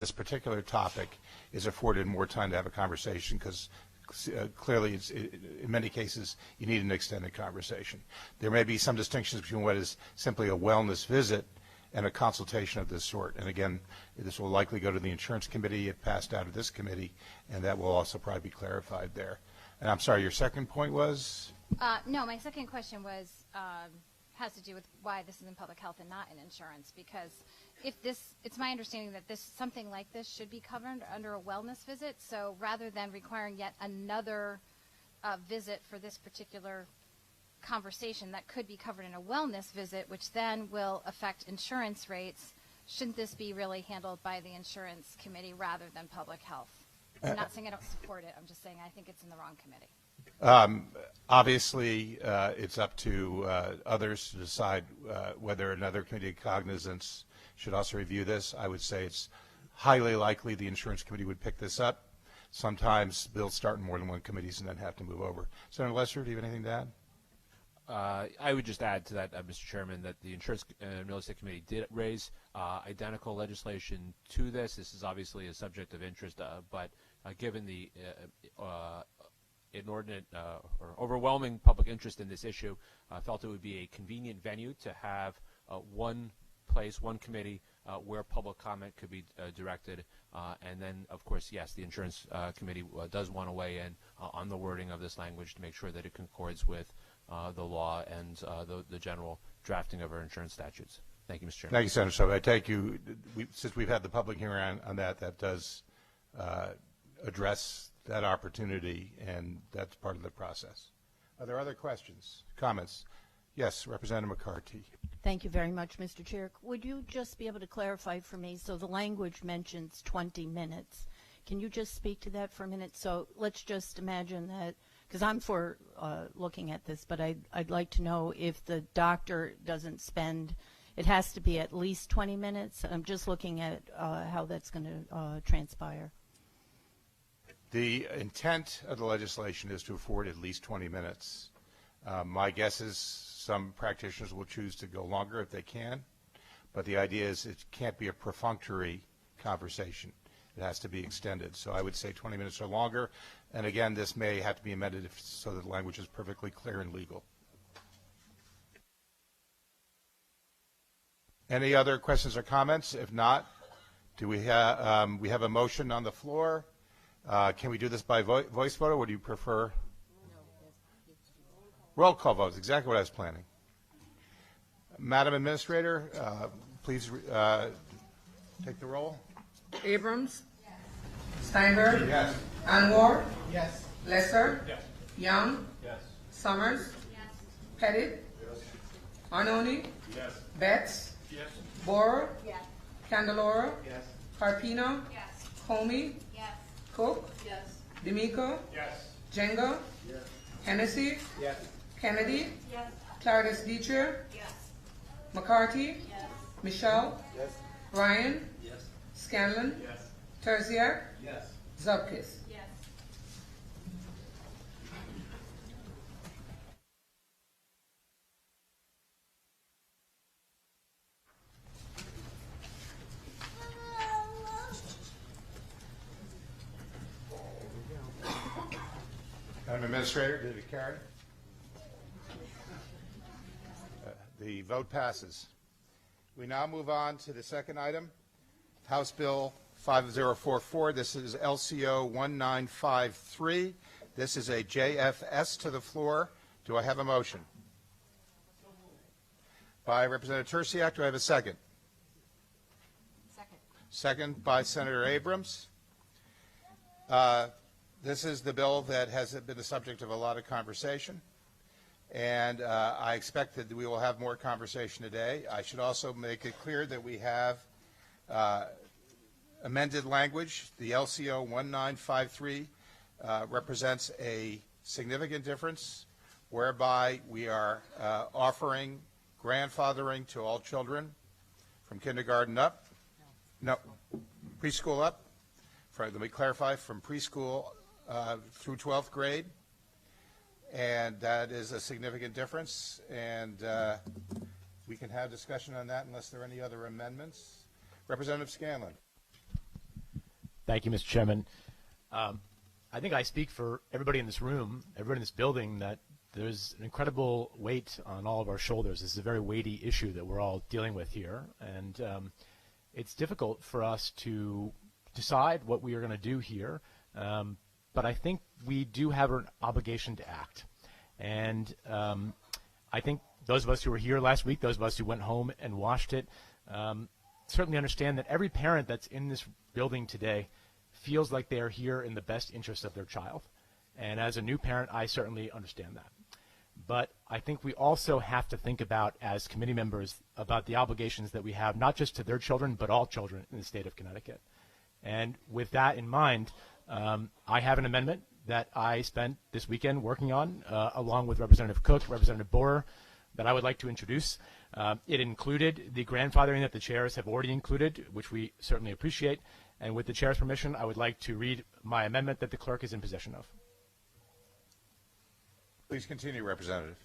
this particular topic is afforded more time to have a conversation, because clearly in many cases you need an extended conversation. There may be some distinctions between what is simply a wellness visit and a consultation of this sort. And again, this will likely go to the insurance committee. It passed out of this committee, and that will also probably be clarified there. And I'm sorry, your second point was? No, my second question was has to do with why this is in public health and not in insurance, because if this, it's my understanding that this, something like this should be covered under a wellness visit. So rather than requiring yet another visit for this particular conversation that could be covered in a wellness visit, which then will affect insurance rates, shouldn't this be really handled by the insurance committee rather than public health? I'm not saying I don't support it. I'm just saying I think it's in the wrong committee. Obviously, it's up to others to decide whether another committee of cognizance should also review this. I would say it's highly likely the insurance committee would pick this up. Sometimes bills start in more than one committees and then have to move over. Senator Lesser, do you have anything to add? I would just add to that, Mr. Chairman, that the Insurance and Real Estate Committee did raise identical legislation to this. This is obviously a subject of interest, but given the inordinate or overwhelming public interest in this issue, I felt it would be a convenient venue to have one place, one committee where public comment could be directed. And then, of course, yes, the Insurance Committee does want to weigh in on the wording of this language to make sure that it concords with the law and the general drafting of our insurance statutes. Thank you, Mr. Chairman. Thank you, Senator. So I take you, since we've had the public hearing on that, that does address that opportunity, and that's part of the process. Are there other questions, comments? Yes, Representative McCarty. Thank you very much, Mr. Chair. Would you just be able to clarify for me, so the language mentions 20 minutes. Can you just speak to that for a minute? So let's just imagine that, because I'm for looking at this, but I'd like to know if the doctor doesn't spend, it has to be at least 20 minutes. I'm just looking at how that's going to transpire. The intent of the legislation is to afford at least 20 minutes. My guess is some practitioners will choose to go longer if they can, but the idea is it can't be a perfunctory conversation. It has to be extended. So I would say 20 minutes or longer. And again, this may have to be amended so that the language is perfectly clear and legal. Any other questions or comments? If not, do we have a motion on the floor? Can we do this by voice vote, or would you prefer? Roll call votes, exactly what I was planning. Madam Administrator, please take the roll. Abrams? Yes. Steinberg? Yes. Anwar? Yes. Lesser? Yes. Young? Yes. Summers? Yes. Pettit? Yes. Arnone? Yes. Betts? Yes. Borer? Yes. Candelora? Yes. Carpino? Yes. Comey? Yes. Cook? Yes. D'Amico? Yes. Jenga? Yes. Hennessy? Yes. Kennedy? Yes. Clarice Dietrich? Yes. McCarthy? Yes. Michelle? Yes. Ryan? Yes. Scanlon? Yes. Terziak? Yes. Zupkis? Yes. Madam Administrator, did it carry? The vote passes. We now move on to the second item, House Bill 5044. This is LCO 1953. This is a JFS to the floor. Do I have a motion? By Representative Terziak. Do I have a second? Second. Second by Senator Abrams. This is the bill that has been the subject of a lot of conversation, and I expect that we will have more conversation today. I should also make it clear that we have amended language. The LCO 1953 represents a significant difference, whereby we are offering grandfathering to all children from kindergarten up. No, preschool up. Let me clarify, from preschool through 12th grade, and that is a significant difference, and we can have discussion on that unless there are any other amendments. Representative Scanlon. Thank you, Mr. Chairman. I think I speak for everybody in this room, everybody in this building, that there's an incredible weight on all of our shoulders. This is a very weighty issue that we're all dealing with here, and it's difficult for us to decide what we are going to do here, but I think we do have an obligation to act. And I think those of us who were here last week, those of us who went home and watched it, certainly understand that every parent that's in this building today feels like they are here in the best interest of their child. And as a new parent, I certainly understand that. But I think we also have to think about, as committee members, about the obligations that we have, not just to their children, but all children in the state of Connecticut. And with that in mind, I have an amendment that I spent this weekend working on, along with Representative Cook, Representative Borer, that I would like to introduce. It included the grandfathering that the chairs have already included, which we certainly appreciate. And with the chair's permission, I would like to read my amendment that the clerk is in possession of. Please continue, Representative.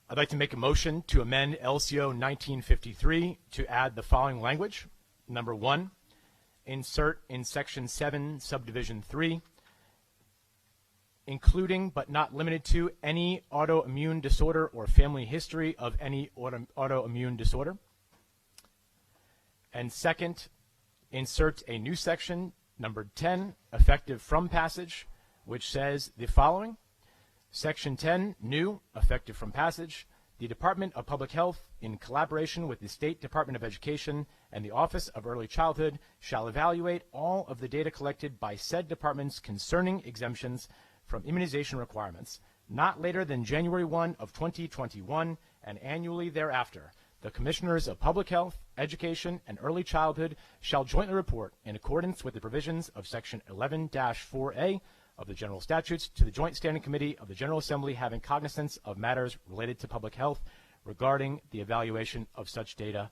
I'd like to make a motion to amend LCO 1953 to add the following language. Number 1, insert in Section 7, Subdivision 3, including but not limited to any autoimmune disorder or family history of any autoimmune disorder. And second, insert a new section, number 10, effective from passage, which says the following. Section 10, new, effective from passage. The Department of Public Health, in collaboration with the State Department of Education and the Office of Early Childhood, shall evaluate all of the data collected by said departments concerning exemptions from immunization requirements, not later than January 1 of 2021 and annually thereafter. The Commissioners of Public Health, Education, and Early Childhood shall jointly report, in accordance with the provisions of Section 11-4A of the General Statutes, to the Joint Standing Committee of the General Assembly having cognizance of matters related to public health regarding the evaluation of such data.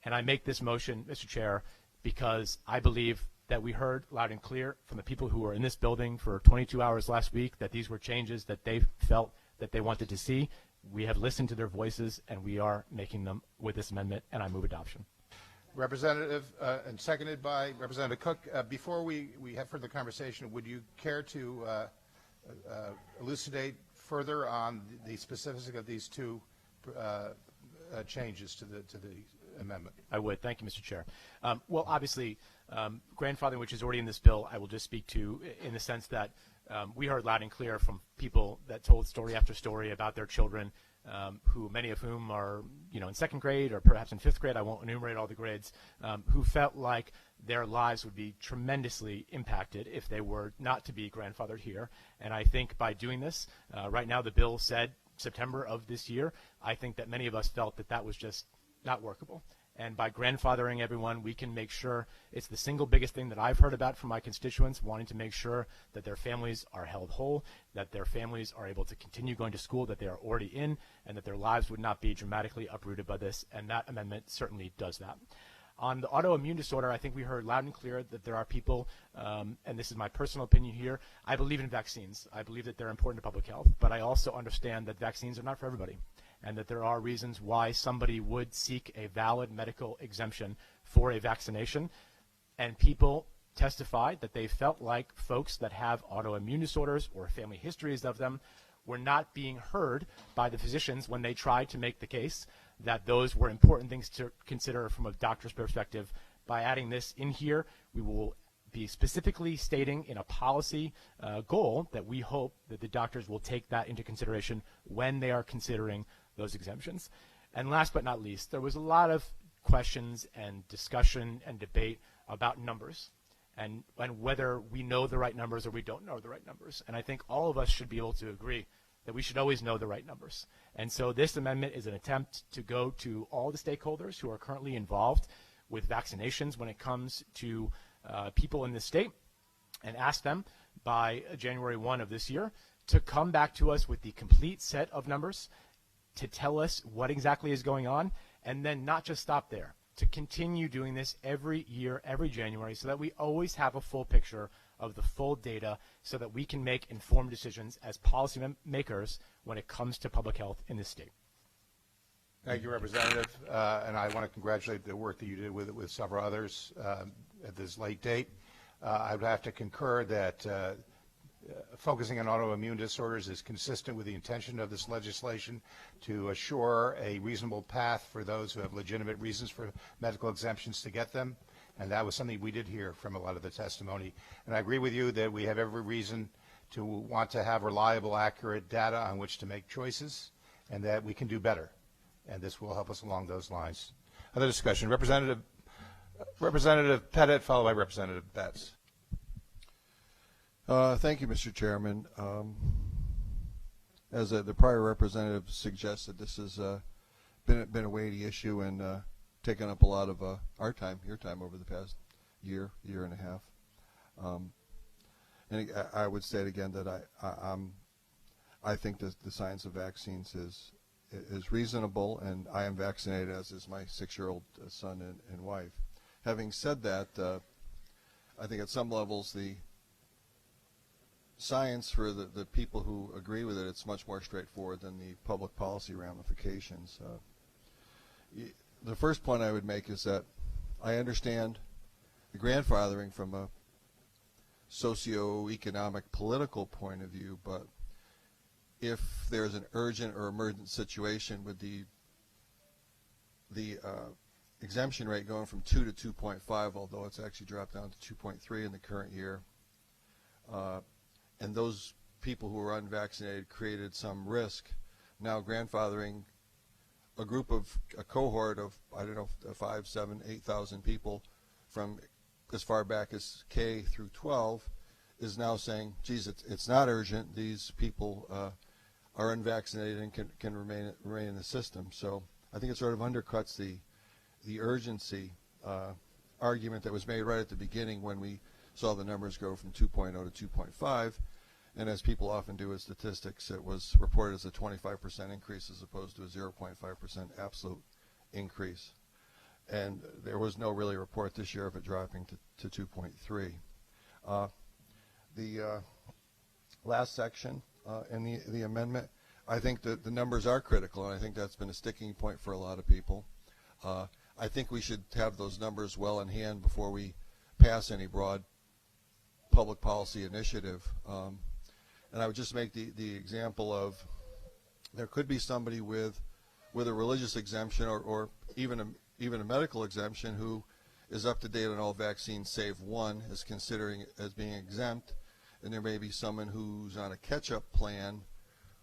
And I make this motion, Mr. Chair, because I believe that we heard loud and clear from the people who were in this building for 22 hours last week that these were changes that they felt that they wanted to see. We have listened to their voices, and we are making them with this amendment, and I move adoption. Representative, and seconded by Representative Cook. Before we have further conversation, would you care to elucidate further on the specifics of these two changes to the amendment? I would. Thank you, Mr. Chair. Well, obviously, grandfathering, which is already in this bill, I will just speak to in the sense that we heard loud and clear from people that told story after story about their children, who many of whom are, in second grade or perhaps in fifth grade. I won't enumerate all the grades, who felt like their lives would be tremendously impacted if they were not to be grandfathered here. And I think by doing this, right now the bill said September of this year. I think that many of us felt that that was just not workable. And by grandfathering everyone, we can make sure it's the single biggest thing that I've heard about from my constituents, wanting to make sure that their families are held whole, that their families are able to continue going to school that they are already in, and that their lives would not be dramatically uprooted by this. And that amendment certainly does that. On the autoimmune disorder, I think we heard loud and clear that there are people, and this is my personal opinion here, I believe in vaccines. I believe that they're important to public health, but I also understand that vaccines are not for everybody, and that there are reasons why somebody would seek a valid medical exemption for a vaccination. And people testified that they felt like folks that have autoimmune disorders or family histories of them were not being heard by the physicians when they tried to make the case that those were important things to consider from a doctor's perspective. By adding this in here, we will be specifically stating in a policy goal that we hope that the doctors will take that into consideration when they are considering those exemptions. And last but not least, there was a lot of questions and discussion and debate about numbers and whether we know the right numbers or we don't know the right numbers. And I think all of us should be able to agree that we should always know the right numbers. And so this amendment is an attempt to go to all the stakeholders who are currently involved with vaccinations when it comes to people in this state and ask them by January 1 of this year to come back to us with the complete set of numbers, to tell us what exactly is going on, and then not just stop there, to continue doing this every year, every January, so that we always have a full picture of the full data so that we can make informed decisions as policy makers when it comes to public health in this state. Thank you, Representative. And I want to congratulate the work that you did with several others at this late date. I would have to concur that focusing on autoimmune disorders is consistent with the intention of this legislation to assure a reasonable path for those who have legitimate reasons for medical exemptions to get them. And that was something we did hear from a lot of the testimony. And I agree with you that we have every reason to want to have reliable, accurate data on which to make choices, and that we can do better. And this will help us along those lines. Other discussion. Representative Pettit, followed by Representative Betts. Thank you, Mr. Chairman. As the prior representative suggested, this has been a weighty issue and taken up a lot of our time, your time, over the past year and a half. And I would state again that I think that the science of vaccines is reasonable, and I am vaccinated, as is my 6-year-old son and wife. Having said that, I think at some levels the science for the people who agree with it, it's much more straightforward than the public policy ramifications. The first point I would make is that I understand the grandfathering from a socioeconomic political point of view, but if there's an urgent or emergent situation with the exemption rate going from 2 to 2.5, although it's actually dropped down to 2.3 in the current year, and those people who are unvaccinated created some risk, now grandfathering a cohort of, I don't know, 5, 7, 8,000 people from as far back as K through 12 is now saying, geez, it's not urgent. These people are unvaccinated and can remain in the system. So I think it sort of undercuts the urgency argument that was made right at the beginning when we saw the numbers go from 2.0 to 2.5. And as people often do with statistics, it was reported as a 25% increase as opposed to a 0.5% absolute increase. And there was no really report this year of it dropping to 2.3. The last section in the amendment, I think that the numbers are critical, and I think that's been a sticking point for a lot of people. I think we should have those numbers well in hand before we pass any broad public policy initiative. And I would just make the example of there could be somebody with a religious exemption or even a medical exemption who is up to date on all vaccines save one, is considering it as being exempt, and there may be someone who's on a catch-up plan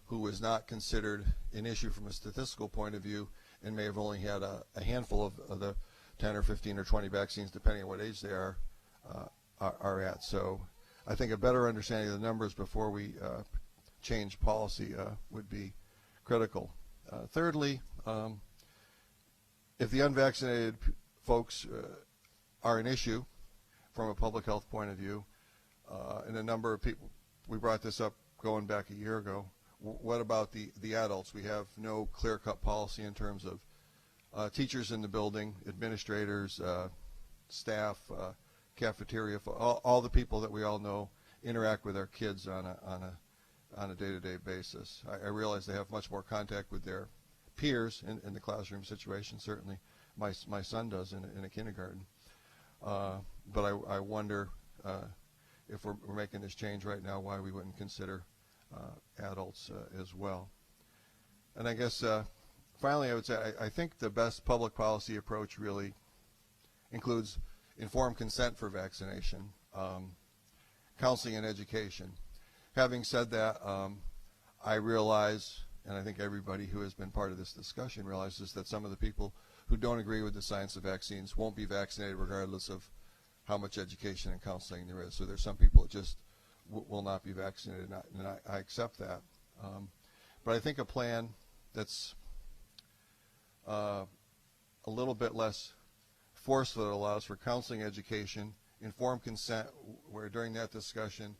who is not considered an issue from a statistical point of view and may have only had a handful of the 10 or 15 or 20 vaccines, depending on what age they are at. So I think a better understanding of the numbers before we change policy would be critical. Thirdly, if the unvaccinated folks are an issue from a public health point of view, and a number of people, we brought this up going back a year ago, what about the adults? We have no clear-cut policy in terms of teachers in the building, administrators, staff, cafeteria, all the people that we all know interact with our kids on a day-to-day basis. I realize they have much more contact with their peers in the classroom situation. Certainly my son does in a kindergarten. But I wonder if we're making this change right now, why we wouldn't consider adults as well. And I guess finally I would say I think the best public policy approach really includes informed consent for vaccination, counseling and education. Having said that, I realize, and I think everybody who has been part of this discussion realizes, that some of the people who don't agree with the science of vaccines won't be vaccinated regardless of how much education and counseling there is. So there's some people that just will not be vaccinated, and I accept that. But I think a plan that's a little bit less forceful, that allows for counseling, education, informed consent, where during that discussion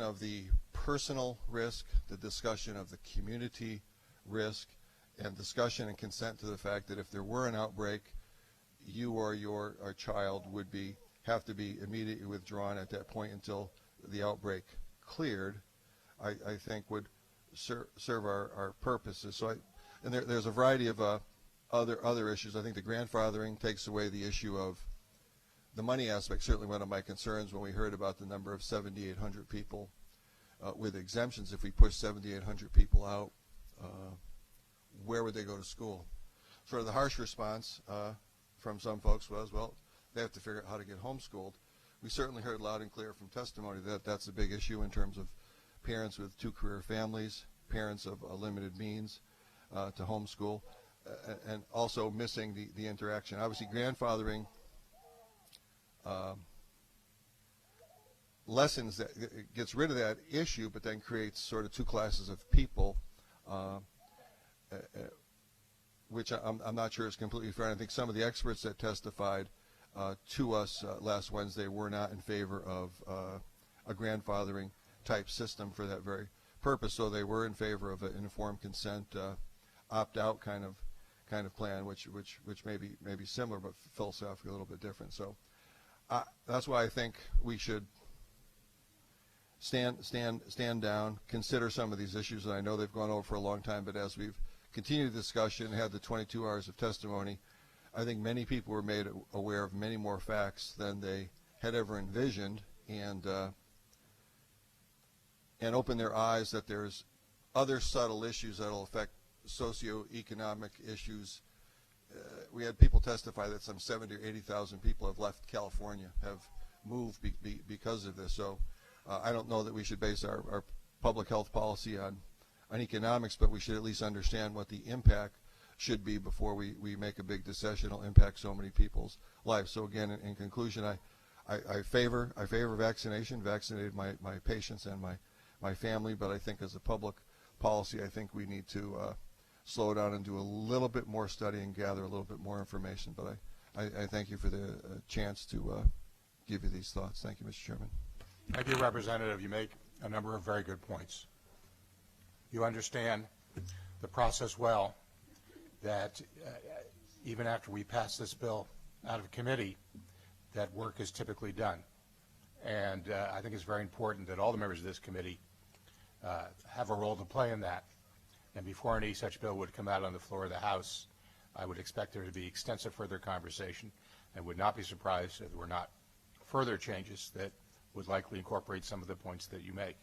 of the personal risk, the discussion of the community risk, and discussion and consent to the fact that if there were an outbreak, you or your child would have to be immediately withdrawn at that point until the outbreak cleared, I think would serve our purposes. So there's a variety of other issues. I think the grandfathering takes away the issue of the money aspect, certainly one of my concerns when we heard about the number of 7,800 people with exemptions. If we push 7,800 people out, where would they go to school? Sort of the harsh response from some folks was, well, they have to figure out how to get homeschooled. We certainly heard loud and clear from testimony that that's a big issue in terms of parents with 2-career families, parents of limited means to homeschool, and also missing the interaction. Obviously, grandfathering lessens that, gets rid of that issue, but then creates sort of two classes of people, which I'm not sure is completely fair. And I think some of the experts that testified to us last Wednesday were not in favor of a grandfathering type system for that very purpose. So they were in favor of an informed consent, opt-out kind of plan, which may be similar, but philosophically a little bit different. So that's why I think we should stand down, consider some of these issues. And I know they've gone over for a long time, but as we've continued the discussion, had the 22 hours of testimony, I think many people were made aware of many more facts than they had ever envisioned, and open their eyes that there's other subtle issues that will affect socioeconomic issues. We had people testify that some 70 or 80,000 people have left California, have moved because of this. So I don't know that we should base our public health policy on economics, but we should at least understand what the impact should be before we make a big decision. It'll impact so many people's lives. So again, in conclusion, I favor vaccination, vaccinated my patients and my family, but I think as a public policy, I think we need to slow down and do a little bit more study and gather a little bit more information. But I thank you for the chance to give you these thoughts. Thank you, Mr. Chairman. Thank you, Representative. You make a number of very good points. You understand the process well, that even after we pass this bill out of committee, that work is typically done. And I think it's very important that all the members of this committee have a role to play in that. And before any such bill would come out on the floor of the House, I would expect there to be extensive further conversation, and would not be surprised if there were not further changes that would likely incorporate some of the points that you make.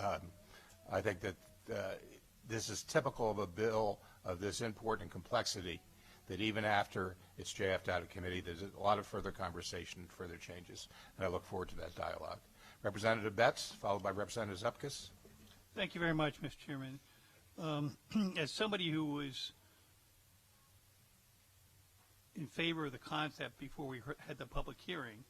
I think that this is typical of a bill of this import and complexity, that even after it's JF'd out of committee, there's a lot of further conversation and further changes, and I look forward to that dialogue. Representative Betts, followed by Representative Zupkis. Thank you very much, Mr. Chairman. As somebody who was in favor of the concept before we had the public hearing,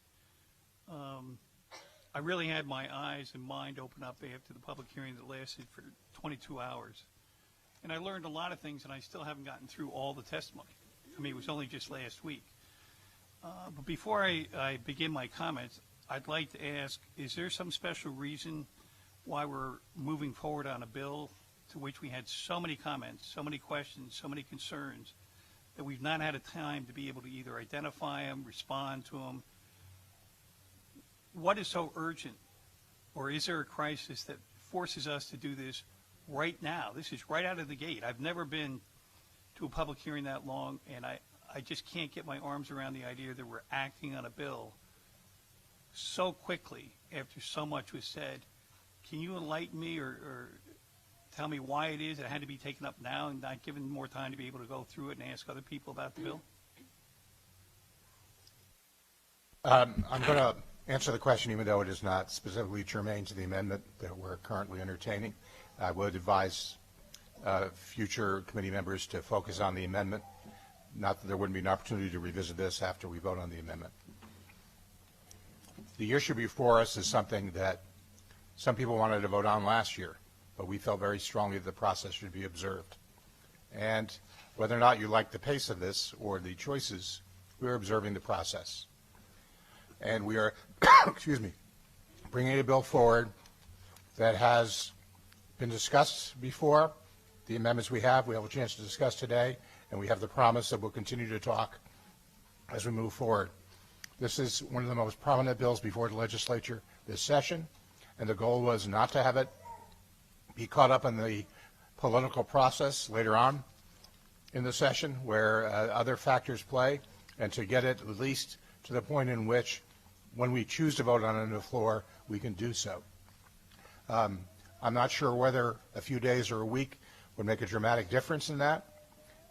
I really had my eyes and mind open up after the public hearing that lasted for 22 hours. And I learned a lot of things, and I still haven't gotten through all the testimony. I mean, it was only just last week. But before I begin my comments, I'd like to ask, is there some special reason why we're moving forward on a bill to which we had so many comments, so many questions, so many concerns, that we've not had a time to be able to either identify them, respond to them? What is so urgent, or is there a crisis that forces us to do this right now? This is right out of the gate. I've never been to a public hearing that long, and I just can't get my arms around the idea that we're acting on a bill so quickly after so much was said. Can you enlighten me or tell me why it is it had to be taken up now and not given more time to be able to go through it and ask other people about the bill? I'm going to answer the question, even though it is not specifically germane to the amendment that we're currently entertaining. I would advise future committee members to focus on the amendment, not that there wouldn't be an opportunity to revisit this after we vote on the amendment. The issue before us is something that some people wanted to vote on last year, but we felt very strongly that the process should be observed. And whether or not you like the pace of this or the choices, we're observing the process. And we are, excuse me, bringing a bill forward that has been discussed before. The amendments we have a chance to discuss today, and we have the promise that we'll continue to talk as we move forward. This is one of the most prominent bills before the legislature this session, and the goal was not to have it be caught up in the political process later on in the session where other factors play, and to get it at least to the point in which, when we choose to vote on it on the floor, we can do so. I'm not sure whether a few days or a week would make a dramatic difference in that.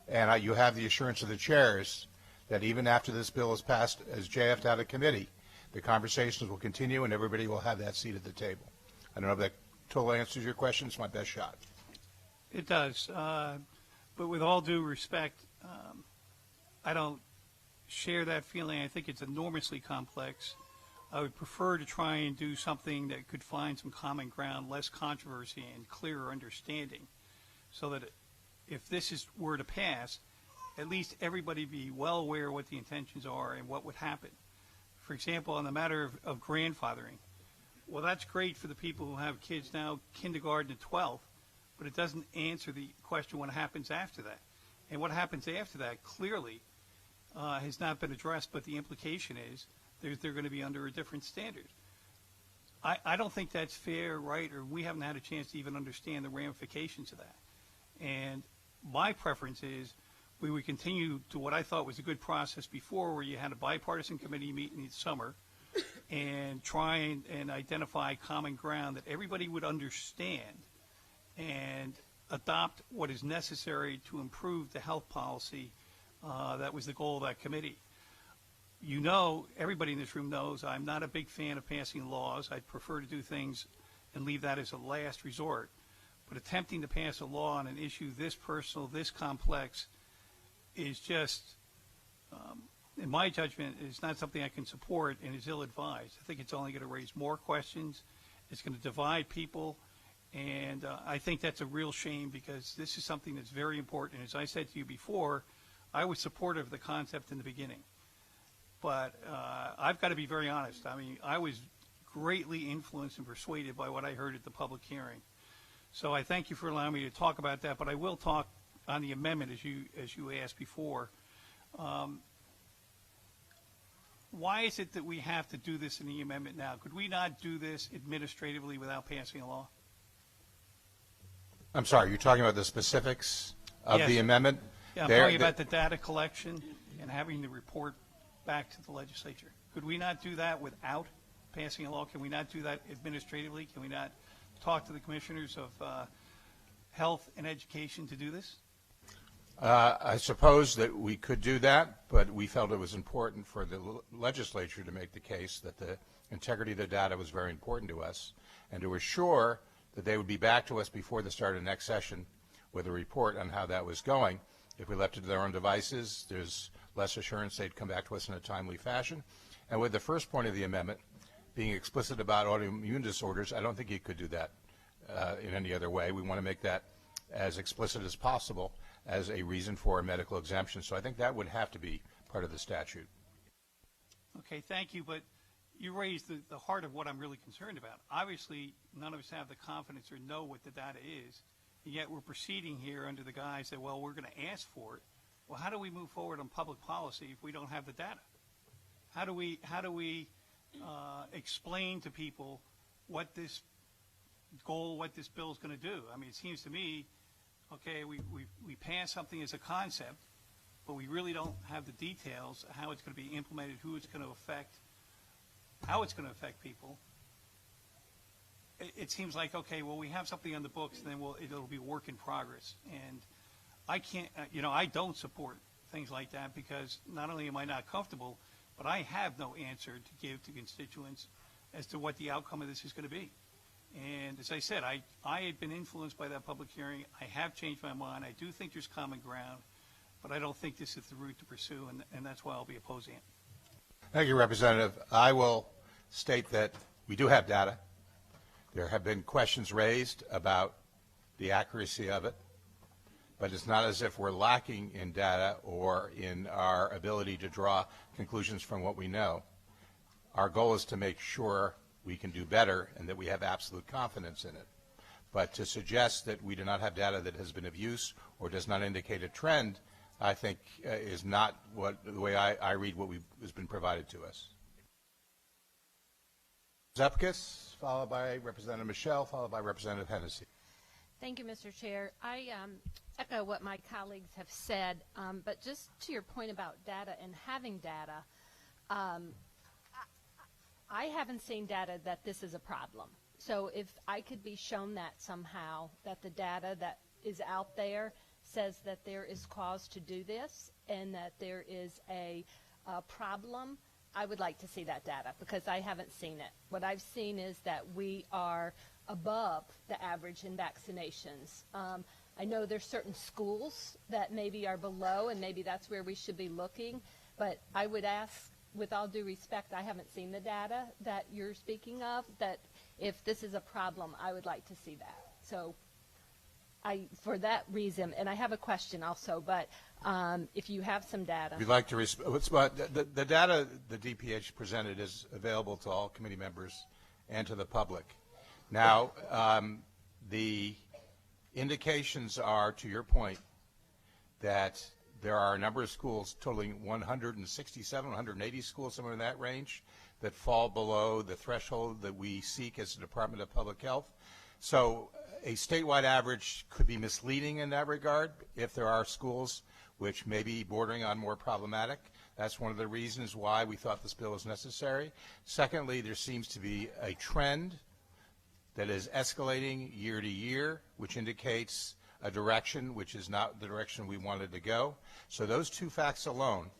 And you have the assurance of the chairs that even after this bill is passed as JF'd out of committee, the conversations will continue and everybody will have that seat at the table. I don't know if that totally answers your question. It's my best shot. It does. But with all due respect, I don't share that feeling. I think it's enormously complex. I would prefer to try and do something that could find some common ground, less controversy, and clearer understanding, so that if this were to pass, at least everybody be well aware of what the intentions are and what would happen. For example, on the matter of grandfathering, well, that's great for the people who have kids now, kindergarten to 12th, but it doesn't answer the question what happens after that. And what happens after that clearly has not been addressed, but the implication is they're going to be under a different standard. I don't think that's fair, right, or we haven't had a chance to even understand the ramifications of that. And my preference is we would continue to what I thought was a good process before, where you had a bipartisan committee meet in the summer and try and identify common ground that everybody would understand and adopt what is necessary to improve the health policy. That was the goal of that committee. You know, everybody in this room knows I'm not a big fan of passing laws. I'd prefer to do things and leave that as a last resort. But attempting to pass a law on an issue this personal, this complex, is just, in my judgment, is not something I can support and is ill-advised. I think it's only going to raise more questions. It's going to divide people. And I think that's a real shame, because this is something that's very important. As I said to you before, I was supportive of the concept in the beginning. But I've got to be very honest. I mean, I was greatly influenced and persuaded by what I heard at the public hearing. So I thank you for allowing me to talk about that, but I will talk on the amendment as you asked before. Why is it that we have to do this in the amendment now? Could we not do this administratively without passing a law? I'm sorry, you're talking about the specifics of Yes. the amendment? Yeah, I'm There- talking about the data collection and having the report back to the legislature. Could we not do that without passing a law? Can we not do that administratively? Can we not talk to the commissioners of health and education to do this? I suppose that we could do that, but we felt it was important for the legislature to make the case that the integrity of the data was very important to us, and to assure that they would be back to us before the start of next session with a report on how that was going. If we left it to their own devices, there's less assurance they'd come back to us in a timely fashion. And with the first point of the amendment being explicit about autoimmune disorders, I don't think you could do that in any other way. We want to make that as explicit as possible as a reason for a medical exemption. So I think that would have to be part of the statute. Okay, thank you, but you raised the heart of what I'm really concerned about. Obviously, none of us have the confidence or know what the data is, and yet we're proceeding here under the guise that, well, we're going to ask for it. Well, how do we move forward on public policy if we don't have the data? How do we explain to people what this goal, what this bill is going to do? I mean, it seems to me, okay, we pass something as a concept, but we really don't have the details, how it's going to be implemented, who it's going to affect, how it's going to affect people. It seems like, okay, well, we have something on the books, and then it'll be a work in progress. And I can't, I don't support things like that, because not only am I not comfortable, but I have no answer to give to constituents as to what the outcome of this is going to be. And as I said, I had been influenced by that public hearing. I have changed my mind. I do think there's common ground, but I don't think this is the route to pursue, and that's why I'll be opposing it. Thank you, Representative. I will state that we do have data. There have been questions raised about the accuracy of it, but it's not as if we're lacking in data or in our ability to draw conclusions from what we know. Our goal is to make sure we can do better and that we have absolute confidence in it. But to suggest that we do not have data that has been of use or does not indicate a trend, I think is not the way I read what has been provided to us. Zepkis, followed by Representative Michelle, followed by Representative Hennessy. Thank you, Mr. Chair. I echo what my colleagues have said, but just to your point about data and having data, I haven't seen data that this is a problem. So if I could be shown that somehow, that the data that is out there says that there is cause to do this and that there is a problem, I would like to see that data because I haven't seen it. What I've seen is that we are above the average in vaccinations. I know there's certain schools that maybe are below, and maybe that's where we should be looking. But I would ask, with all due respect, I haven't seen the data that you're speaking of, that if this is a problem, I would like to see that. So for that reason, and I have a question also, but if you have some data. If you'd like to the data the DPH presented is available to all committee members and to the public. Now, the indications are, to your point, that there are a number of schools totaling 167, 180 schools, somewhere in that range, that fall below the threshold that we seek as the Department of Public Health. So a statewide average could be misleading in that regard if there are schools which may be bordering on more problematic. That's one of the reasons why we thought this bill was necessary. Secondly, there seems to be a trend that is escalating year to year, which indicates a direction which is not the direction we wanted to go. So those two facts alone,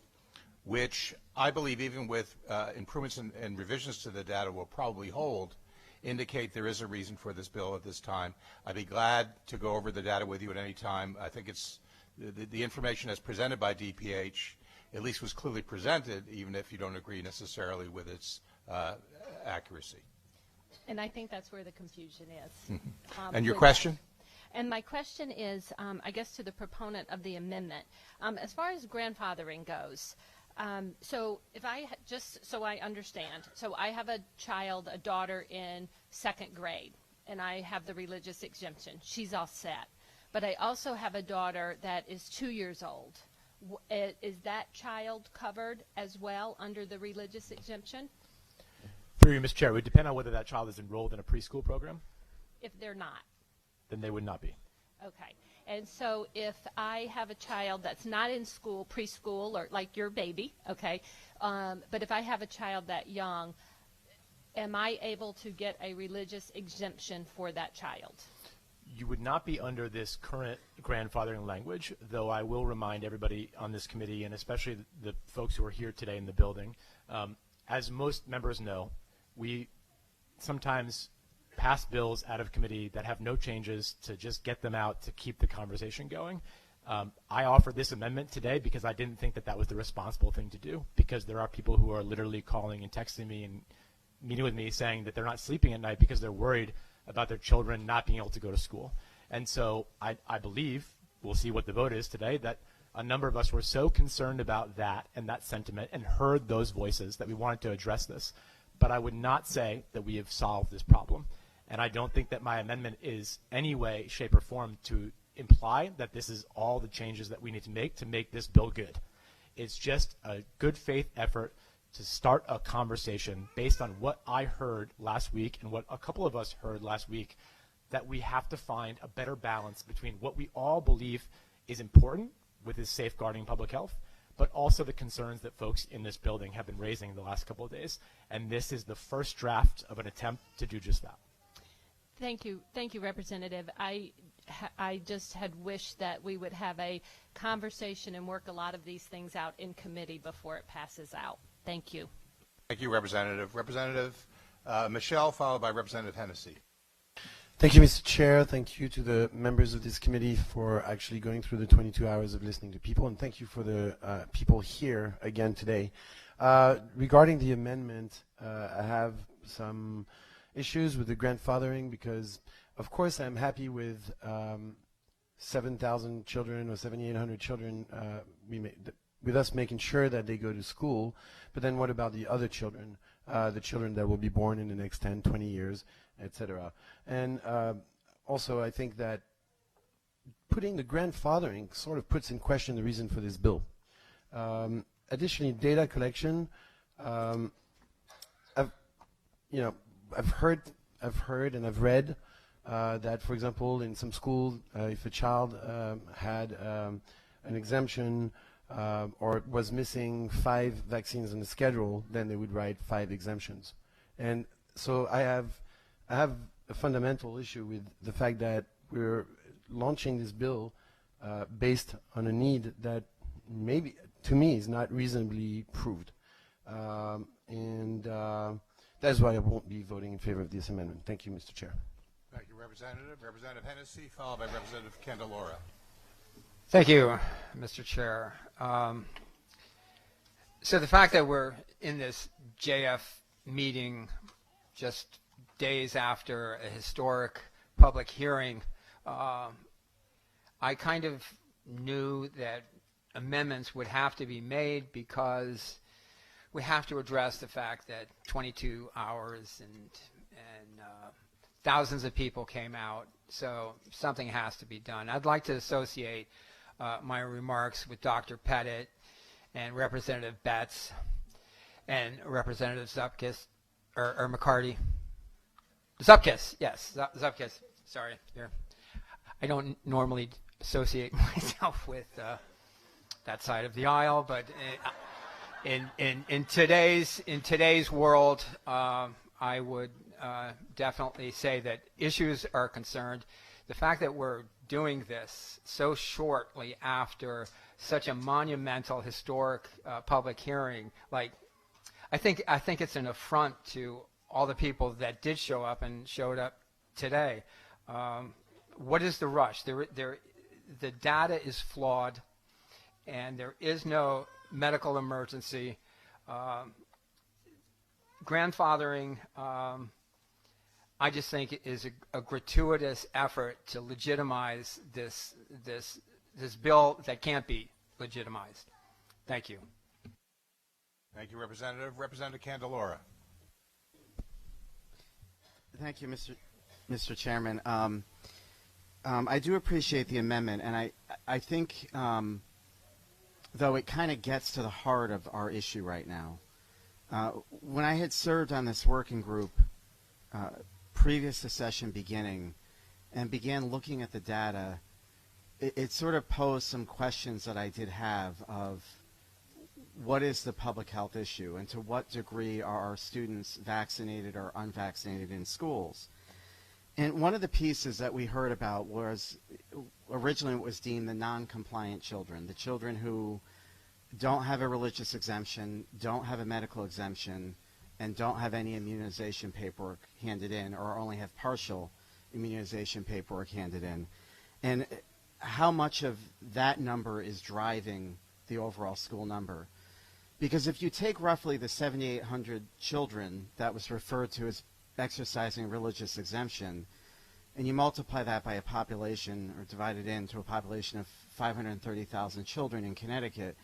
which I believe even with improvements and revisions to the data will probably hold, indicate there is a reason for this bill at this time. I'd be glad to go over the data with you at any time. I think it's the information as presented by DPH at least was clearly presented, even if you don't agree necessarily with its accuracy. And I think that's where the confusion is. And your question? And my question is, I guess, to the proponent of the amendment. As far as grandfathering goes, so if I just so I understand, so I have a child, a daughter in 2nd grade, and I have the religious exemption. She's all set. But I also have a daughter that is 2 years old. Is that child covered as well under the religious exemption? Through you, Mr. Chair, it would depend on whether that child is enrolled in a preschool program. If they're not. Then they would not be. Okay. And so if I have a child that's not in school, preschool, or like your baby, okay, but if I have a child that young, am I able to get a religious exemption for that child? You would not be under this current grandfathering language, though I will remind everybody on this committee, and especially the folks who are here today in the building, as most members know, we sometimes pass bills out of committee that have no changes to just get them out to keep the conversation going. I offered this amendment today because I didn't think that that was the responsible thing to do, because there are people who are literally calling and texting me and meeting with me saying that they're not sleeping at night because they're worried about their children not being able to go to school. And so I believe, we'll see what the vote is today, that a number of us were so concerned about that and that sentiment and heard those voices that we wanted to address this. But I would not say that we have solved this problem. And I don't think that my amendment is any way, shape, or form to imply that this is all the changes that we need to make this bill good. It's just a good faith effort to start a conversation based on what I heard last week and what a couple of us heard last week, that we have to find a better balance between what we all believe is important with is safeguarding public health, but also the concerns that folks in this building have been raising the last couple of days. And this is the first draft of an attempt to do just that. Thank you, Representative. I just had wished that we would have a conversation and work a lot of these things out in committee before it passes out. Thank you. Thank you, Representative. Representative Michelle, followed by Representative Hennessy. Thank you, Mr. Chair. Thank you to the members of this committee for actually going through the 22 hours of listening to people, and thank you for the people here again today. Regarding the amendment, I have some issues with the grandfathering because, of course, I'm happy with 7,000 children or 7,800 children with us making sure that they go to school. But then what about the other children, the children that will be born in the next 10, 20 years, etc.? And also, I think that putting the grandfathering sort of puts in question the reason for this bill. Additionally, data collection. I've heard and I've read that, for example, in some schools, if a child had an exemption or was missing 5 vaccines in the schedule, then they would write 5 exemptions. And so I have a fundamental issue with the fact that we're launching this bill based on a need that maybe, to me, is not reasonably proved. That's why I won't be voting in favor of this amendment. Thank you, Mr. Chair. Thank you, Representative. Representative Hennessy, followed by Representative Candelora. Thank you, Mr. Chair. So the fact that we're in this JF meeting just days after a historic public hearing, I kind of knew that amendments would have to be made because we have to address the fact that 22 hours and thousands of people came out, so something has to be done. I'd like to associate my remarks with Dr. Pettit and Representative Betts and Representative Zupkis, or McCarty. Zupkis, yes, Zupkis. Sorry, here. I don't normally associate myself with that side of the aisle, but in today's world, I would definitely say that issues are concerned. The fact that we're doing this so shortly after such a monumental, historic public hearing, like I think it's an affront to all the people that did show up and showed up today. What is the rush? The data is flawed, and there is no medical emergency. Grandfathering, I just think is a gratuitous effort to legitimize this bill that can't be legitimized. Thank you. Thank you, Representative. Representative Candelora. Thank you, Mr. Chairman. I do appreciate the amendment, and I think, though it kind of gets to the heart of our issue right now. When I had served on this working group previous to session beginning and began looking at the data, it sort of posed some questions that I did have of what is the public health issue and to what degree are our students vaccinated or unvaccinated in schools. And one of the pieces that we heard about was originally it was deemed the non-compliant children, the children who don't have a religious exemption, don't have a medical exemption, and don't have any immunization paperwork handed in, or only have partial immunization paperwork handed in. And how much of that number is driving the overall school number? Because if you take roughly the 7,800 children that was referred to as exercising religious exemption, and you multiply that by a population, or divide it into a population of 530,000 children in Connecticut,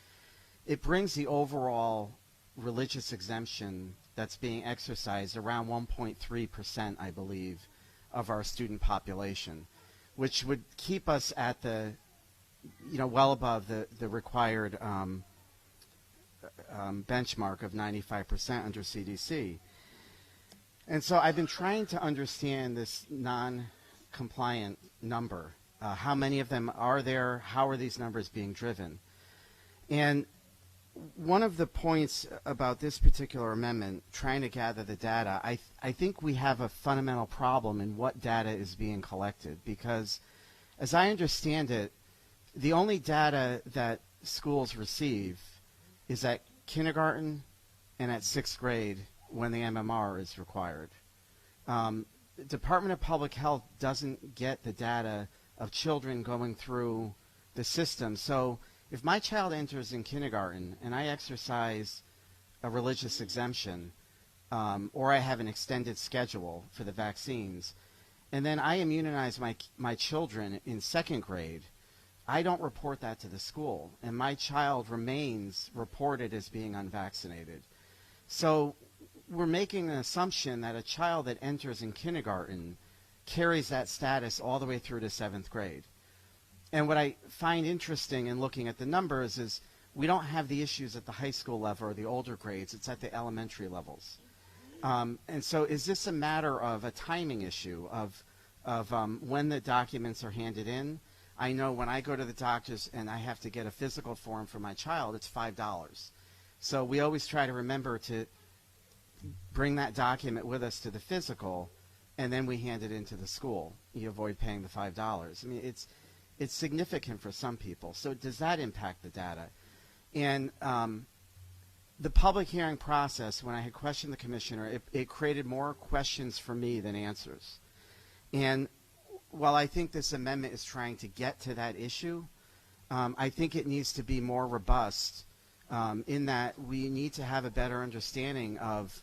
it brings the overall religious exemption that's being exercised around 1.3%, I believe, of our student population, which would keep us at the, well above the required benchmark of 95% under CDC. And so I've been trying to understand this non-compliant number. How many of them are there? How are these numbers being driven? And one of the points about this particular amendment, trying to gather the data, I think we have a fundamental problem in what data is being collected, because as I understand it, the only data that schools receive is at kindergarten and at 6th grade when the MMR is required. The Department of Public Health doesn't get the data of children going through the system. So if my child enters in kindergarten and I exercise a religious exemption, or I have an extended schedule for the vaccines, and then I immunize my children in 2nd grade, I don't report that to the school, and my child remains reported as being unvaccinated. So we're making an assumption that a child that enters in kindergarten carries that status all the way through to 7th grade. And what I find interesting in looking at the numbers is we don't have the issues at the high school level or the older grades. It's at the elementary levels. And so is this a matter of a timing issue of when the documents are handed in? I know when I go to the doctor's and I have to get a physical form for my child, it's $5. So we always try to remember to bring that document with us to the physical, and then we hand it into the school. You avoid paying the $5. I mean, it's significant for some people. So does that impact the data? And the public hearing process, when I had questioned the commissioner, it created more questions for me than answers. And while I think this amendment is trying to get to that issue, I think it needs to be more robust in that we need to have a better understanding of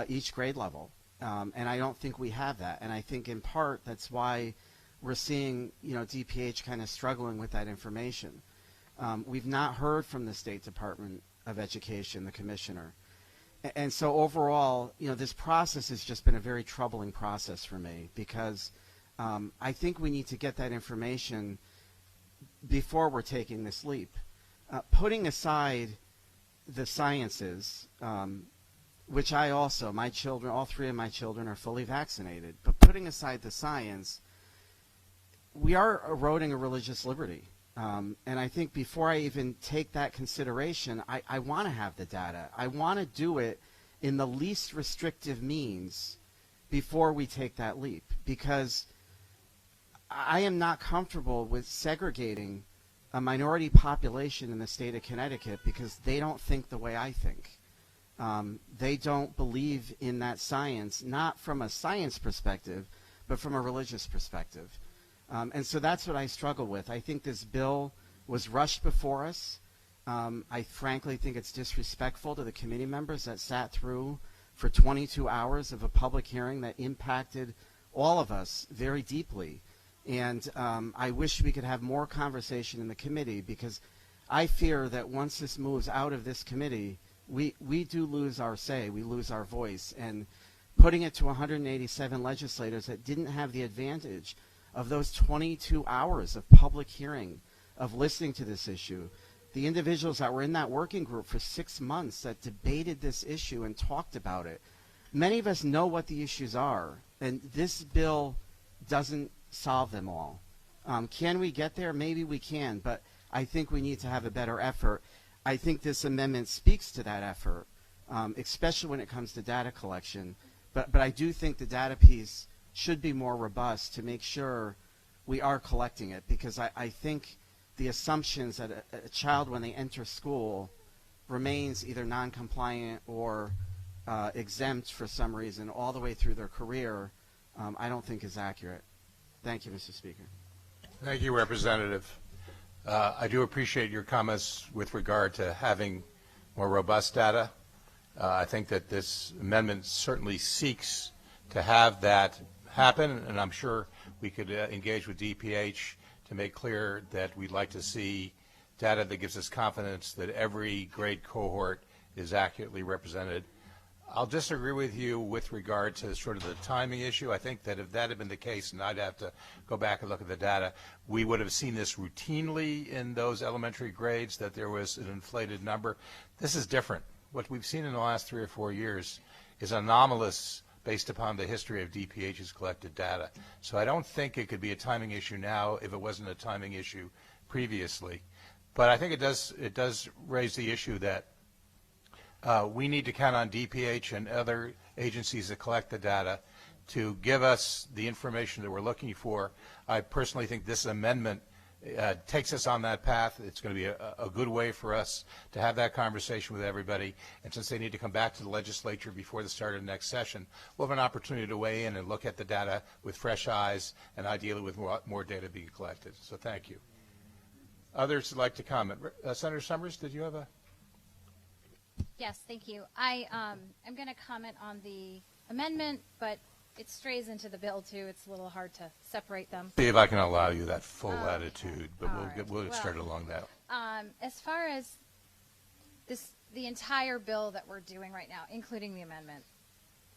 each grade level. And I don't think we have that. And I think in part that's why we're seeing, DPH kind of struggling with that information. We've not heard from the State Department of Education, the commissioner. And so overall, this process has just been a very troubling process for me because I think we need to get that information before we're taking this leap. Putting aside the sciences, which I also, my children, all three of my children are fully vaccinated, but putting aside the science, we are eroding a religious liberty. And I think before I even take that consideration, I want to have the data. I want to do it in the least restrictive means before we take that leap, because I am not comfortable with segregating a minority population in the state of Connecticut because they don't think the way I think. They don't believe in that science, not from a science perspective, but from a religious perspective. And so that's what I struggle with. I think this bill was rushed before us. I frankly think it's disrespectful to the committee members that sat through for 22 hours of a public hearing that impacted all of us very deeply. And I wish we could have more conversation in the committee, because I fear that once this moves out of this committee, we do lose our say, we lose our voice. And putting it to 187 legislators that didn't have the advantage of those 22 hours of public hearing, of listening to this issue, the individuals that were in that working group for 6 months that debated this issue and talked about it, many of us know what the issues are, and this bill doesn't solve them all. Can we get there? Maybe we can, but I think we need to have a better effort. I think this amendment speaks to that effort, especially when it comes to data collection. But I do think the data piece should be more robust to make sure we are collecting it, because I think the assumptions that a child, when they enter school, remains either non-compliant or exempt for some reason all the way through their career, I don't think is accurate. Thank you, Mr. Speaker. Thank you, Representative. I do appreciate your comments with regard to having more robust data. I think that this amendment certainly seeks to have that happen, and I'm sure we could engage with DPH to make clear that we'd like to see data that gives us confidence that every grade cohort is accurately represented. I'll disagree with you with regard to sort of the timing issue. I think that if that had been the case, and I'd have to go back and look at the data, we would have seen this routinely in those elementary grades, that there was an inflated number. This is different. What we've seen in the last 3 or 4 years is anomalous based upon the history of DPH's collected data. So I don't think it could be a timing issue now if it wasn't a timing issue previously. But I think it does raise the issue that we need to count on DPH and other agencies that collect the data to give us the information that we're looking for. I personally think this amendment takes us on that path. It's going to be a good way for us to have that conversation with everybody. And since they need to come back to the legislature before the start of the next session, we'll have an opportunity to weigh in and look at the data with fresh eyes, and ideally with more data being collected. So thank you. Others would like to comment. Senator Summers, did you have a? Yes, thank you. I'm going to comment on the amendment, but it strays into the bill too. It's a little hard to separate them. See if I can allow you that full latitude, but we'll get Well, started along that. As far as the entire bill that we're doing right now, including the amendment,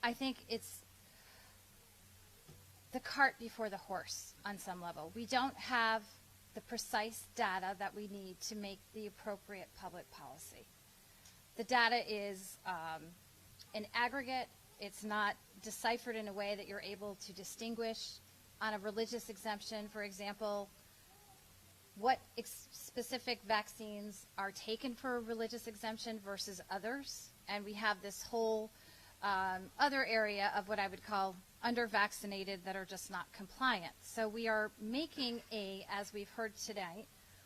I think it's the cart before the horse on some level. We don't have the precise data that we need to make the appropriate public policy. The data is an aggregate. It's not deciphered in a way that you're able to distinguish. On a religious exemption, for example, what specific vaccines are taken for a religious exemption versus others. And we have this whole other area of what I would call under-vaccinated that are just not compliant. So we are making as we've heard today,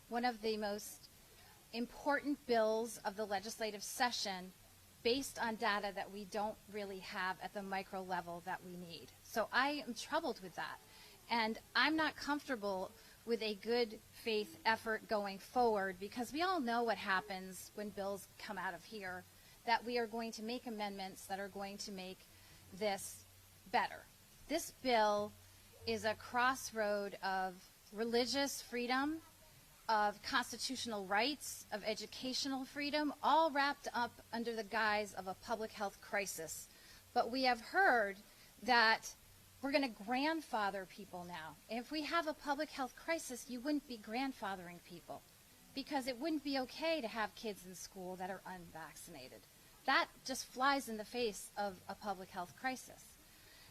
one of the most important bills of the legislative session based on data that we don't really have at the micro level that we need. So I am troubled with that. And I'm not comfortable with a good faith effort going forward, because we all know what happens when bills come out of here, that we are going to make amendments that are going to make this better. This bill is a crossroad of religious freedom, of constitutional rights, of educational freedom, all wrapped up under the guise of a public health crisis. But we have heard that we're going to grandfather people now. If we have a public health crisis, you wouldn't be grandfathering people, because it wouldn't be okay to have kids in school that are unvaccinated. That just flies in the face of a public health crisis.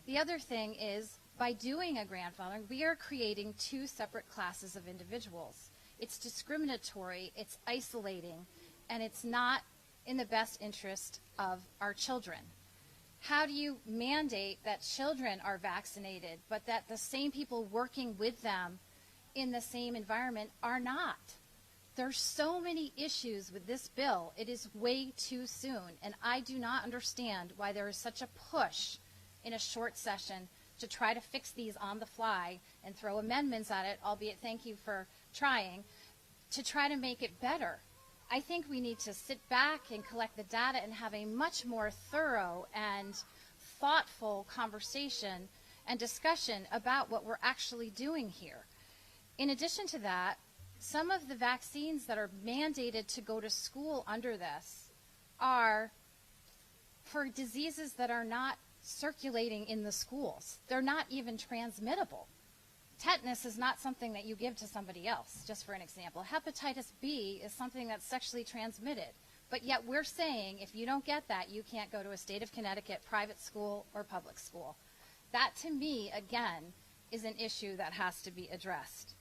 The other thing is, by doing a grandfathering, we are creating two separate classes of individuals. It's discriminatory, it's isolating, and it's not in the best interest of our children. How do you mandate that children are vaccinated, but that the same people working with them in the same environment are not? There's so many issues with this bill. It is way too soon, and I do not understand why there is such a push in a short session to try to fix these on the fly and throw amendments at it, albeit thank you for trying, to try to make it better. I think we need to sit back and collect the data and have a much more thorough and thoughtful conversation and discussion about what we're actually doing here. In addition to that, some of the vaccines that are mandated to go to school under this are for diseases that are not circulating in the schools. They're not even transmittable. Tetanus is not something that you give to somebody else, just for an example. Hepatitis B is something that's sexually transmitted. But yet we're saying if you don't get that, you can't go to a state of Connecticut private school or public school. That, to me, again, is an issue that has to be addressed.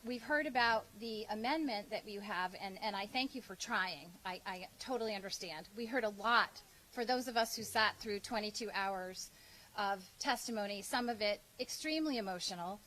We've heard about the amendment that you have, and I thank you for trying. I totally understand. We heard a lot, for those of us who sat through 22 hours of testimony, some of it extremely emotional,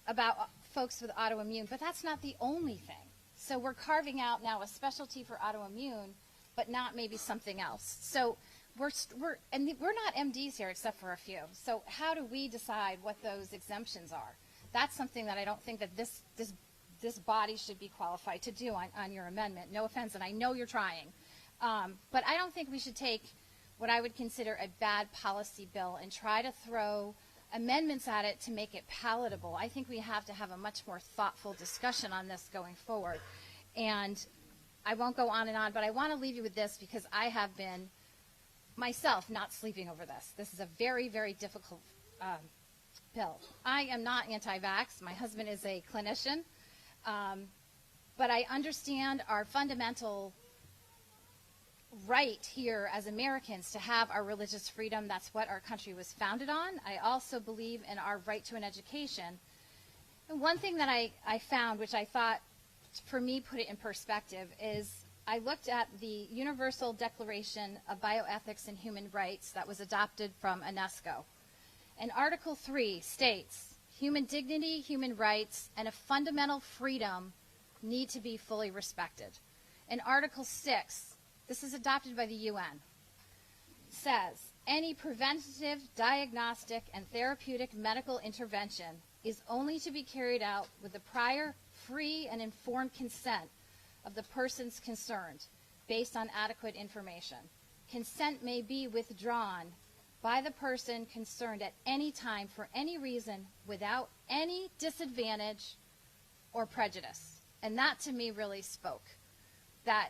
about folks with autoimmune, but that's not the only thing. So we're carving out now a specialty for autoimmune, but not maybe something else. So we're not MDs here except for a few. So how do we decide what those exemptions are? That's something that I don't think that this body should be qualified to do on your amendment. No offense, and I know you're trying. But I don't think we should take what I would consider a bad policy bill and try to throw amendments at it to make it palatable. I think we have to have a much more thoughtful discussion on this going forward. And I won't go on and on, but I want to leave you with this, because I have been myself not sleeping over this. This is a very, very difficult bill. I am not anti-vax. My husband is a clinician. But I understand our fundamental right here as Americans to have our religious freedom. That's what our country was founded on. I also believe in our right to an education. And one thing that I found, which I thought, for me, put it in perspective, is I looked at the Universal Declaration of Bioethics and Human Rights that was adopted from UNESCO. And Article 3 states, human dignity, human rights, and a fundamental freedom need to be fully respected. And Article 6, this is adopted by the UN, says, any preventative, diagnostic, and therapeutic medical intervention is only to be carried out with the prior, free, and informed consent of the persons concerned, based on adequate information. Consent may be withdrawn by the person concerned at any time for any reason without any disadvantage or prejudice. And that, to me, really spoke. That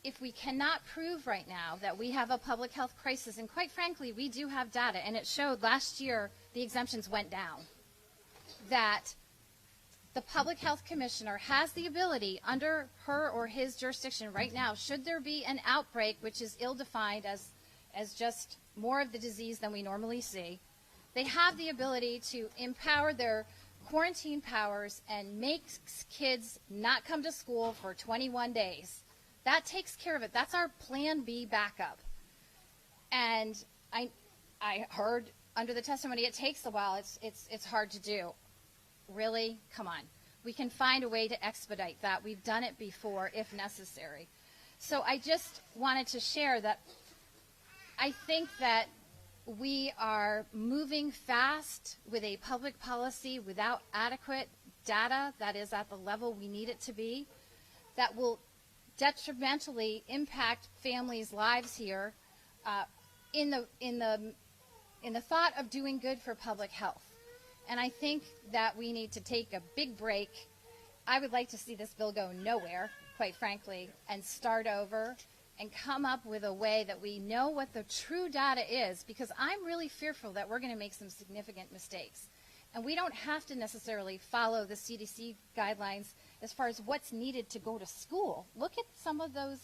if we cannot prove right now that we have a public health crisis, and quite frankly, we do have data, and it showed last year the exemptions went down, that the public health commissioner has the ability under her or his jurisdiction right now, should there be an outbreak which is ill-defined as just more of the disease than we normally see, they have the ability to empower their quarantine powers and makes kids not come to school for 21 days. That takes care of it. That's our plan B backup. And I heard under the testimony it takes a while. It's hard to do. Really? Come on. We can find a way to expedite that. We've done it before if necessary. So I just wanted to share that I think that we are moving fast with a public policy without adequate data that is at the level we need it to be, that will detrimentally impact families' lives here in the thought of doing good for public health. And I think that we need to take a big break. I would like to see this bill go nowhere, quite frankly, and start over and come up with a way that we know what the true data is, because I'm really fearful that we're going to make some significant mistakes. And we don't have to necessarily follow the CDC guidelines as far as what's needed to go to school. Look at some of those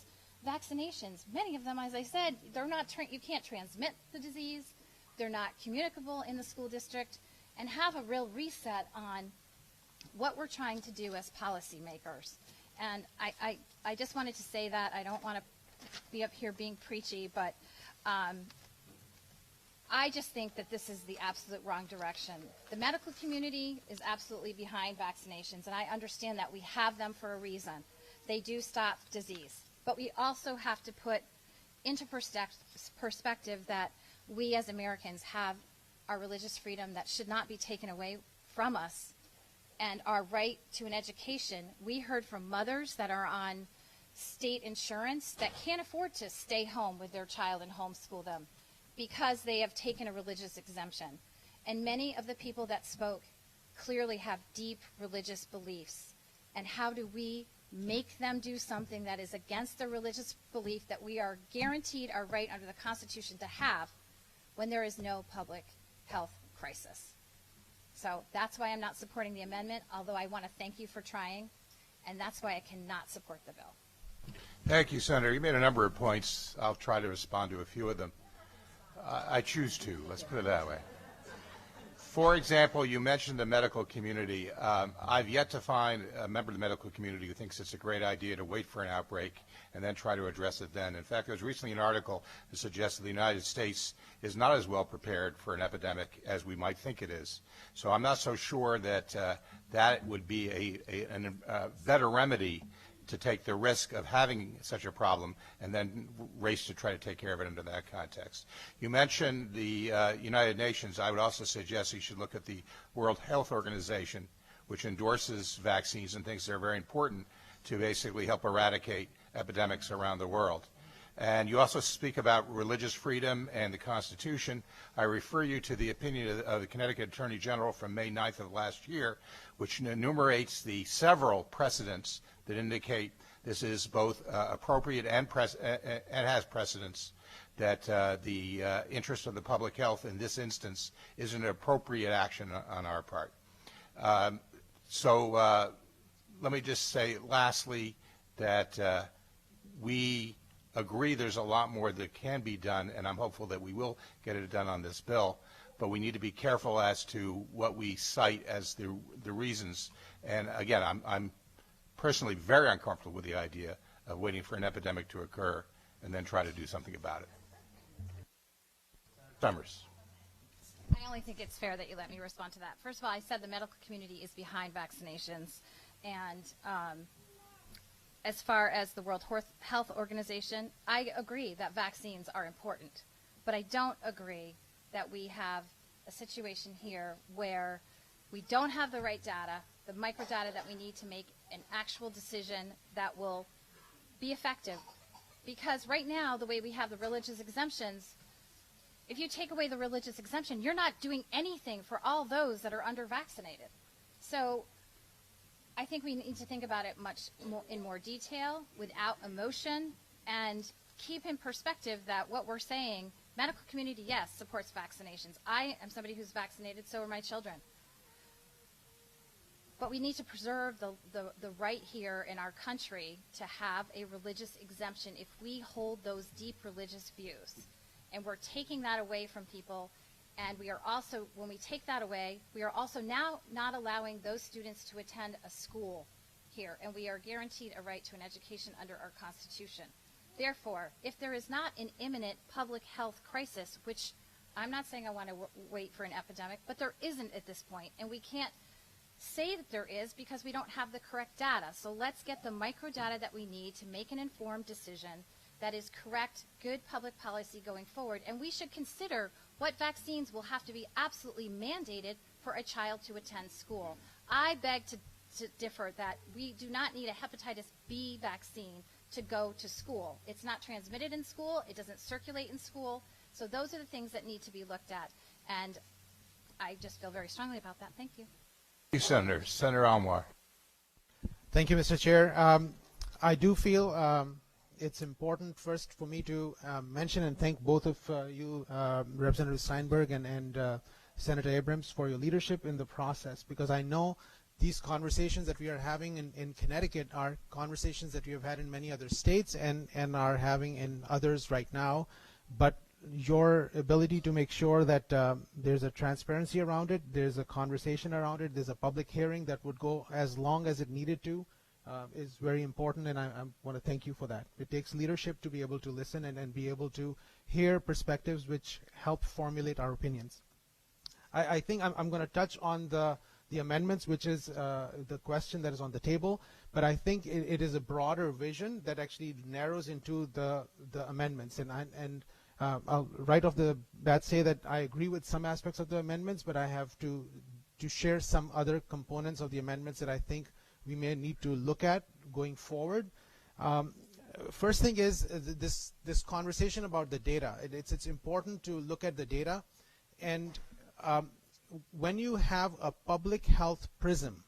vaccinations. Many of them, as I said, they're not you can't transmit the disease. They're not communicable in the school district. And have a real reset on what we're trying to do as policymakers. And I just wanted to say that. I don't want to be up here being preachy, but I just think that this is the absolute wrong direction. The medical community is absolutely behind vaccinations, and I understand that we have them for a reason. They do stop disease. But we also have to put into perspective that we as Americans have our religious freedom that should not be taken away from us, and our right to an education. We heard from mothers that are on state insurance that can't afford to stay home with their child and homeschool them because they have taken a religious exemption. And many of the people that spoke clearly have deep religious beliefs. And how do we make them do something that is against their religious belief that we are guaranteed our right under the Constitution to have when there is no public health crisis? So that's why I'm not supporting the amendment, although I want to thank you for trying, and that's why I cannot support the bill. Thank you, Senator. You made a number of points. I'll try to respond to a few of them. I choose to. Let's put it that way. For example, you mentioned the medical community. I've yet to find a member of the medical community who thinks it's a great idea to wait for an outbreak and then try to address it then. In fact, there was recently an article that suggested the United States is not as well prepared for an epidemic as we might think it is. So I'm not so sure that that would be a better remedy to take the risk of having such a problem and then race to try to take care of it under that context. You mentioned the United Nations. I would also suggest you should look at the World Health Organization, which endorses vaccines and thinks they're very important to basically help eradicate epidemics around the world. And you also speak about religious freedom and the Constitution. I refer you to the opinion of the Connecticut Attorney General from May 9th of last year, which enumerates the several precedents that indicate this is both appropriate and has precedence, that the interest of the public health in this instance is an appropriate action on our part. So let me just say lastly that we agree there's a lot more that can be done, and I'm hopeful that we will get it done on this bill, but we need to be careful as to what we cite as the reasons. And again, I'm personally very uncomfortable with the idea of waiting for an epidemic to occur and then try to do something about it. Summers. I only think it's fair that you let me respond to that. First of all, I said the medical community is behind vaccinations, and as far as the World Health Organization, I agree that vaccines are important, but I don't agree that we have a situation here where we don't have the right data, the microdata that we need to make an actual decision that will be effective. Because right now, the way we have the religious exemptions, if you take away the religious exemption, you're not doing anything for all those that are under-vaccinated. So I think we need to think about it much more in more detail, without emotion, and keep in perspective that what we're saying, medical community, yes, supports vaccinations. I am somebody who's vaccinated, so are my children. But we need to preserve the right here in our country to have a religious exemption if we hold those deep religious views. And we're taking that away from people, And we are also, when we take that away, we are also now not allowing those students to attend a school here, and we are guaranteed a right to an education under our Constitution. Therefore, if there is not an imminent public health crisis, which I'm not saying I want to wait for an epidemic, but there isn't at this point, and we can't say that there is because we don't have the correct data. So let's get the micro data that we need to make an informed decision that is correct, good public policy going forward, and we should consider what vaccines will have to be absolutely mandated for a child to attend school. I beg to differ that we do not need a hepatitis B vaccine to go to school. It's not transmitted in school, it doesn't circulate in school, so those are the things that need to be looked at, and I just feel very strongly about that. Thank you. Thank you, Senator. Senator Almar. Thank you, Mr. Chair. I do feel it's important first for me to mention and thank both of you, Representative Steinberg and Senator Abrams, for your leadership in the process, because I know these conversations that we are having in Connecticut are conversations that we have had in many other states and are having in others right now. But your ability to make sure that there's a transparency around it, there's a conversation around it, there's a public hearing that would go as long as it needed to, is very important, and I want to thank you for that. It takes leadership to be able to listen and be able to hear perspectives which help formulate our opinions. I think I'm going to touch on the amendments, which is the question that is on the table, but I think it is a broader vision that actually narrows into the amendments. And I'll right off the bat say that I agree with some aspects of the amendments, but I have to share some other components of the amendments that I think we may need to look at going forward. First thing is this conversation about the data. It's important to look at the data, and when you have a public health prism,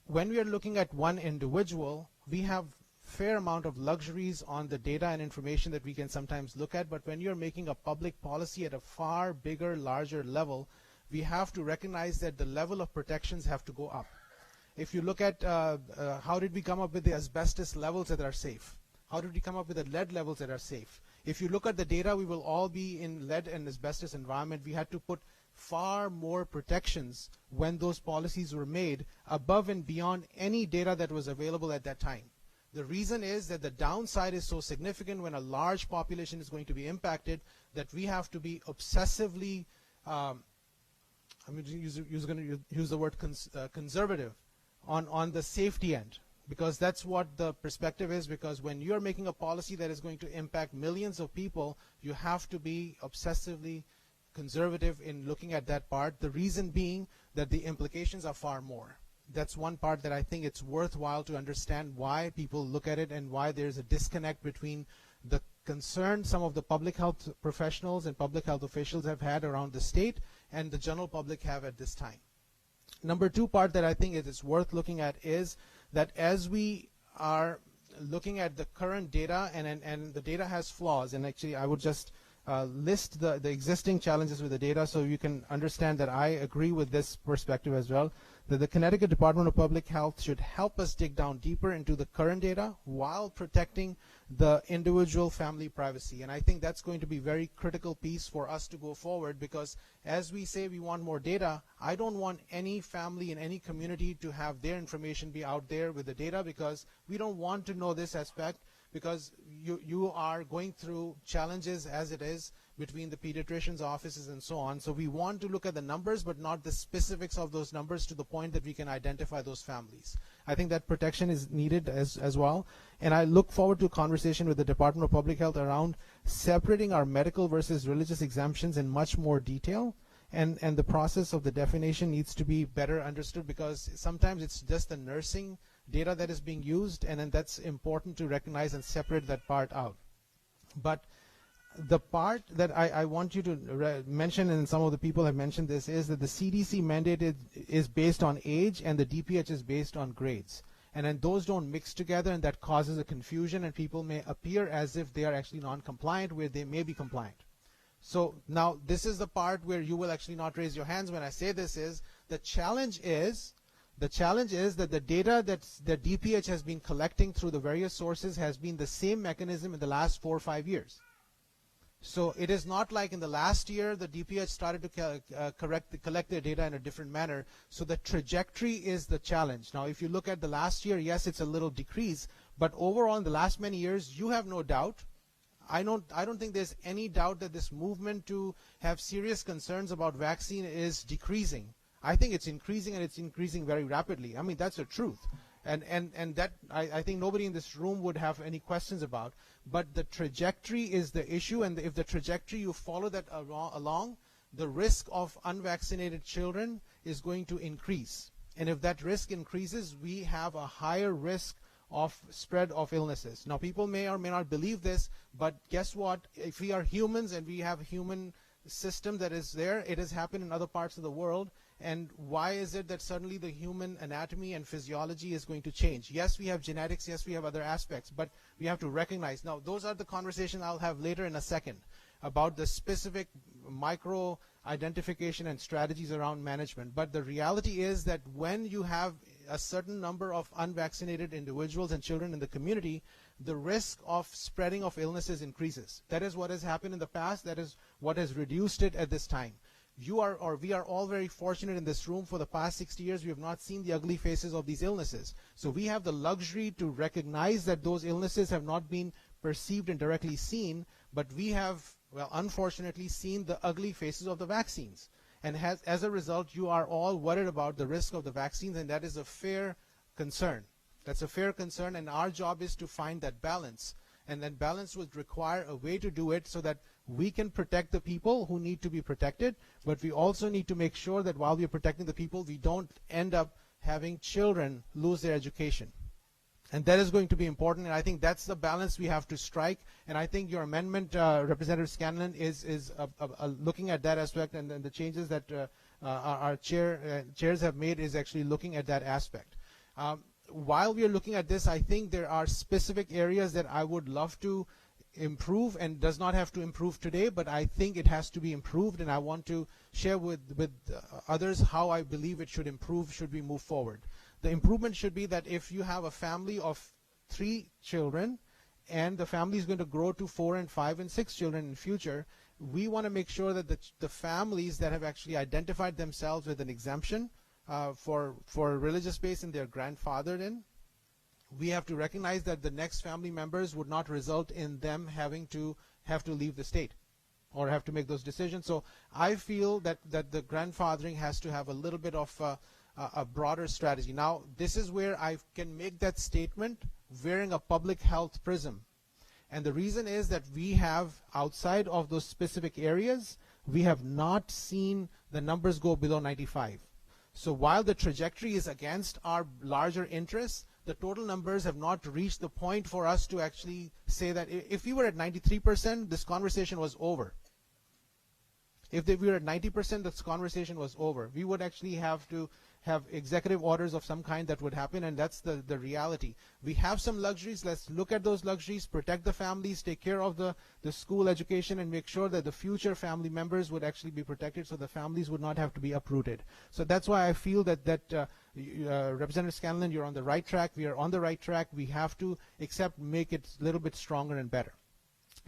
when we are looking at one individual, we have fair amount of luxuries on the data and information that we can sometimes look at, but when you're making a public policy at a far bigger, larger level, we have to recognize that the level of protections have to go up. If you look at how did we come up with the asbestos levels that are safe? How did we come up with the lead levels that are safe? If you look at the data, we will all be in lead and asbestos environment. We had to put far more protections when those policies were made above and beyond any data that was available at that time. The reason is that the downside is so significant when a large population is going to be impacted that we have to be obsessively, I'm going to use the word conservative on the safety end, because that's what the perspective is, because when you're making a policy that is going to impact millions of people, you have to be obsessively conservative in looking at that part. The reason being that the implications are far more. That's one part that I think it's worthwhile to understand why people look at it and why there's a disconnect between the concern some of the public health professionals and public health officials have had around the state and the general public have at this time. Number two part that I think is worth looking at is that as we are looking at the current data, and the data has flaws, and actually I would just list the existing challenges with the data so you can understand that I agree with this perspective as well, that the Connecticut Department of Public Health should help us dig down deeper into the current data while protecting the individual family privacy. And I think that's going to be a very critical piece for us to go forward, because as we say we want more data, I don't want any family in any community to have their information be out there with the data, because we don't want to know this aspect, because you are going through challenges as it is between the pediatricians' offices and so on. So we want to look at the numbers, but not the specifics of those numbers to the point that we can identify those families. I think that protection is needed as well. And I look forward to a conversation with the Department of Public Health around separating our medical versus religious exemptions in much more detail. And the process of the definition needs to be better understood, because sometimes it's just the nursing data that is being used, and then that's important to recognize and separate that part out. But the part that I want you to mention, and some of the people have mentioned this, is that the CDC mandate is based on age and the DPH is based on grades. And then those don't mix together, and that causes a confusion, and people may appear as if they are actually non-compliant where they may be compliant. So now this is the part where you will actually not raise your hands when I say this, is the challenge is that the data that DPH has been collecting through the various sources has been the same mechanism in the last 4 or 5 years. So it is not like in the last year the DPH started to collect their data in a different manner. So the trajectory is the challenge. Now, if you look at the last year, yes, it's a little decrease, but overall in the last many years, you have no doubt. I don't think there's any doubt that this movement to have serious concerns about vaccine is decreasing. I think it's increasing, and it's increasing very rapidly. I mean, that's the truth. And that I think nobody in this room would have any questions about. But the trajectory is the issue, and if the trajectory you follow that along, the risk of unvaccinated children is going to increase. And if that risk increases, we have a higher risk of spread of illnesses. Now, people may or may not believe this, but guess what? If we are humans and we have a human system that is there, it has happened in other parts of the world. And why is it that suddenly the human anatomy and physiology is going to change? Yes, we have genetics. Yes, we have other aspects. But we have to recognize. Now, those are the conversations I'll have later in a second about the specific micro identification and strategies around management. But the reality is that when you have a certain number of unvaccinated individuals and children in the community, the risk of spreading of illnesses increases. That is what has happened in the past. That is what has reduced it at this time. We are all very fortunate in this room. For the past 60 years, we have not seen the ugly faces of these illnesses. So we have the luxury to recognize that those illnesses have not been perceived and directly seen, but we have, well, unfortunately, seen the ugly faces of the vaccines. And as a result, you are all worried about the risk of the vaccines, and that is a fair concern. That's a fair concern, and our job is to find that balance. And that balance would require a way to do it so that we can protect the people who need to be protected, but we also need to make sure that while we're protecting the people, we don't end up having children lose their education. And that is going to be important, and I think that's the balance we have to strike. And I think your amendment, Representative Scanlon, is looking at that aspect, and the changes that our chairs have made is actually looking at that aspect. While we are looking at this, I think there are specific areas that I would love to improve, and does not have to improve today, but I think it has to be improved, and I want to share with others how I believe it should improve should we move forward. The improvement should be that if you have a family of 3 children and the family is going to grow to 4 and 5 and 6 children in the future, we want to make sure that the families that have actually identified themselves with an exemption for religious base and they're grandfathered in, we have to recognize that the next family members would not result in them having to leave the state or have to make those decisions. So I feel that the grandfathering has to have a little bit of a broader strategy. Now, this is where I can make that statement wearing a public health prism. And the reason is that we have, outside of those specific areas, we have not seen the numbers go below 95. So while the trajectory is against our larger interests, the total numbers have not reached the point for us to actually say that if we were at 93%, this conversation was over. If we were at 90%, this conversation was over. We would actually have to have executive orders of some kind that would happen, and that's the reality. We have some luxuries. Let's look at those luxuries, protect the families, take care of the school education, and make sure that the future family members would actually be protected so the families would not have to be uprooted. So that's why I feel that Representative Scanlon, you're on the right track. We are on the right track. We have to make it a little bit stronger and better.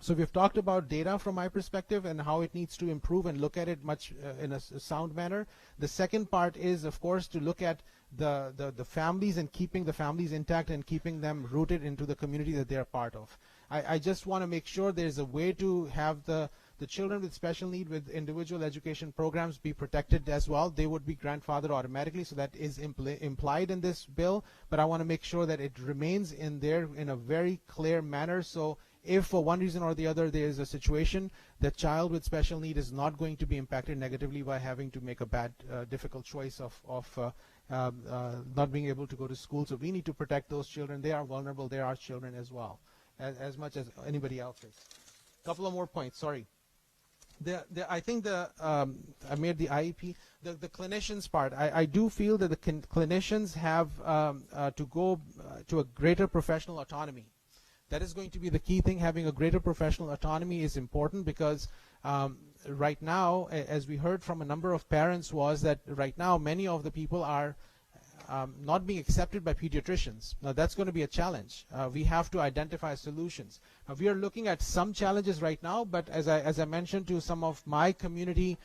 So we've talked about data from my perspective and how it needs to improve and look at it much in a sound manner. The second part is, of course, to look at the families and keeping the families intact and keeping them rooted into the community that they are part of. I just want to make sure there's a way to have the children with special need with individual education programs be protected as well. They would be grandfathered automatically, so that is implied in this bill. But I want to make sure that it remains in there in a very clear manner, so if for one reason or the other there is a situation, the child with special need is not going to be impacted negatively by having to make a bad, difficult choice of not being able to go to school. So we need to protect those children. They are vulnerable. They are children as well, as much as anybody else is. A couple of more points. Sorry. I think I made the IEP. The clinicians part, I do feel that the clinicians have to go to a greater professional autonomy. That is going to be the key thing. Having a greater professional autonomy is important because right now, as we heard from a number of parents, was that right now many of the people are not being accepted by pediatricians. Now that's going to be a challenge. We have to identify solutions. We are looking at some challenges right now, but as I mentioned to some of my community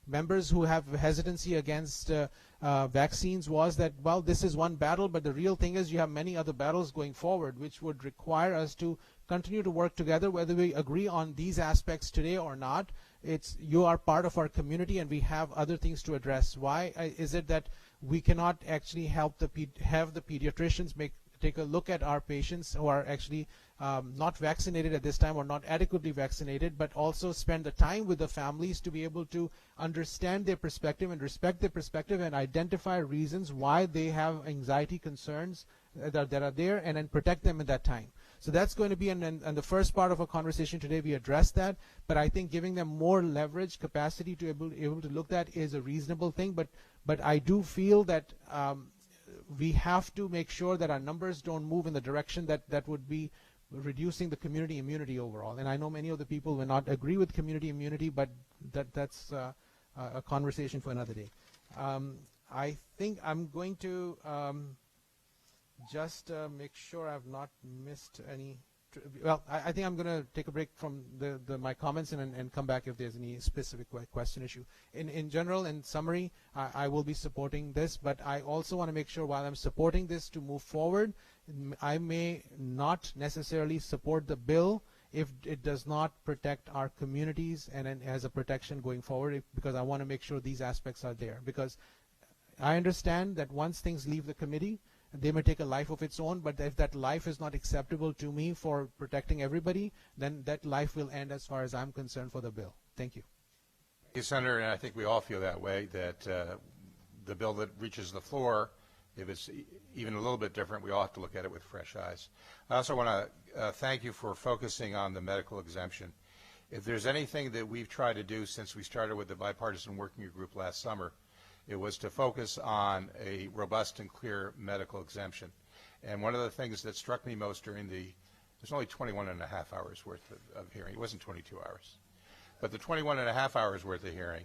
members who have hesitancy against vaccines, was that, well, this is one battle, but the real thing is you have many other battles going forward, which would require us to continue to work together, whether we agree on these aspects today or not. You are part of our community, and we have other things to address. Why is it that we cannot actually help have the pediatricians take a look at our patients who are actually not vaccinated at this time or not adequately vaccinated, but also spend the time with the families to be able to understand their perspective and respect their perspective and identify reasons why they have anxiety concerns that are there, and then protect them at that time. So that's going to be in the first part of our conversation today. We address that, but I think giving them more leverage capacity to able to look at is a reasonable thing. But I do feel that we have to make sure that our numbers don't move in the direction that would be reducing the community immunity overall. And I know many of the people will not agree with community immunity, but that's a conversation for another day. I think I'm going to just make sure I've not missed any. Well, I think I'm going to take a break from my comments and come back if there's any specific question issue. In general, in summary, I will be supporting this, but I also want to make sure while I'm supporting this to move forward, I may not necessarily support the bill if it does not protect our communities and as a protection going forward, because I want to make sure these aspects are there. Because I understand that once things leave the committee, they may take a life of its own, but if that life is not acceptable to me for protecting everybody, then that life will end as far as I'm concerned for the bill. Thank you. Thank you, Senator, and I think we all feel that way, that the bill that reaches the floor, if it's even a little bit different, we all have to look at it with fresh eyes. I also want to thank you for focusing on the medical exemption. If there's anything that we've tried to do since we started with the bipartisan working group last summer, it was to focus on a robust and clear medical exemption. And one of the things that struck me most during there's only 21 and a half hours worth of hearing. It wasn't 22 hours. But the 21 and a half hours worth of hearing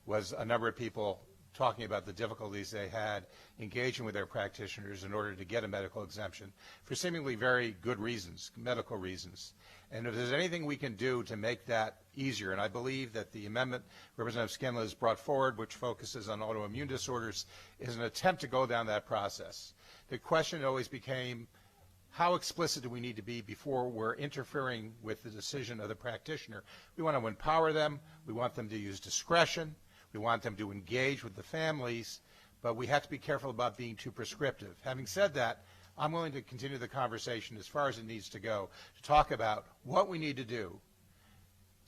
was a number of people talking about the difficulties they had engaging with their practitioners in order to get a medical exemption for seemingly very good reasons, medical reasons. And if there's anything we can do to make that easier, and I believe that the amendment Representative Scanlon has brought forward, which focuses on autoimmune disorders, is an attempt to go down that process. The question always became, how explicit do we need to be before we're interfering with the decision of the practitioner? We want to empower them. We want them to use discretion. We want them to engage with the families, but we have to be careful about being too prescriptive. Having said that, I'm willing to continue the conversation as far as it needs to go to talk about what we need to do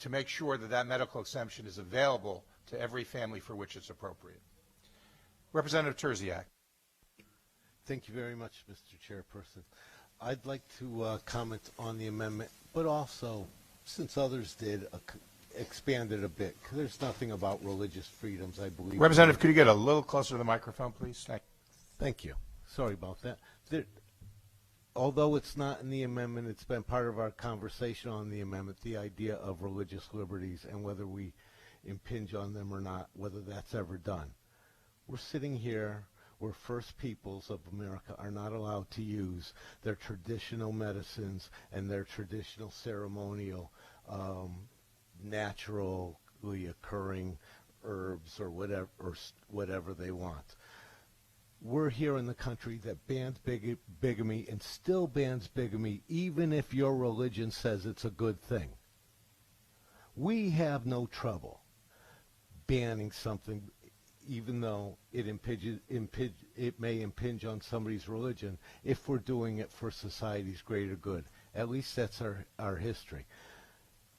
to make sure that that medical exemption is available to every family for which it's appropriate. Representative Terziak. Thank you very much, Mr. Chairperson. I'd like to comment on the amendment, but also, since others did, expand it a bit. There's nothing about religious freedoms, I believe. Representative, could you get a little closer to the microphone, please? Thank you. Sorry about that. Although it's not in the amendment, it's been part of our conversation on the amendment, the idea of religious liberties and whether we impinge on them or not, whether that's ever done. We're sitting here where First Peoples of America are not allowed to use their traditional medicines and their traditional ceremonial naturally occurring herbs or whatever they want. We're here in the country that bans bigamy and still bans bigamy even if your religion says it's a good thing. We have no trouble banning something even though it may impinge on somebody's religion if we're doing it for society's greater good. At least that's our history.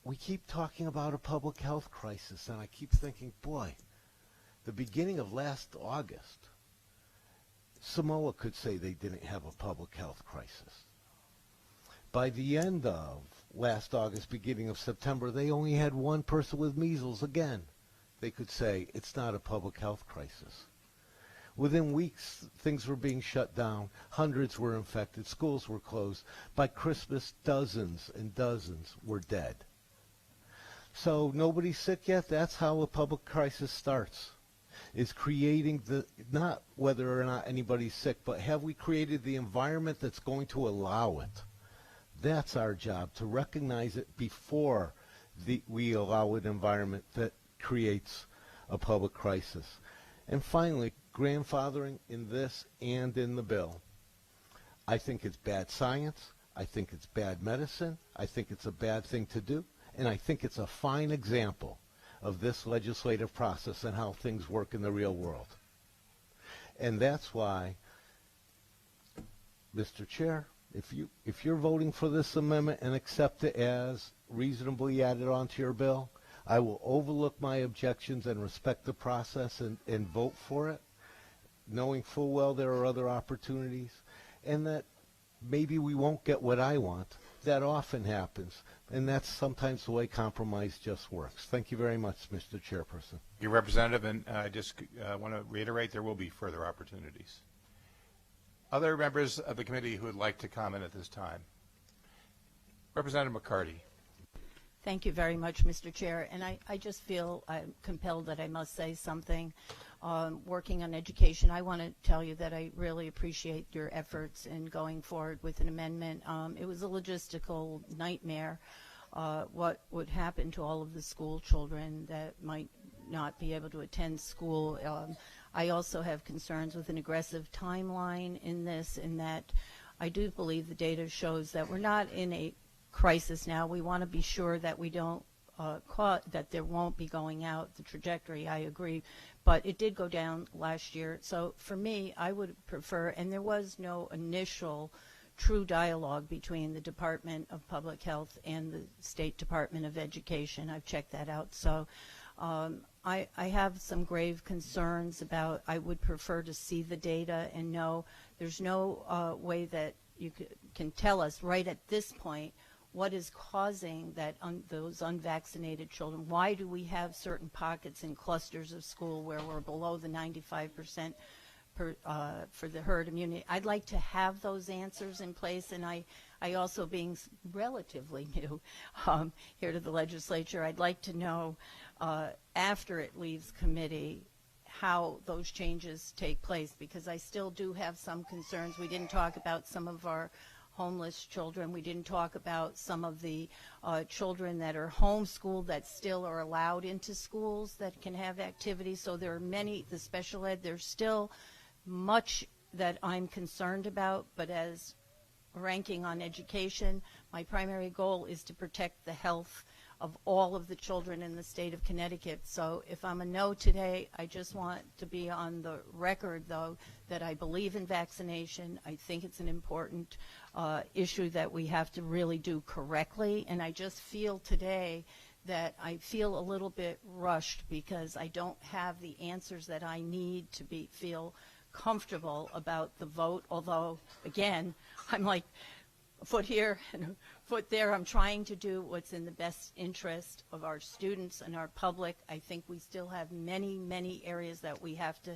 We keep talking about a public health crisis, and I keep thinking, boy, the beginning of last August, Samoa could say they didn't have a public health crisis. By the end of last August, beginning of September, they only had one person with measles again. They could say it's not a public health crisis. Within weeks, things were being shut down. Hundreds were infected. Schools were closed. By Christmas, dozens and dozens were dead. So nobody's sick yet? That's how a public crisis starts. is creating not whether or not anybody's sick, but have we created the environment that's going to allow it? That's our job, to recognize it before we allow an environment that creates a public crisis. And finally, grandfathering in this and in the bill. I think it's bad science. I think it's bad medicine. I think it's a bad thing to do. And I think it's a fine example of this legislative process and how things work in the real world. And that's why, Mr. Chair, if you're voting for this amendment and accept it as reasonably added onto your bill, I will overlook my objections and respect the process and vote for it, knowing full well there are other opportunities, and that maybe we won't get what I want. That often happens, and that's sometimes the way compromise just works. Thank you very much, Mr. Chairperson. Your representative, and I just want to reiterate there will be further opportunities. Other members of the committee who would like to comment at this time? Representative McCarty. Thank you very much, Mr. Chair. And I just feel I'm compelled that I must say something. Working on education, I want to tell you that I really appreciate your efforts in going forward with an amendment. It was a logistical nightmare. What would happen to all of the school children that might not be able to attend school? I also have concerns with an aggressive timeline in this, in that I do believe the data shows that we're not in a crisis now. We want to be sure that we don't that there won't be going out the trajectory. I agree, but it did go down last year. So for me, I would prefer, and there was no initial true dialogue between the Department of Public Health and the State Department of Education. I've checked that out. So I have some grave concerns about, I would prefer to see the data and know there's no way that you can tell us right at this point what is causing that those unvaccinated children. Why do we have certain pockets and clusters of school where we're below the 95% for the herd immunity? I'd like to have those answers in place, and I also, being relatively new here to the legislature, I'd like to know after it leaves committee how those changes take place, because I still do have some concerns. We didn't talk about some of our homeless children. We didn't talk about some of the children that are homeschooled that still are allowed into schools that can have activities. So there are many, the special ed, there's still much that I'm concerned about, but as ranking on education, my primary goal is to protect the health of all of the children in the state of Connecticut. So if I'm a no today, I just want to be on the record, though, that I believe in vaccination. I think it's an important issue that we have to really do correctly. And I just feel today that I feel a little bit rushed because I don't have the answers that I need to feel comfortable about the vote. Although, again, I'm like a foot here and a foot there. I'm trying to do what's in the best interest of our students and our public. I think we still have many, many areas that we have to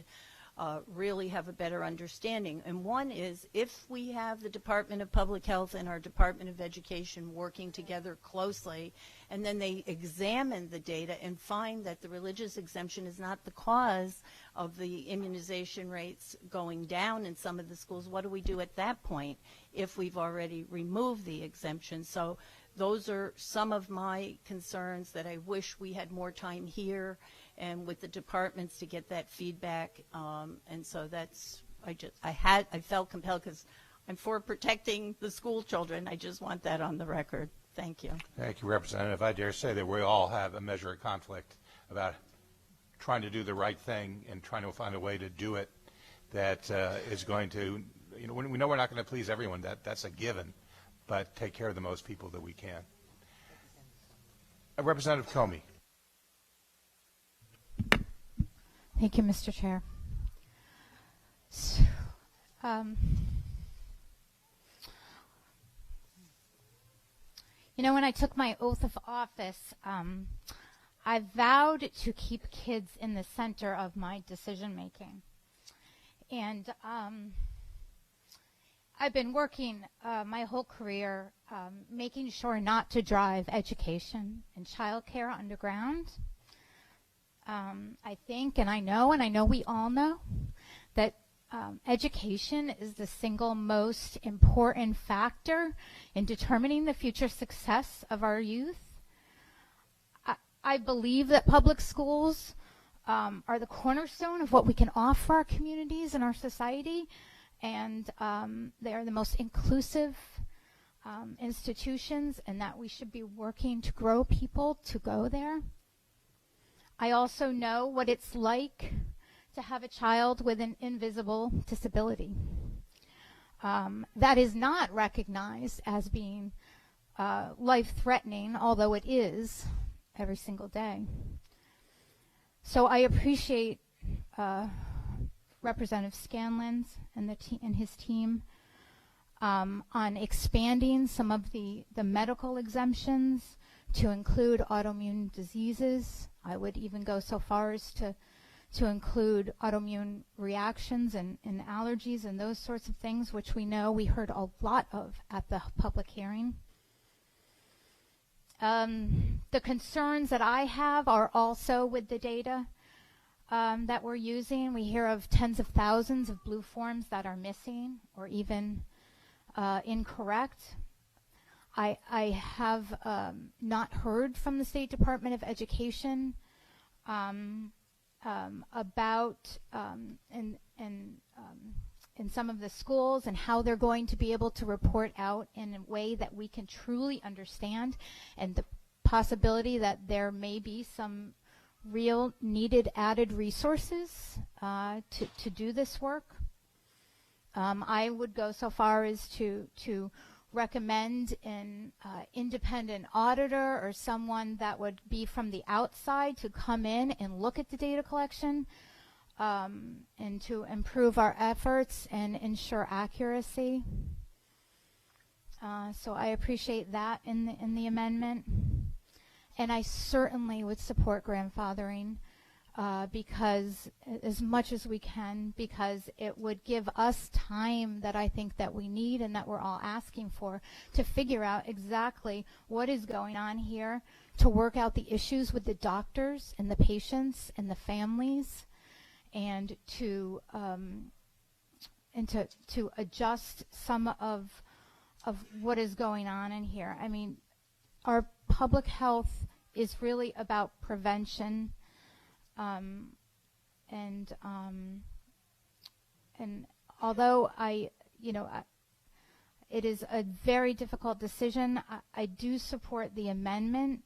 really have a better understanding. And one is, if we have the Department of Public Health and our Department of Education working together closely, and then they examine the data and find that the religious exemption is not the cause of the immunization rates going down in some of the schools, what do we do at that point if we've already removed the exemption? So those are some of my concerns that I wish we had more time here and with the departments to get that feedback. And so that's, I felt compelled because I'm for protecting the school children. I just want that on the record. Thank you. Thank you, Representative. I dare say that we all have a measure of conflict about trying to do the right thing and trying to find a way to do it that is going to, we know we're not going to please everyone. That's a given, but take care of the most people that we can. Representative Comey. Thank you, Mr. Chair. So, when I took my oath of office, I vowed to keep kids in the center of my decision making. And I've been working my whole career making sure not to drive education and childcare underground. I think, and I know we all know, that education is the single most important factor in determining the future success of our youth. I believe that public schools are the cornerstone of what we can offer our communities and our society, and they are the most inclusive institutions, and that we should be working to grow people to go there. I also know what it's like to have a child with an invisible disability. That is not recognized as being life-threatening, although it is every single day. So I appreciate Representative Scanlon's and his team on expanding some of the medical exemptions to include autoimmune diseases. I would even go so far as to include autoimmune reactions and allergies and those sorts of things, which we heard a lot of at the public hearing. The concerns that I have are also with the data that we're using. We hear of tens of thousands of blue forms that are missing or even incorrect. I have not heard from the State Department of Education about in some of the schools and how they're going to be able to report out in a way that we can truly understand, and the possibility that there may be some real needed added resources to do this work. I would go so far as to recommend an independent auditor or someone that would be from the outside to come in and look at the data collection and to improve our efforts and ensure accuracy. So I appreciate that in the amendment. And I certainly would support grandfathering because as much as we can, because it would give us time that I think that we need and that we're all asking for to figure out exactly what is going on here, to work out the issues with the doctors and the patients and the families, and to adjust some of what is going on in here. I mean, our public health is really about prevention, and although it is a very difficult decision, I do support the amendment,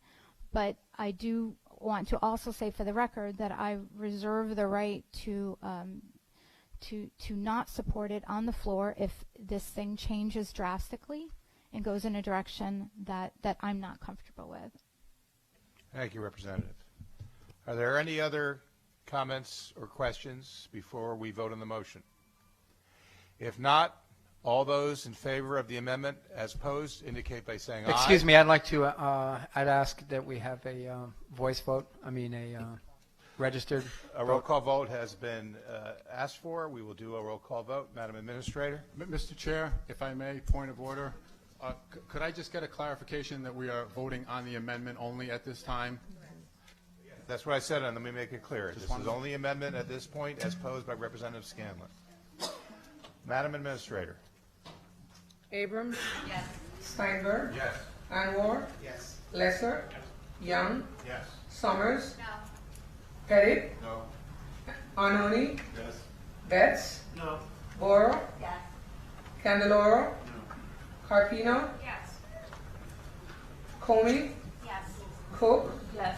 but I do want to also say for the record that I reserve the right to not support it on the floor if this thing changes drastically and goes in a direction that I'm not comfortable with. Thank you, Representative. Are there any other comments or questions before we vote on the motion? If not, all those in favor of the amendment as posed indicate by saying aye. Excuse me, I'd like to, I'd ask that we have a voice vote, registered. A roll call vote has been asked for. We will do a roll call vote. Madam Administrator. Mr. Chair, if I may, point of order. Could I just get a clarification that we are voting on the amendment only at this time? That's what I said, and let me make it clear. This is only amendment at this point as posed by Representative Scanlon. Madam Administrator. Abrams? Yes. Steinberg? Yes. Anwar? Yes. Lesser? Young? Yes. Summers? No. Pettit? No. Arnone? Yes. Betts? No. Boro? Yes. Candeloro? No. Carpino? Yes. Comey? Yes. Cook? Yes.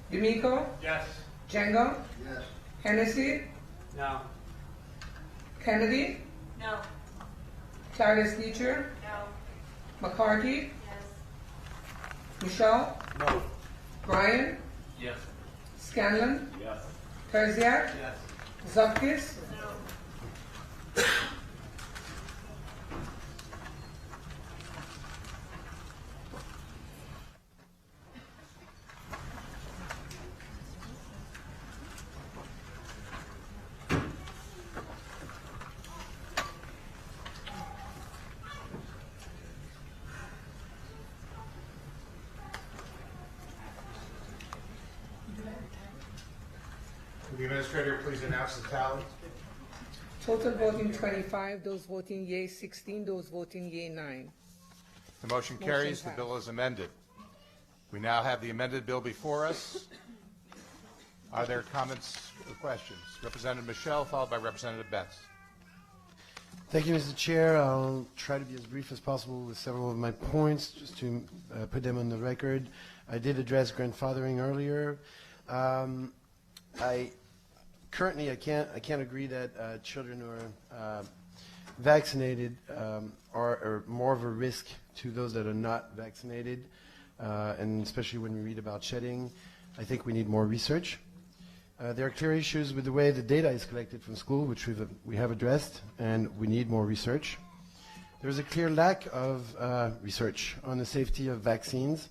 D'Amico? Yes. Django? Yes. Hennessy? No. Kennedy? No. Clarice Teacher? No. McCarthy? Yes. Michelle? No. Bryan? Yes. Scanlon? Yes. Terziak? Yes. Zupkis? Would the administrator please announce the tally? Total voting 25, those voting yea 16, those voting yea 9. The motion carries. The bill is amended. We now have the amended bill before us. Are there comments or questions? Representative Michelle, followed by Representative Betts. Thank you, Mr. Chair. I'll try to be as brief as possible with several of my points, just to put them on the record. I did address grandfathering earlier. I can't agree that children who are vaccinated are more of a risk to those that are not vaccinated, and especially when we read about shedding. I think we need more research. There are clear issues with the way the data is collected from school, which we have addressed, and we need more research. There's a clear lack of research on the safety of vaccines.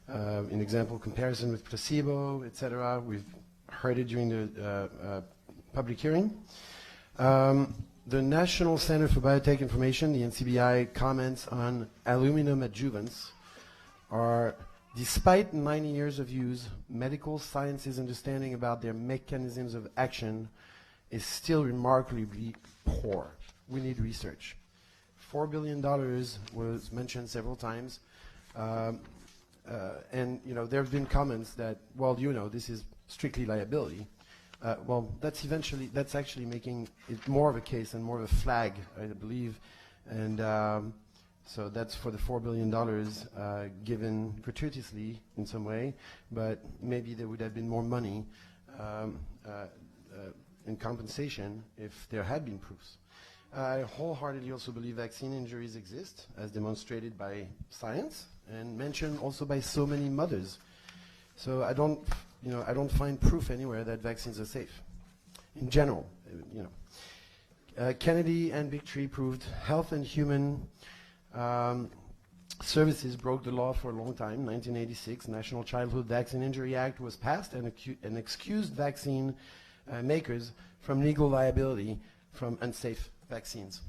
In example, comparison with placebo, etc. We've heard it during the public hearing. The National Center for Biotech Information, the NCBI, comments on aluminum adjuvants are, despite 90 years of use, medical science's understanding about their mechanisms of action is still remarkably poor. We need research. $4 billion was mentioned several times. And there have been comments that, well, this is strictly liability. Well, that's actually making it more of a case and more of a flag, I believe. And so that's for the $4 billion given gratuitously in some way, but maybe there would have been more money in compensation if there had been proofs. I wholeheartedly also believe vaccine injuries exist, as demonstrated by science and mentioned also by so many mothers. So I don't find proof anywhere that vaccines are safe. In general, Kennedy and Big Tree proved Health and Human Services broke the law for a long time. 1986, National Childhood Vaccine Injury Act was passed and excused vaccine makers from legal liability from unsafe vaccines.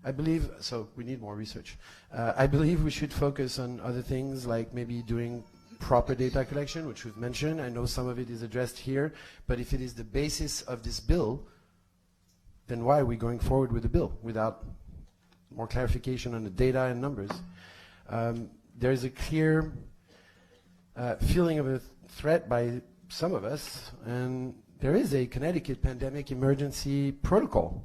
I believe, so we need more research. I believe we should focus on other things like maybe doing proper data collection, which we've mentioned. I know some of it is addressed here, but if it is the basis of this bill, then why are we going forward with the bill without more clarification on the data and numbers? There is a clear feeling of a threat by some of us, and there is a Connecticut pandemic emergency protocol.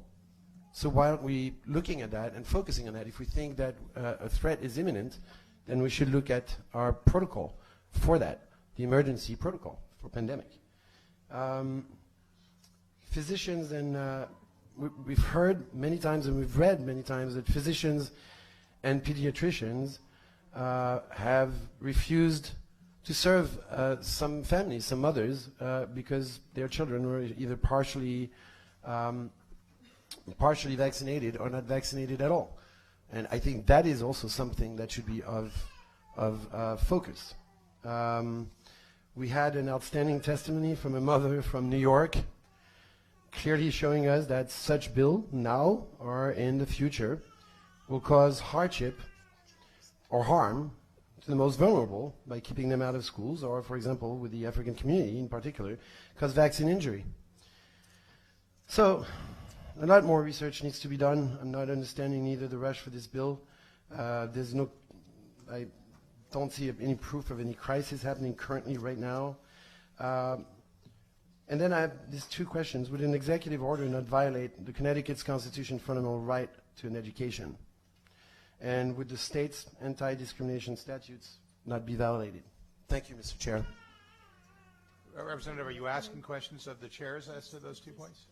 So why aren't we looking at that and focusing on that? If we think that a threat is imminent, then we should look at our protocol for that, the emergency protocol for pandemic. Physicians and we've heard many times and we've read many times that physicians and pediatricians have refused to serve some families, some mothers, because their children were either partially vaccinated or not vaccinated at all. And I think that is also something that should be of focus. We had an outstanding testimony from a mother from New York, clearly showing us that such bill now or in the future will cause hardship or harm to the most vulnerable by keeping them out of schools, or, for example, with the African community in particular, cause vaccine injury. So a lot more research needs to be done. I'm not understanding either the rush for this bill. I don't see any proof of any crisis happening currently right now. And then I have these two questions. Would an executive order not violate the Connecticut's Constitution fundamental right to an education? And would the state's anti-discrimination statutes not be violated? Thank you, Mr. Chair. Representative, are you asking questions of the chairs as to those 2 points?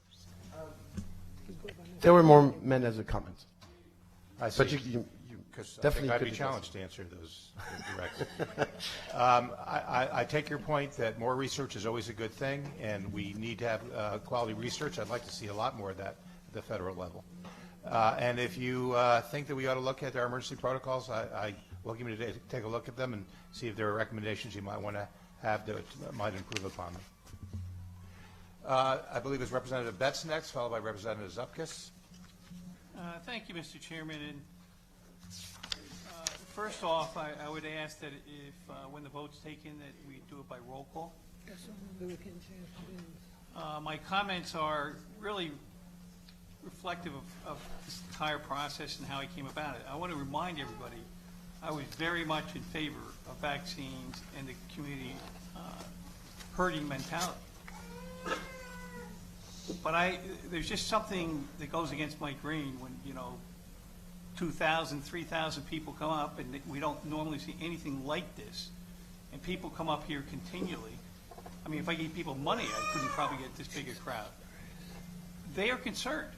There were more meant as a comment. I see. But you Because definitely I'd could be address challenged it. to answer those directly. I take your point that more research is always a good thing, and we need to have quality research. I'd like to see a lot more of that at the federal level. And if you think that we ought to look at our emergency protocols, I welcome you to take a look at them and see if there are recommendations you might want to have that might improve upon them. I believe it's Representative Betts next, followed by Representative Zupkis. Thank you, Mr. Chairman. And first off, I would ask that if, when the vote's taken, that we do it by roll call. My comments are really reflective of this entire process and how I came about it. I want to remind everybody, I was very much in favor of vaccines and the community herding mentality. But there's just something that goes against my grain when, 2,000, 3,000 people come up, and we don't normally see anything like this. And people come up here continually. I mean, if I gave people money, I couldn't probably get this big a crowd. They are concerned.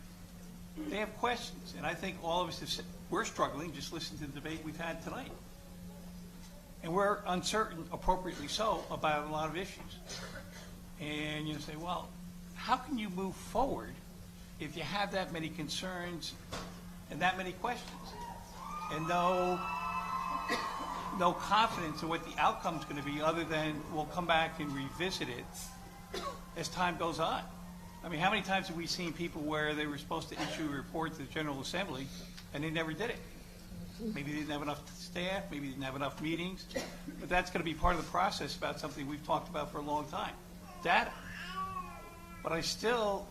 They have questions. And I think all of us have said, we're struggling. Just listen to the debate we've had tonight. And we're uncertain, appropriately so, about a lot of issues. And you say, well, how can you move forward if you have that many concerns and that many questions and no confidence in what the outcome's going to be, other than we'll come back and revisit it as time goes on? I mean, how many times have we seen people where they were supposed to issue a report to the General Assembly and they never did it? Maybe they didn't have enough staff, maybe they didn't have enough meetings, but that's going to be part of the process about something we've talked about for a long time, data. But I still,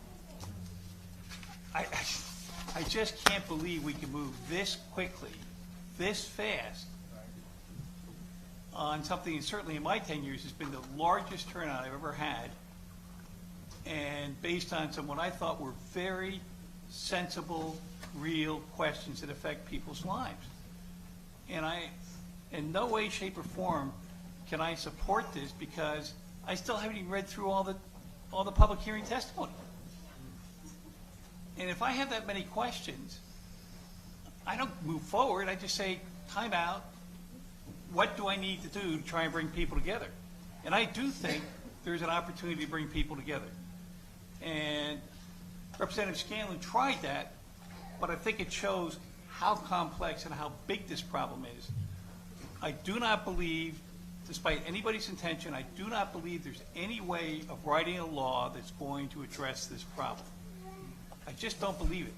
I just can't believe we can move this quickly, this fast, on something that certainly in my 10 years has been the largest turnout I've ever had, and based on some what I thought were very sensible, real questions that affect people's lives. And in no way, shape, or form can I support this, because I still haven't even read through all the public hearing testimony. And if I have that many questions, I don't move forward. I just say, time out. What do I need to do to try and bring people together? And I do think there's an opportunity to bring people together. And Representative Scanlon tried that, but I think it shows how complex and how big this problem is. I do not believe, despite anybody's intention, I do not believe there's any way of writing a law that's going to address this problem. I just don't believe it.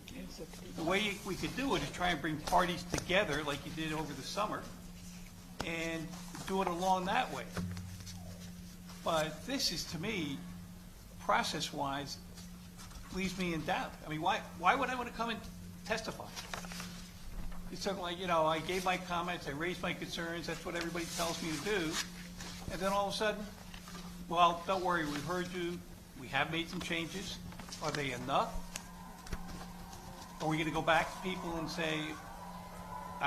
The way we could do it is try and bring parties together like you did over the summer and do it along that way. But this is, to me, process-wise, leaves me in doubt. I mean, why would I want to come and testify? It's something like, I gave my comments, I raised my concerns, that's what everybody tells me to do, and then all of a sudden, well, don't worry, we've heard you, we have made some changes. Are they enough? Are we going to go back to people and say,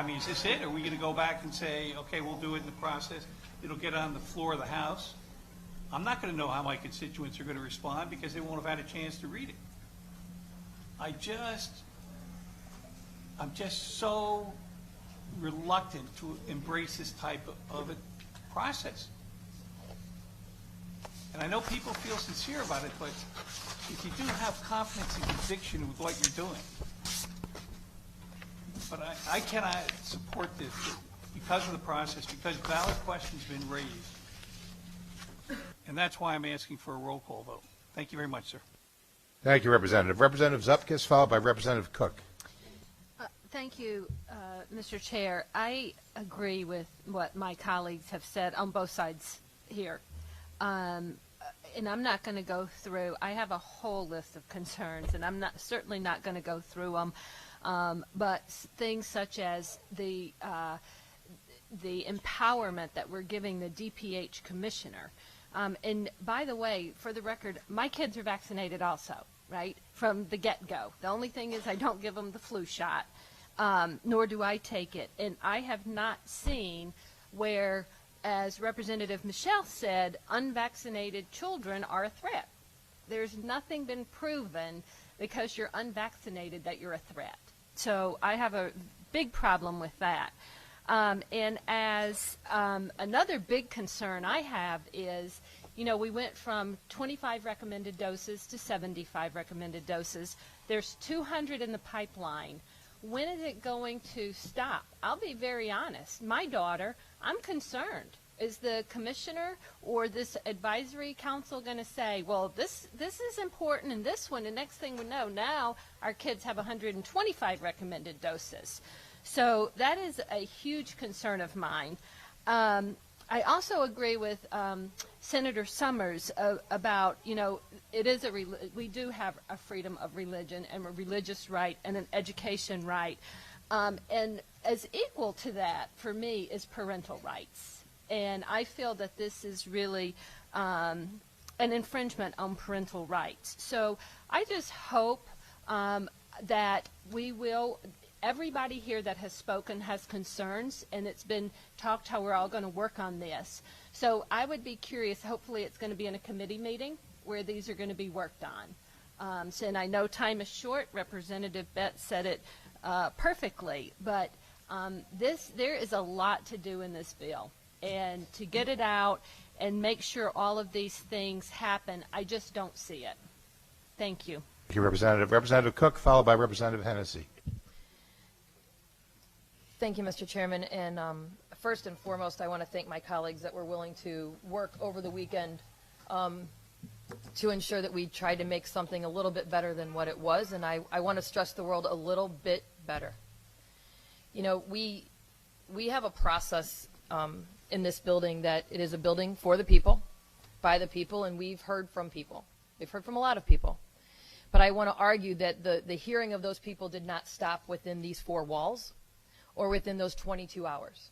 is this it? Are we going to go back and say, okay, we'll do it in the process, it'll get on the floor of the House? I'm not going to know how my constituents are going to respond because they won't have had a chance to read it. I'm just so reluctant to embrace this type of a process. And I know people feel sincere about it, but if you do have confidence and conviction with what you're doing, but I cannot support this because of the process, because valid questions have been raised. And that's why I'm asking for a roll call vote. Thank you very much, sir. Thank you, Representative. Representative Zupkis, followed by Representative Cook. Thank you, Mr. Chair. I agree with what my colleagues have said on both sides here. And I'm not going to go through, I have a whole list of concerns, and I'm certainly not going to go through them. But things such as the empowerment that we're giving the DPH commissioner. And by the way, for the record, my kids are vaccinated also, right, from the get-go. The only thing is I don't give them the flu shot, nor do I take it. And I have not seen where, as Representative Michelle said, unvaccinated children are a threat. There's nothing been proven because you're unvaccinated that you're a threat. So I have a big problem with that. And as another big concern I have is, we went from 25 recommended doses to 75 recommended doses. There's 200 in the pipeline. When is it going to stop? I'll be very honest. My daughter, I'm concerned. Is the commissioner or this advisory council going to say, well, this is important in this one, and next thing we know, now our kids have 125 recommended doses. So that is a huge concern of mine. I I also agree with Senator Summers about, it is we do have a freedom of religion and a religious right and an education right. And as equal to that, for me, is parental rights. And I feel that this is really an infringement on parental rights. So I just hope that everybody here that has spoken has concerns, and it's been talked how we're all going to work on this. So I would be curious, hopefully it's going to be in a committee meeting where these are going to be worked on. And I know time is short. Representative Betts said it perfectly, but there is a lot to do in this bill. And to get it out and make sure all of these things happen, I just don't see it. Thank you. Thank you, Representative. Representative Cook, followed by Representative Hennessy. Thank you, Mr. Chairman. And first and foremost, I want to thank my colleagues that were willing to work over the weekend to ensure that we tried to make something a little bit better than what it was. And I want to stress the world a little bit better. We have a process in this building that it is a building for the people, by the people, and we've heard from people. We've heard from a lot of people. But I want to argue that the hearing of those people did not stop within these four walls or within those 22 hours.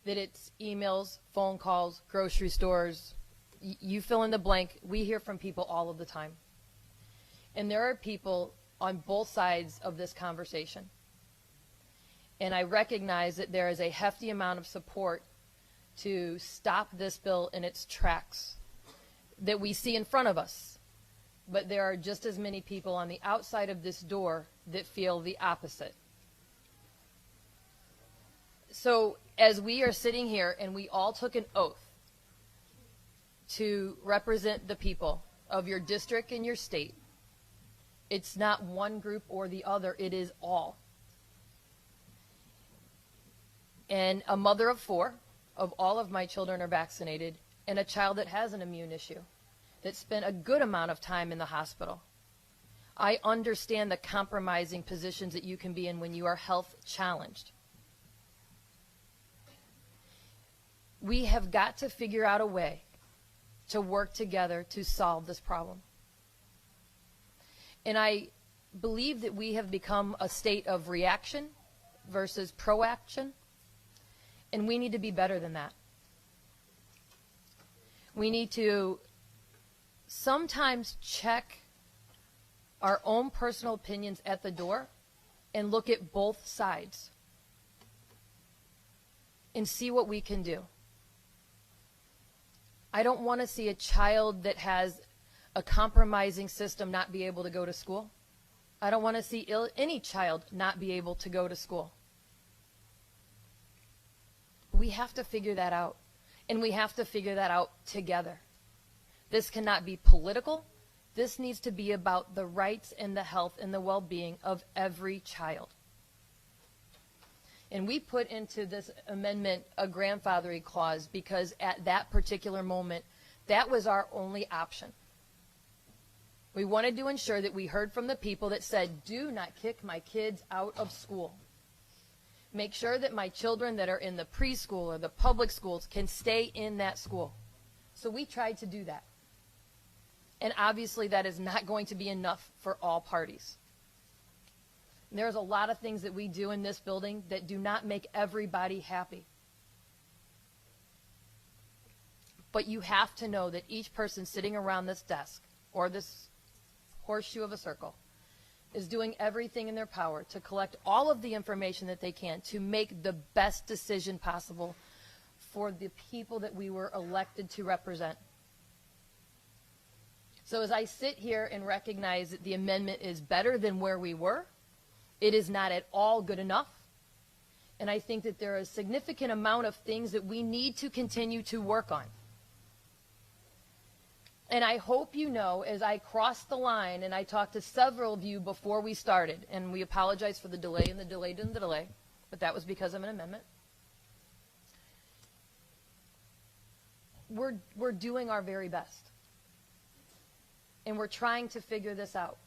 That it's emails, phone calls, grocery stores, you fill in the blank. We hear from people all of the time. And there are people on both sides of this conversation. And I recognize that there is a hefty amount of support to stop this bill in its tracks that we see in front of us. But there are just as many people on the outside of this door that feel the opposite. So as we are sitting here and we all took an oath to represent the people of your district and your state, it's not one group or the other, it is all. And a mother of 4, of all of my children are vaccinated, and a child that has an immune issue, that spent a good amount of time in the hospital. I understand the compromising positions that you can be in when you are health challenged. We have got to figure out a way to work together to solve this problem. And I believe that we have become a state of reaction versus proaction, and we need to be better than that. We need to sometimes check our own personal opinions at the door and look at both sides and see what we can do. I don't want to see a child that has a compromising system not be able to go to school. I don't want to see any child not be able to go to school. We have to figure that out, and we have to figure that out together. This cannot be political. This needs to be about the rights and the health and the well-being of every child. And we put into this amendment a grandfathering clause because at that particular moment, that was our only option. We wanted to ensure that we heard from the people that said, do not kick my kids out of school. Make sure that my children that are in the preschool or the public schools can stay in that school. So we tried to do that. And obviously that is not going to be enough for all parties. There's a lot of things that we do in this building that do not make everybody happy. But you have to know that each person sitting around this desk or this horseshoe of a circle is doing everything in their power to collect all of the information that they can to make the best decision possible for the people that we were elected to represent. So as I sit here and recognize that the amendment is better than where we were, it is not at all good enough. And I think that there are a significant amount of things that we need to continue to work on. And I hope you know, as I crossed the line, and I talked to several of you before we started, and we apologize for the delay and the delay and the delay, but that was because of an amendment. We're doing our very best. And we're trying to figure this out.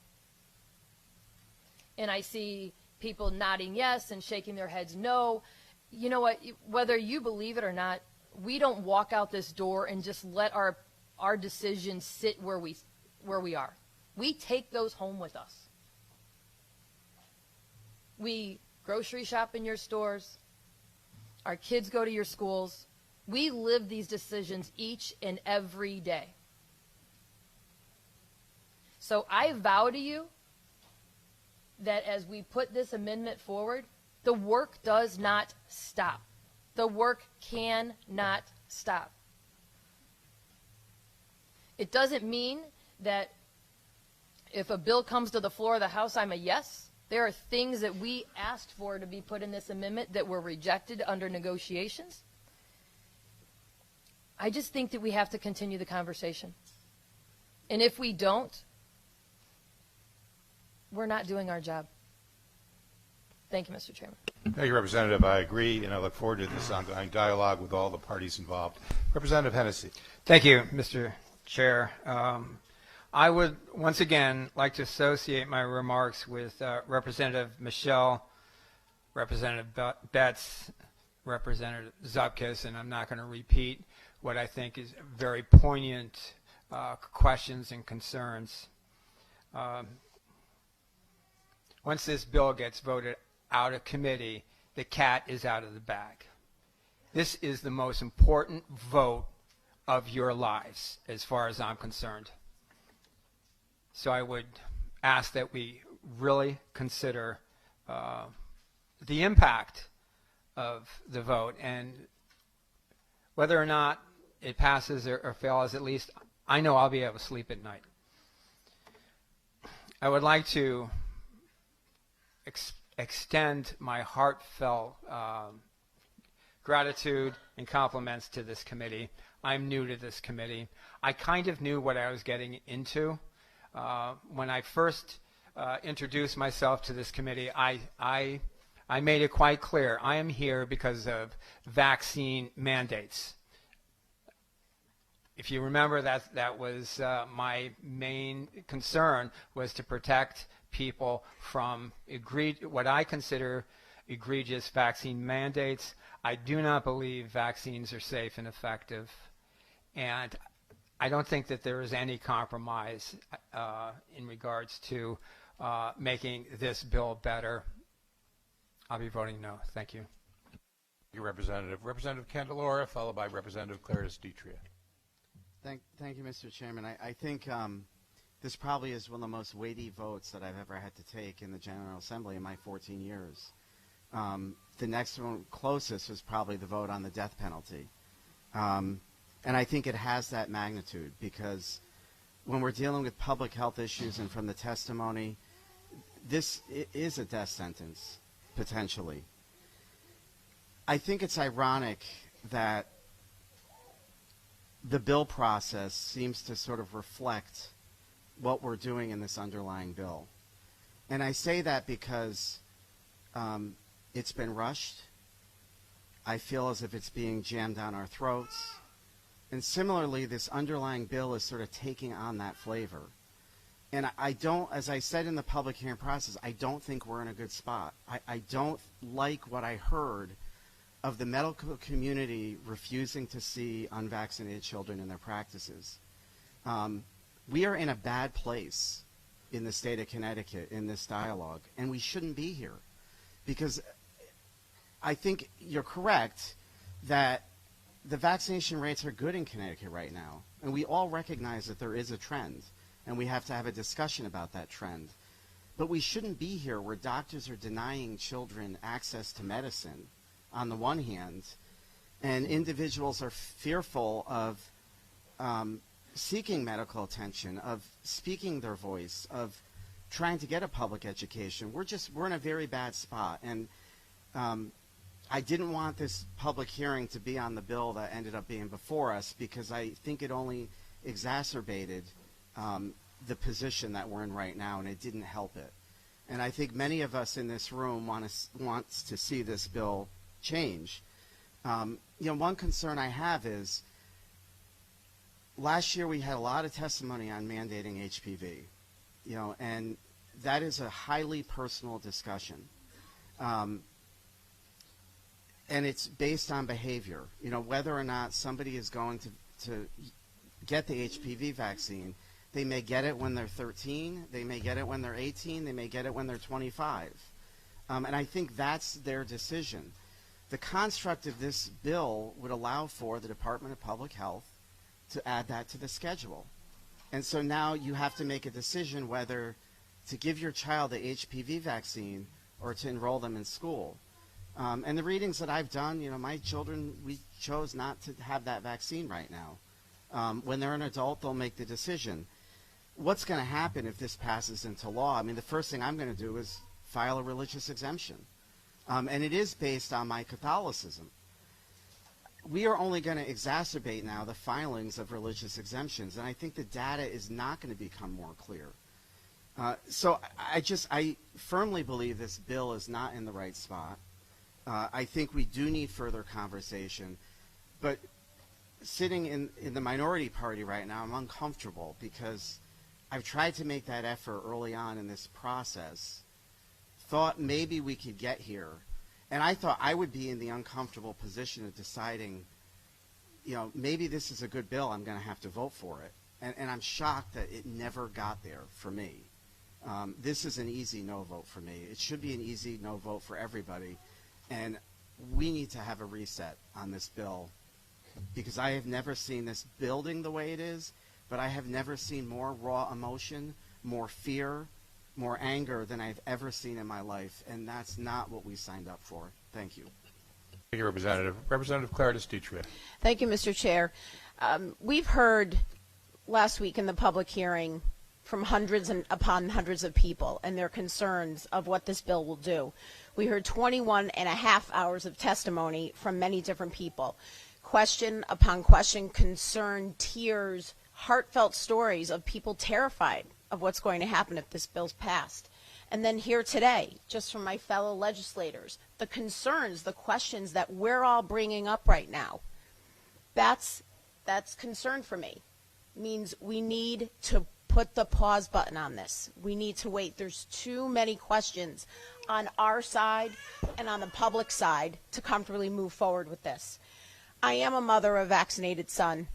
And I see people nodding yes and shaking their heads no. You know what? Whether you believe it or not, we don't walk out this door and just let our decisions sit where we are. We take those home with us. We grocery shop in your stores. Our kids go to your schools. We live these decisions each and every day. So I vow to you that as we put this amendment forward, the work does not stop. The work cannot stop. It doesn't mean that if a bill comes to the floor of the House, I'm a yes. There are things that we asked for to be put in this amendment that were rejected under negotiations. I just think that we have to continue the conversation. And if we don't, we're not doing our job. Thank you, Mr. Chairman. Thank you, Representative. I agree, and I look forward to this ongoing dialogue with all the parties involved. Representative Hennessy. Thank you, Mr. Chair. I would once again like to associate my remarks with Representative Michelle, Representative Betts, Representative Zupkis, and I'm not going to repeat what I think is very poignant questions and concerns. Once this bill gets voted out of committee, the cat is out of the bag. This is the most important vote of your lives, as far as I'm concerned. So I would ask that we really consider the impact of the vote, and whether or not it passes or fails, at least I know I'll be able to sleep at night. I would like to extend my heartfelt gratitude and compliments to this committee. I'm new to this committee. I kind of knew what I was getting into. When I first introduced myself to this committee, I made it quite clear. I am here because of vaccine mandates. If you remember, that was my main concern, was to protect people from what I consider egregious vaccine mandates. I do not believe vaccines are safe and effective, and I don't think that there is any compromise in regards to making this bill better. I'll be voting no. Thank you. Thank you, Representative. Representative Candelora, followed by Representative Claris Ditria. Thank you, Mr. Chairman. I think this probably is one of the most weighty votes that I've ever had to take in the General Assembly in my 14 years. The next one closest was probably the vote on the death penalty. And I think it has that magnitude, because when we're dealing with public health issues, and from the testimony, this is a death sentence, potentially. I think it's ironic that the bill process seems to sort of reflect what we're doing in this underlying bill. And I say that because it's been rushed. I feel as if it's being jammed down our throats. And similarly, this underlying bill is sort of taking on that flavor. And I don't, as I said in the public hearing process, I don't think we're in a good spot. I don't like what I heard of the medical community refusing to see unvaccinated children in their practices. We are in a bad place in the state of Connecticut in this dialogue, and we shouldn't be here, because I think you're correct that the vaccination rates are good in Connecticut right now, and we all recognize that there is a trend, and we have to have a discussion about that trend. But we shouldn't be here where doctors are denying children access to medicine on the one hand, and individuals are fearful of seeking medical attention, of speaking their voice, of trying to get a public education. We're in a very bad spot. And I didn't want this public hearing to be on the bill that ended up being before us, because I think it only exacerbated the position that we're in right now, and it didn't help it. And I think many of us in this room wants to see this bill change. One concern I have is, last year we had a lot of testimony on mandating HPV, and that is a highly personal discussion. and it's based on behavior. You know, whether or not somebody is going to get the HPV vaccine, they may get it when they're 13, they may get it when they're 18, they may get it when they're 25. And I think that's their decision. The construct of this bill would allow for the Department of Public Health to add that to the schedule. And so now you have to make a decision whether to give your child the HPV vaccine or to enroll them in school. And the readings that I've done, you know, my children, we chose not to have that vaccine right now. When they're an adult, they'll make the decision. What's going to happen if this passes into law? I mean, the first thing I'm going to do is file a religious exemption. And it is based on my Catholicism. We are only going to exacerbate now the filings of religious exemptions, and I think the data is not going to become more clear. So I firmly believe this bill is not in the right spot. I think we do need further conversation, but sitting in the minority party right now, I'm uncomfortable because I've tried to make that effort early on in this process, thought maybe we could get here, and I thought I would be in the uncomfortable position of deciding, you know, maybe this is a good bill, I'm going to have to vote for it. And I'm shocked that it never got there for me. This is an easy no vote for me. It should be an easy no vote for everybody. And we need to have a reset on this bill because I have never seen this building the way it is, but I have never seen more raw emotion, more fear, more anger than I've ever seen in my life. And that's not what we signed up for. Thank you. Thank you, Representative. Representative Claridis Dutria. Thank you, Mr. Chair. We've heard last week in the public hearing from hundreds and upon hundreds of people and their concerns of what this bill will do. We heard 21 and a half hours of testimony from many different people. Question upon question, concern, tears, heartfelt stories of people terrified of what's going to happen if this bill's passed. And then here today, just from my fellow legislators, the concerns, the questions that we're all bringing up right now, that's concern for me. Means we need to put the pause button on this. We need to wait. There's too many questions on our side and on the public side to comfortably move forward with this. I am a mother of a vaccinated son,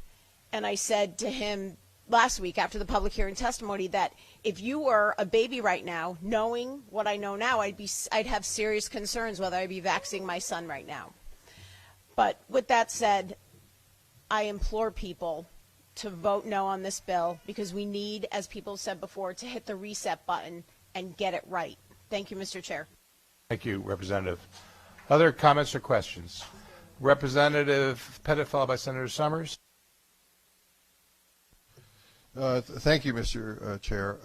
and I said to him last week after the public hearing testimony that if you were a baby right now, knowing what I know now, I'd have serious concerns whether I'd be vaccinating my son right now. But with that said, I implore people to vote no on this bill because we need, as people said before, to hit the reset button and get it right. Thank you, Mr. Chair. Thank you, Representative. Other comments or questions? Representative Pettit, followed by Senator Summers. Thank you, Mr. Chair.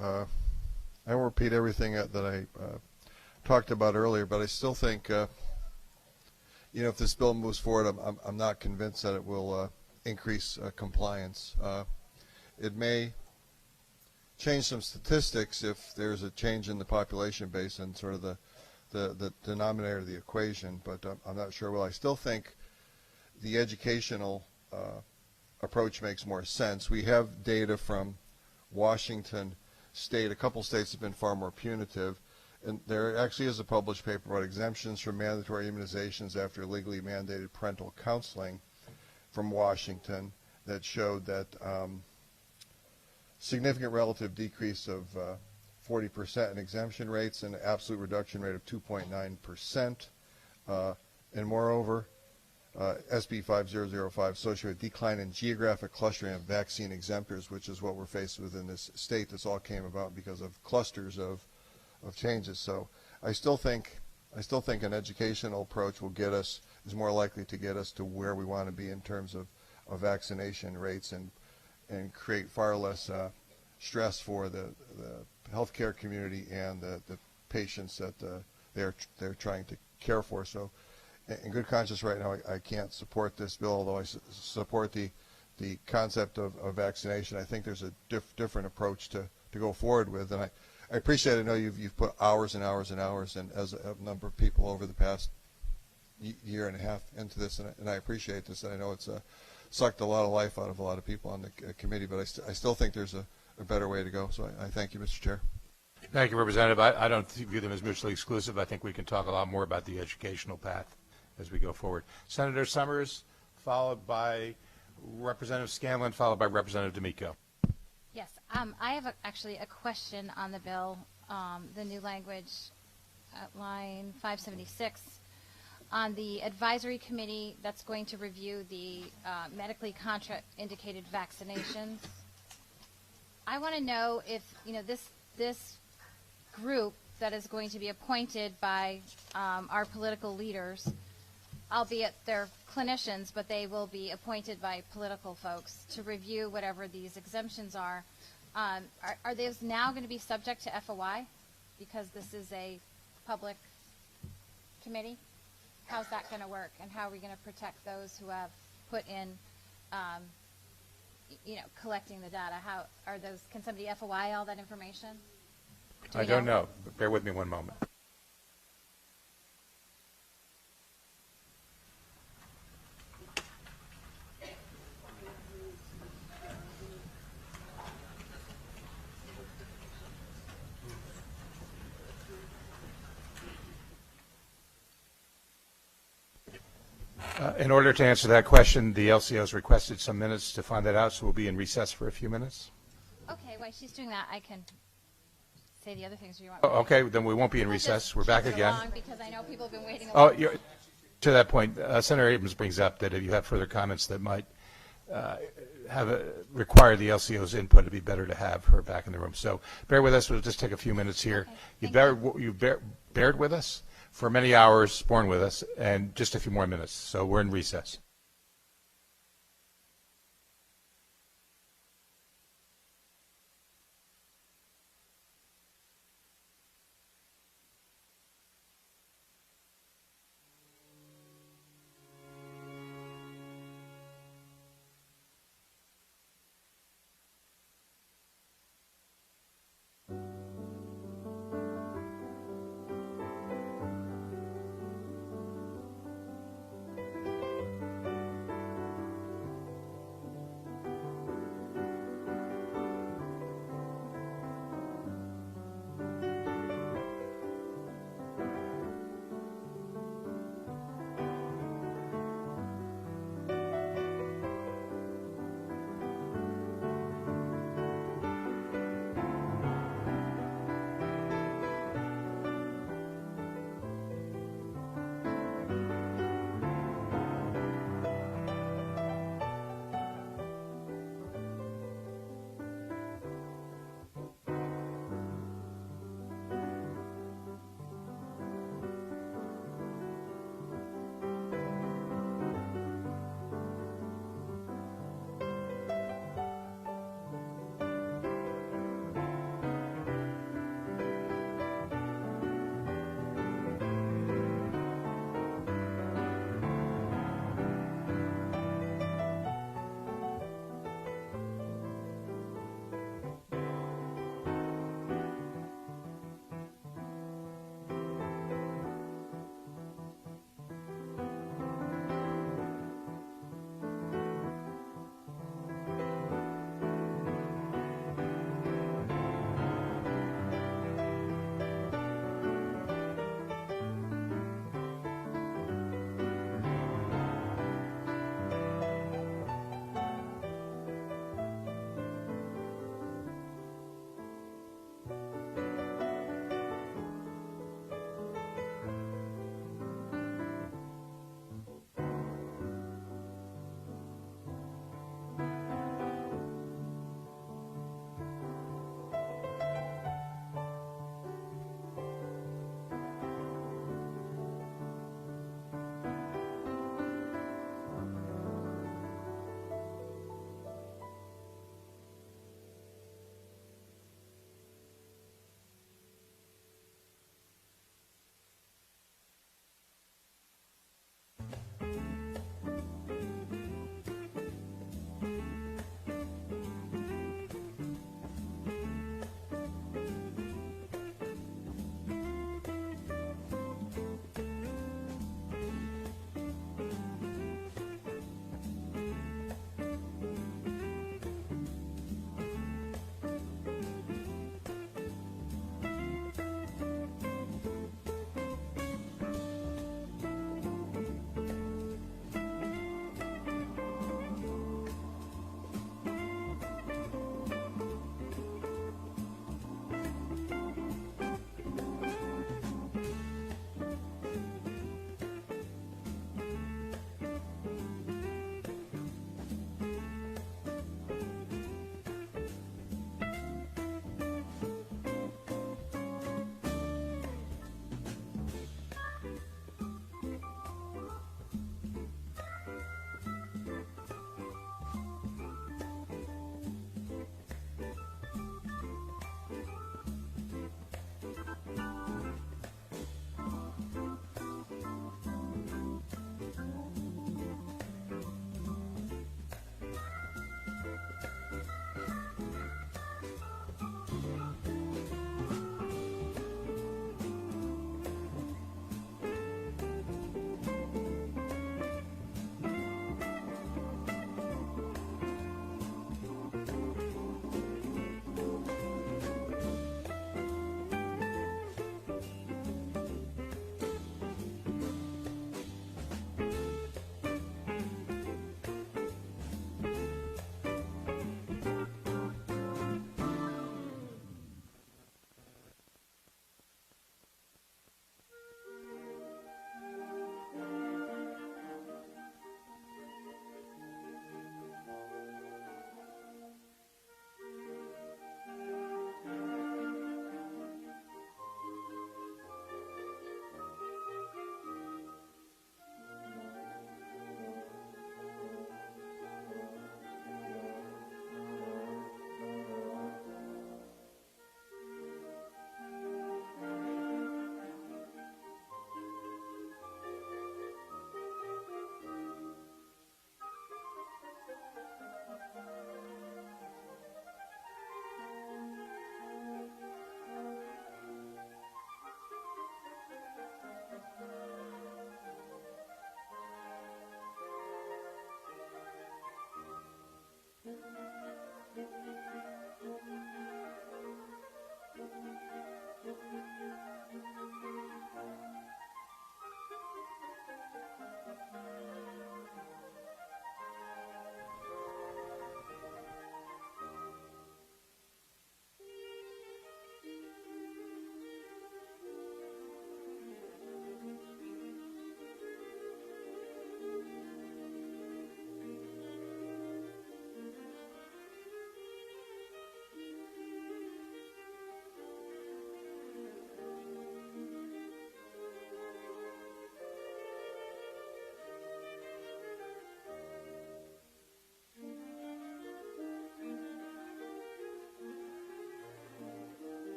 I won't repeat everything that I talked about earlier, but I still think, you know, if this bill moves forward, I'm not convinced that it will increase compliance. It may change some statistics if there's a change in the population base and sort of the denominator of the equation, but I'm not sure. Well, I still think the educational approach makes more sense. We have data from Washington State. A couple states have been far more punitive, and there actually is a published paper about exemptions from mandatory immunizations after legally mandated parental counseling from Washington that showed that significant relative decrease of 40% in exemption rates and an absolute reduction rate of 2.9%. And moreover, HB5044 associated with decline in geographic clustering of vaccine exemptors, which is what we're faced with in this state. This all came about because of clusters of changes. So I still think an educational approach is more likely to get us to where we want to be in terms of vaccination rates and create far less stress for the healthcare community and the patients that they're trying to care for. So in good conscience right now, I can't support this bill, although I support the concept of vaccination. I think there's a different approach to go forward with, and I appreciate. I know you've put hours and hours and hours, and as a number of people over the past year and a half into this, and I appreciate this. And I know it's sucked a lot of life out of a lot of people on the committee, but I still think there's a better way to go. So I thank you, Mr. Chair. Thank you, Representative. I don't view them as mutually exclusive. I think we can talk a lot more about the educational path as we go forward. Senator Summers, followed by Representative Scanlon, followed by Representative D'Amico. Yes, I have actually a question on the bill, the new language at line 576. On the advisory committee that's going to review the medically contraindicated vaccinations, I want to know if, this group that is going to be appointed by our political leaders, albeit they're clinicians, but they will be appointed by political folks to review whatever these exemptions are. Are those now going to be subject to FOI because this is a public committee? How's that going to work, and how are we going to protect those who have put in, collecting the data? How are those? Can somebody FOI all that information? I don't know. Bear with me one moment. In order to answer that question, the LCO has requested some minutes to find that out, so we'll be in recess for a few minutes. Okay, while she's doing that, I can say the other things you want. Oh, okay, then we won't be in recess. We're back again. Because I know people have been waiting a Oh, while. to that point, Senator Abrams brings up that if you have further comments that might require the LCO's input, it'd be better to have her back in the room. So bear with us. We'll just take a few minutes here. Okay, you bared with us for many hours, borne with us, and just a few more minutes. So we're in recess.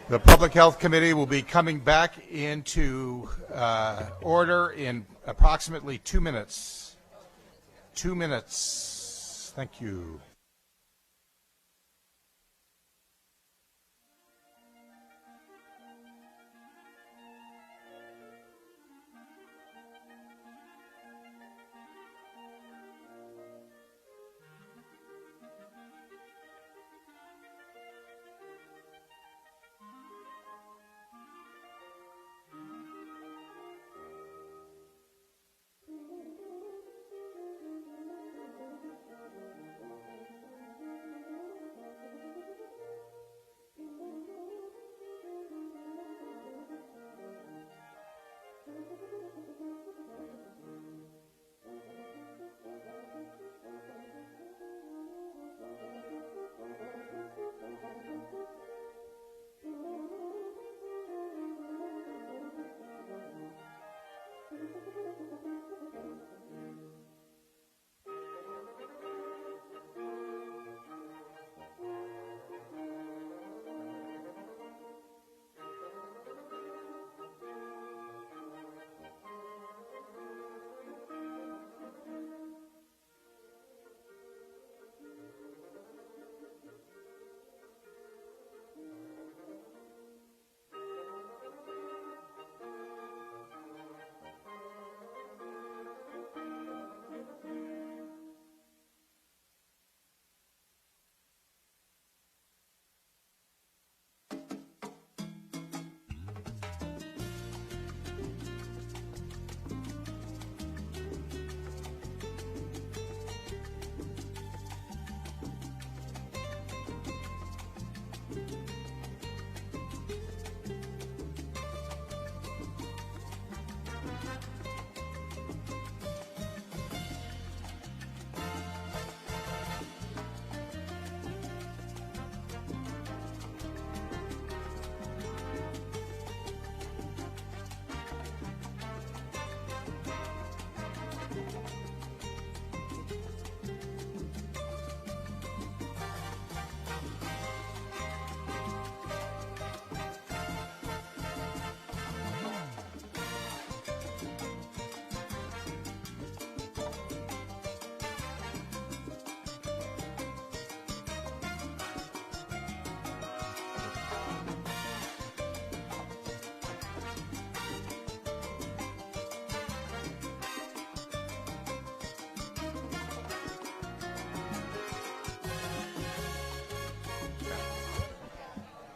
The Public Health Committee will be coming back into order in approximately 2 minutes. 2 minutes. Thank you.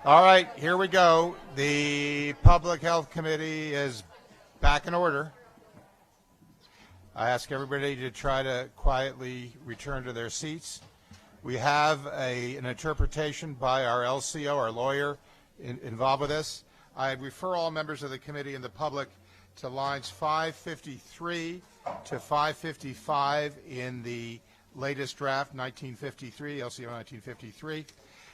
All right, here we go. The Public Health Committee is back in order. I ask everybody to try to quietly return to their seats. We have an interpretation by our LCO, our lawyer, involved with this. I refer all members of the committee and the public to lines 553 to 555 in the latest draft, 1953, LCO 1953,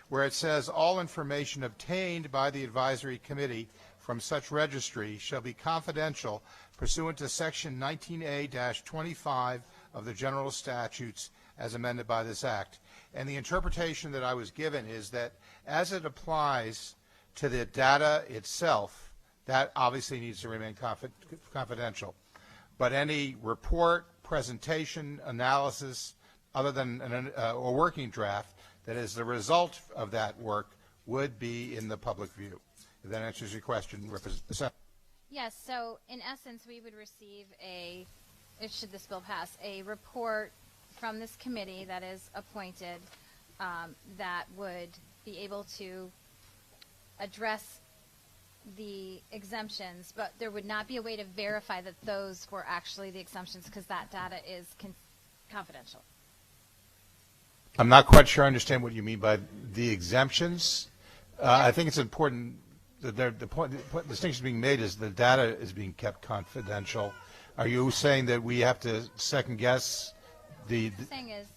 where it says all information obtained by the advisory committee from such registry shall be confidential pursuant to section 19A-25 of the general statutes as amended by this act. And the interpretation that I was given is that as it applies to the data itself, that obviously needs to remain confidential. But any report, presentation, analysis, other than a working draft, that is the result of that work would be in the public view. If that answers your question, Yes, so in essence, we would receive should this bill pass, a report from this committee that is appointed that would be able to address the exemptions, but there would not be a way to verify that those were actually the exemptions because that data is confidential. I'm not quite sure I understand what you mean by the exemptions. I think it's important that the distinction being made is the data is being kept confidential. Are you saying that we have to second guess the? The thing is,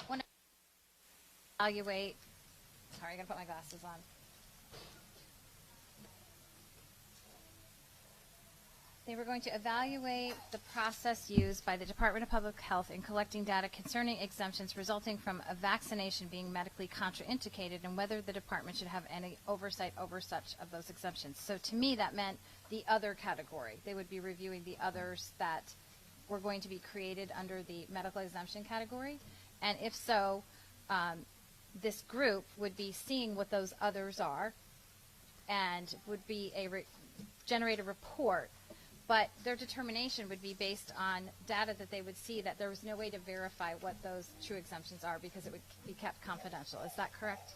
when I evaluate, sorry, I gotta put my glasses on. They were going to evaluate the process used by the Department of Public Health in collecting data concerning exemptions resulting from a vaccination being medically contraindicated and whether the department should have any oversight over such of those exemptions. So to me, that meant the other category. They would be reviewing the others that were going to be created under the medical exemption category. And if so, this group would be seeing what those others are and would be generate a report. But their determination would be based on data that they would see that there was no way to verify what those true exemptions are because it would be kept confidential. Is that correct?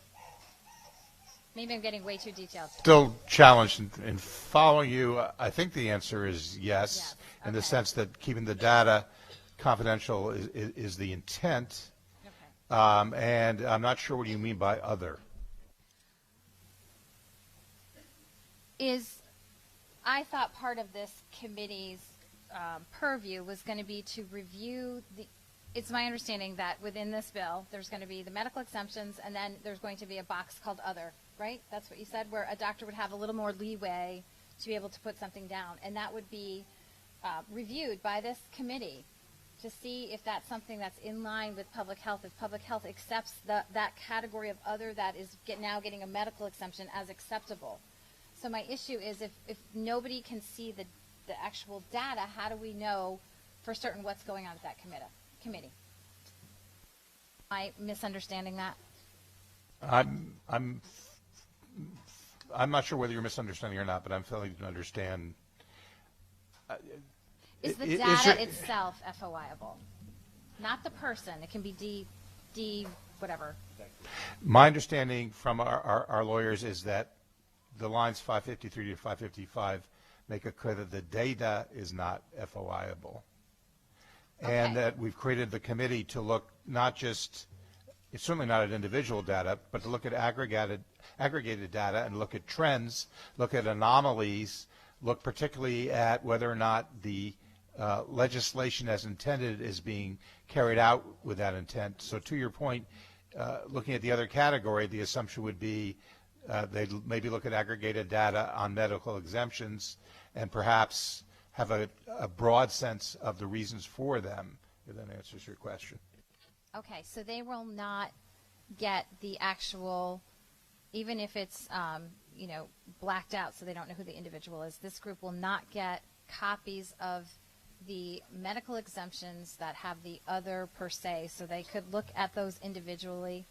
Maybe I'm getting way too detailed. Still challenged in following you. I think the answer is yes, in the sense that keeping the data confidential is the intent. Okay. And I'm not sure what you mean by other. I thought part of this committee's purview was going to be to review it's my understanding that within this bill, there's going to be the medical exemptions, and then there's going to be a box called other, right? That's what you said, where a doctor would have a little more leeway to be able to put something down. And that would be reviewed by this committee to see if that's something that's in line with public health, if public health accepts that category of other that is now getting a medical exemption as acceptable. So my issue is if nobody can see the actual data, how do we know for certain what's going on at that committee? Am I misunderstanding that? I'm not sure whether you're misunderstanding or not, but I'm failing to understand. Is the data itself FOI-able? Not the person. It can be D whatever. My understanding from our lawyers is that the lines 553 to 555 make it clear that the data is not FOI-able. Okay. And that we've created the committee to look not just, it's certainly not at individual data, but to look at aggregated data and look at trends, look at anomalies, look particularly at whether or not the legislation as intended is being carried out with that intent. So to your point, looking at the other category, the assumption would be they'd maybe look at aggregated data on medical exemptions and perhaps have a broad sense of the reasons for them, if that answers your question. Okay, so they will not get the actual, even if it's blacked out so they don't know who the individual is, this group will not get copies of the medical exemptions that have the other per se, so they could look at those individually.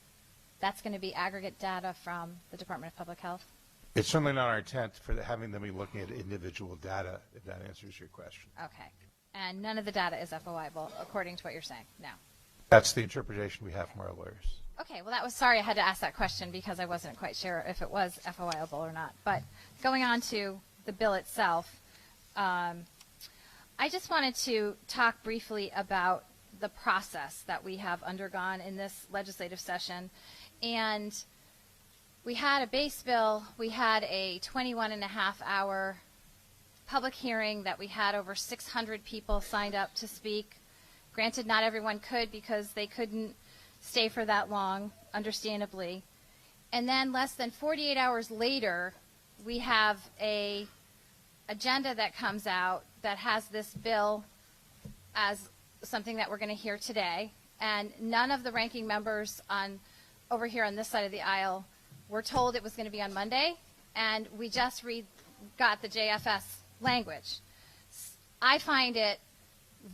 That's going to be aggregate data from the Department of Public Health? It's certainly not our intent for having them be looking at individual data, if that answers your question. Okay. And none of the data is FOI-able, according to what you're saying? No. That's the interpretation we have from our lawyers. Okay. Well, sorry I had to ask that question because I wasn't quite sure if it was FOI-able or not. But going on to the bill itself, I just wanted to talk briefly about the process that we have undergone in this legislative session. And we had a base bill, we had a 21.5-hour public hearing that we had over 600 people signed up to speak. Granted, not everyone could because they couldn't stay for that long, understandably. And then less than 48 hours later, we have a agenda that comes out that has this bill as something that we're going to hear today. And none of the ranking members over here on this side of the aisle were told it was going to be on Monday, and we just got the JFS language. I find it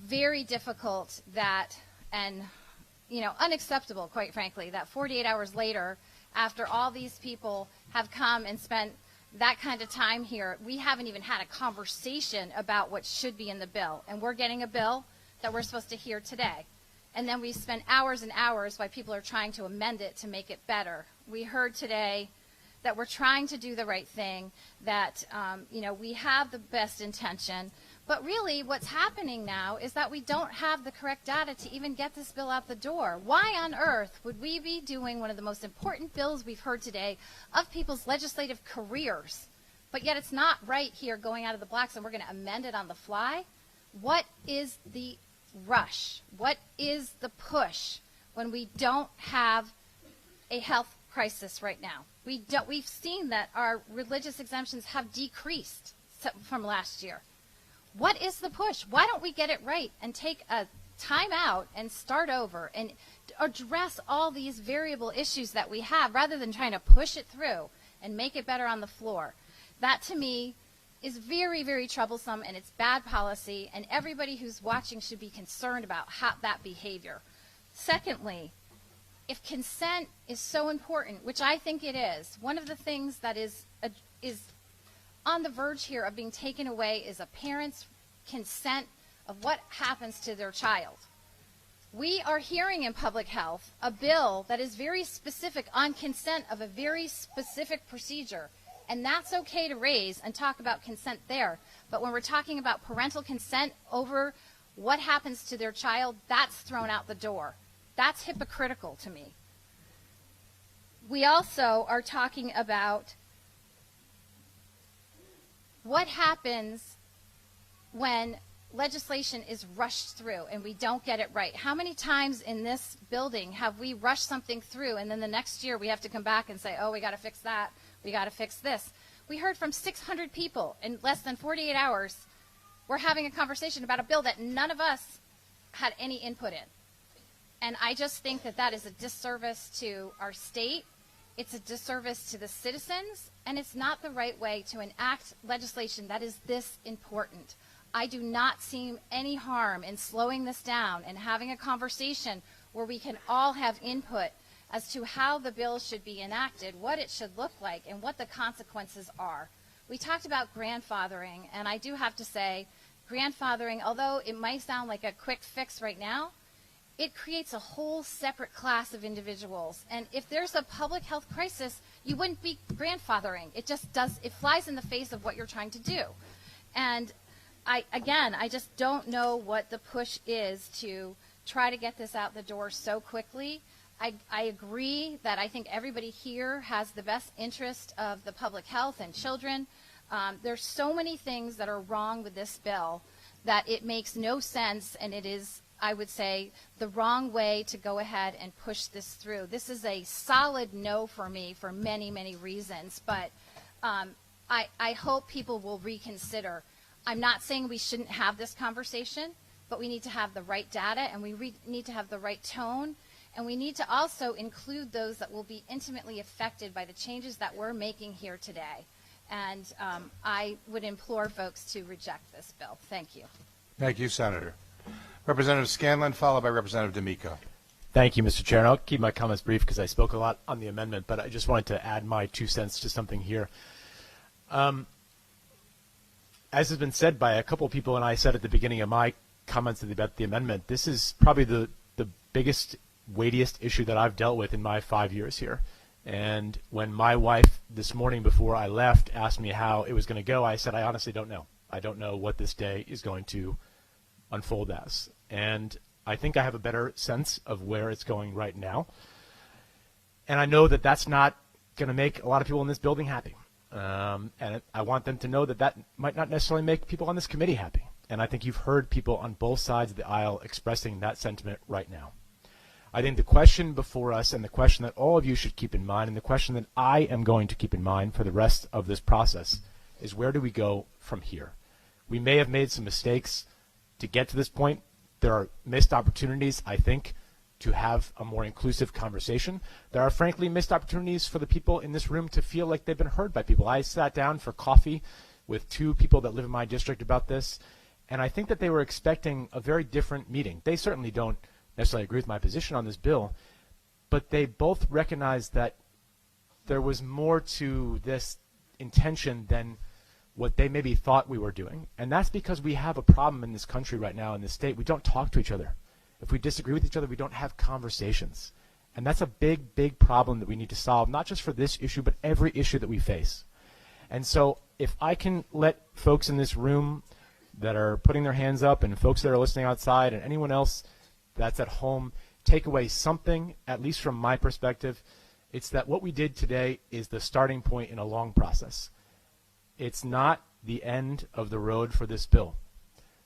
very difficult and unacceptable, quite frankly, that 48 hours later, after all these people have come and spent that kind of time here, we haven't even had a conversation about what should be in the bill. And we're getting a bill that we're supposed to hear today. And then we spend hours and hours while people are trying to amend it to make it better. We heard today that we're trying to do the right thing, that we have the best intention. But really what's happening now is that we don't have the correct data to even get this bill out the door. Why on earth would we be doing one of the most important bills we've heard today of people's legislative careers, but yet it's not right here going out of the blocks and we're going to amend it on the fly? What is the rush? What is the push when we don't have a health crisis right now? We've seen that our religious exemptions have decreased from last year. What is the push? Why don't we get it right and take a time out and start over and address all these variable issues that we have rather than trying to push it through and make it better on the floor? That to me is very, very troublesome, and it's bad policy, and everybody who's watching should be concerned about that behavior. Secondly, if consent is so important, which I think it is, one of the things that is on the verge here of being taken away is a parent's consent of what happens to their child. We are hearing in public health a bill that is very specific on consent of a very specific procedure, and that's okay to raise and talk about consent there. But when we're talking about parental consent over what happens to their child, that's thrown out the door. That's hypocritical to me. We also are talking about what happens when legislation is rushed through and we don't get it right. How many times in this building have we rushed something through and then the next year we have to come back and say, oh, we got to fix that, we got to fix this. We heard from 600 people in less than 48 hours. We're having a conversation about a bill that none of us had any input in. And I just think that that is a disservice to our state. It's a disservice to the citizens, and it's not the right way to enact legislation that is this important. I do not see any harm in slowing this down and having a conversation where we can all have input as to how the bill should be enacted, what it should look like, and what the consequences are. We talked about grandfathering, and I do have to say, grandfathering, although it might sound like a quick fix right now, it creates a whole separate class of individuals. And if there's a public health crisis, you wouldn't be grandfathering. It just does, it flies in the face of what you're trying to do. And I just don't know what the push is to try to get this out the door so quickly. I agree that I think everybody here has the best interest of the public health and children. There's so many things that are wrong with this bill that it makes no sense, and it is, I would say, the wrong way to go ahead and push this through. This is a solid no for me for many, many reasons, but I hope people will reconsider. I'm not saying we shouldn't have this conversation, but we need to have the right data, and we need to have the right tone, and we need to also include those that will be intimately affected by the changes that we're making here today. And I would implore folks to reject this bill. Thank you. Thank you, Senator. Representative Scanlon, followed by Representative D'Amico. Thank you, Mr. Chair. And I'll keep my comments brief because I spoke a lot on the amendment, but I just wanted to add my 2 cents to something here. As has been said by a couple of people, and I said at the beginning of my comments about the amendment, this is probably the biggest, weightiest issue that I've dealt with in my 5 years here. And when my wife this morning before I left asked me how it was going to go, I said, I honestly don't know. I don't know what this day is going to unfold as. And I think I have a better sense of where it's going right now. And I know that that's not going to make a lot of people in this building happy. And I want them to know that that might not necessarily make people on this committee happy. And I think you've heard people on both sides of the aisle expressing that sentiment right now. I think the question before us, and the question that all of you should keep in mind, and the question that I am going to keep in mind for the rest of this process, is where do we go from here? We may have made some mistakes to get to this point. There are missed opportunities, I think, to have a more inclusive conversation. There are, frankly, missed opportunities for the people in this room to feel like they've been heard by people. I sat down for coffee with 2 people that live in my district about this, and I think that they were expecting a very different meeting. They certainly don't necessarily agree with my position on this bill, but they both recognize that there was more to this intention than what they maybe thought we were doing. And that's because we have a problem in this country right now, in this state. We don't talk to each other. If we disagree with each other, we don't have conversations. And that's a big, big problem that we need to solve, not just for this issue, but every issue that we face. And so if I can let folks in this room that are putting their hands up, and folks that are listening outside, and anyone else that's at home, take away something, at least from my perspective, it's that what we did today is the starting point in a long process. It's not the end of the road for this bill.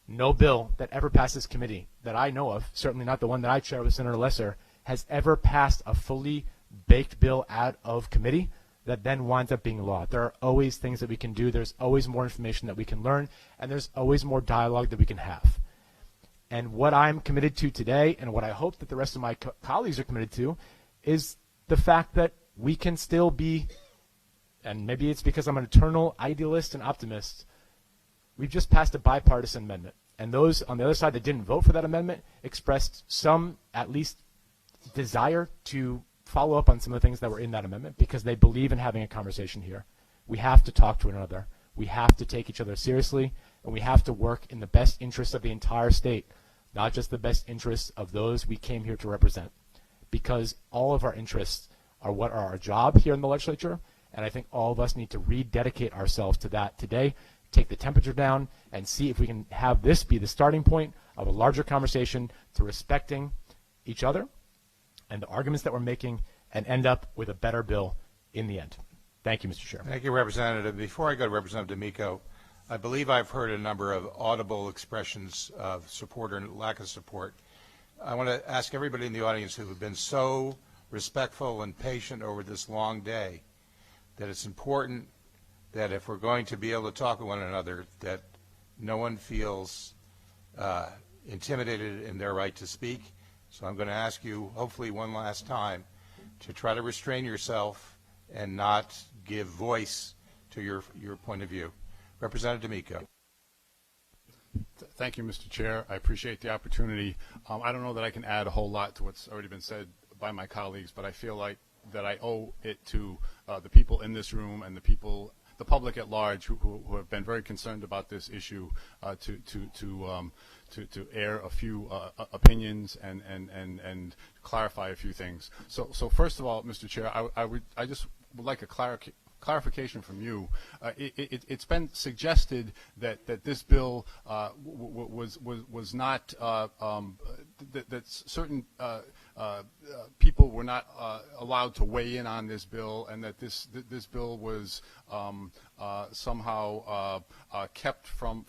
No bill that ever passes committee that I know of, certainly not the one that I chair with Senator Lesser, has ever passed a fully baked bill out of committee that then winds up being law. There are always things that we can do. There's always more information that we can learn, and there's always more dialogue that we can have. And what I'm committed to today, and what I hope that the rest of my colleagues are committed to, is the fact that we can still be, and maybe it's because I'm an eternal idealist and optimist, we've just passed a bipartisan amendment. And those on the other side that didn't vote for that amendment expressed some, at least, desire to follow up on some of the things that were in that amendment because they believe in having a conversation here. We have to talk to one another. We have to take each other seriously, and we have to work in the best interests of the entire state, not just the best interests of those we came here to represent, because all of our interests are what are our job here in the legislature, and I think all of us need to rededicate ourselves to that today, take the temperature down, and see if we can have this be the starting point of a larger conversation to respecting each other and the arguments that we're making, and end up with a better bill in the end. Thank you, Mr. Chairman. Thank you, Representative. Before I go to Representative D'Amico, I believe I've heard a number of audible expressions of support or lack of support. I want to ask everybody in the audience who have been so respectful and patient over this long day that it's important that if we're going to be able to talk with one another, that no one feels intimidated in their right to speak. So I'm going to ask you, hopefully one last time, to try to restrain yourself and not give voice to your point of view. Representative D'Amico. Thank you, Mr. Chair. I appreciate the opportunity. I don't know that I can add a whole lot to what's already been said by my colleagues, but I feel like that I owe it to the people in this room and the public at large who have been very concerned about this issue to air a few opinions and clarify a few things. So first of all, Mr. Chair, I just would like a clarification from you. It's been suggested that this bill was not that certain people were not allowed to weigh in on this bill, and that this bill was somehow kept from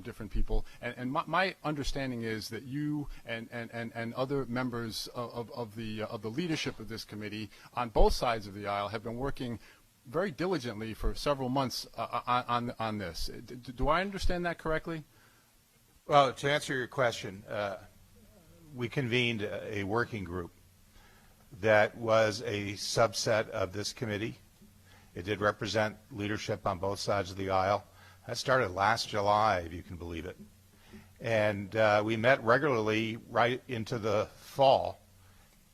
different people. And my understanding is that you and other members of the leadership of this committee on both sides of the aisle have been working very diligently for several months on this. Do I understand that correctly? Well, to answer your question, we convened a working group that was a subset of this committee. It did represent leadership on both sides of the aisle. That started last July, if you can believe it. And we met regularly right into the fall.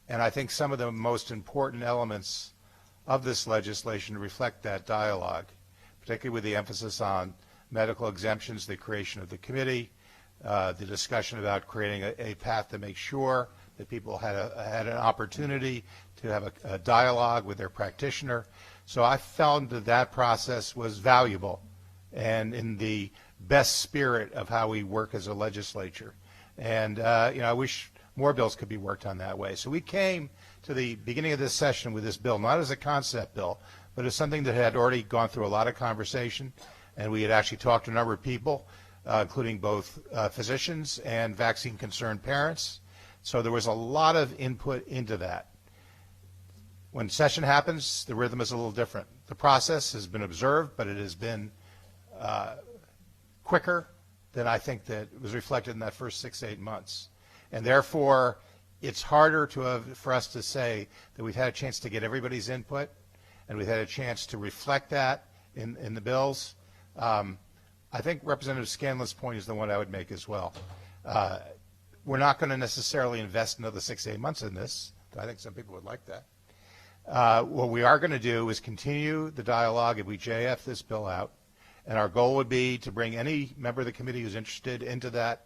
And I think some of the most important elements of this legislation reflect that dialogue, particularly with the emphasis on medical exemptions, the creation of the committee, the discussion about creating a path to make sure that people had an opportunity to have a dialogue with their practitioner. So I found that process was valuable and in the best spirit of how we work as a legislature. And I wish more bills could be worked on that way. So we came to the beginning of this session with this bill, not as a concept bill, but as something that had already gone through a lot of conversation, and we had actually talked to a number of people, including both physicians and vaccine-concerned parents. So there was a lot of input into that. When session happens, the rhythm is a little different. The process has been observed, but it has been quicker than I think that was reflected in that first 6 to 8 months. And therefore, it's harder for us to say that we've had a chance to get everybody's input, and we've had a chance to reflect that in the bills. I think Representative Scanlon's point is the one I would make as well. We're not going to necessarily invest another 6 to 8 months in this. I think some people would like that. What we are going to do is continue the dialogue if we JF this bill out, and our goal would be to bring any member of the committee who's interested into that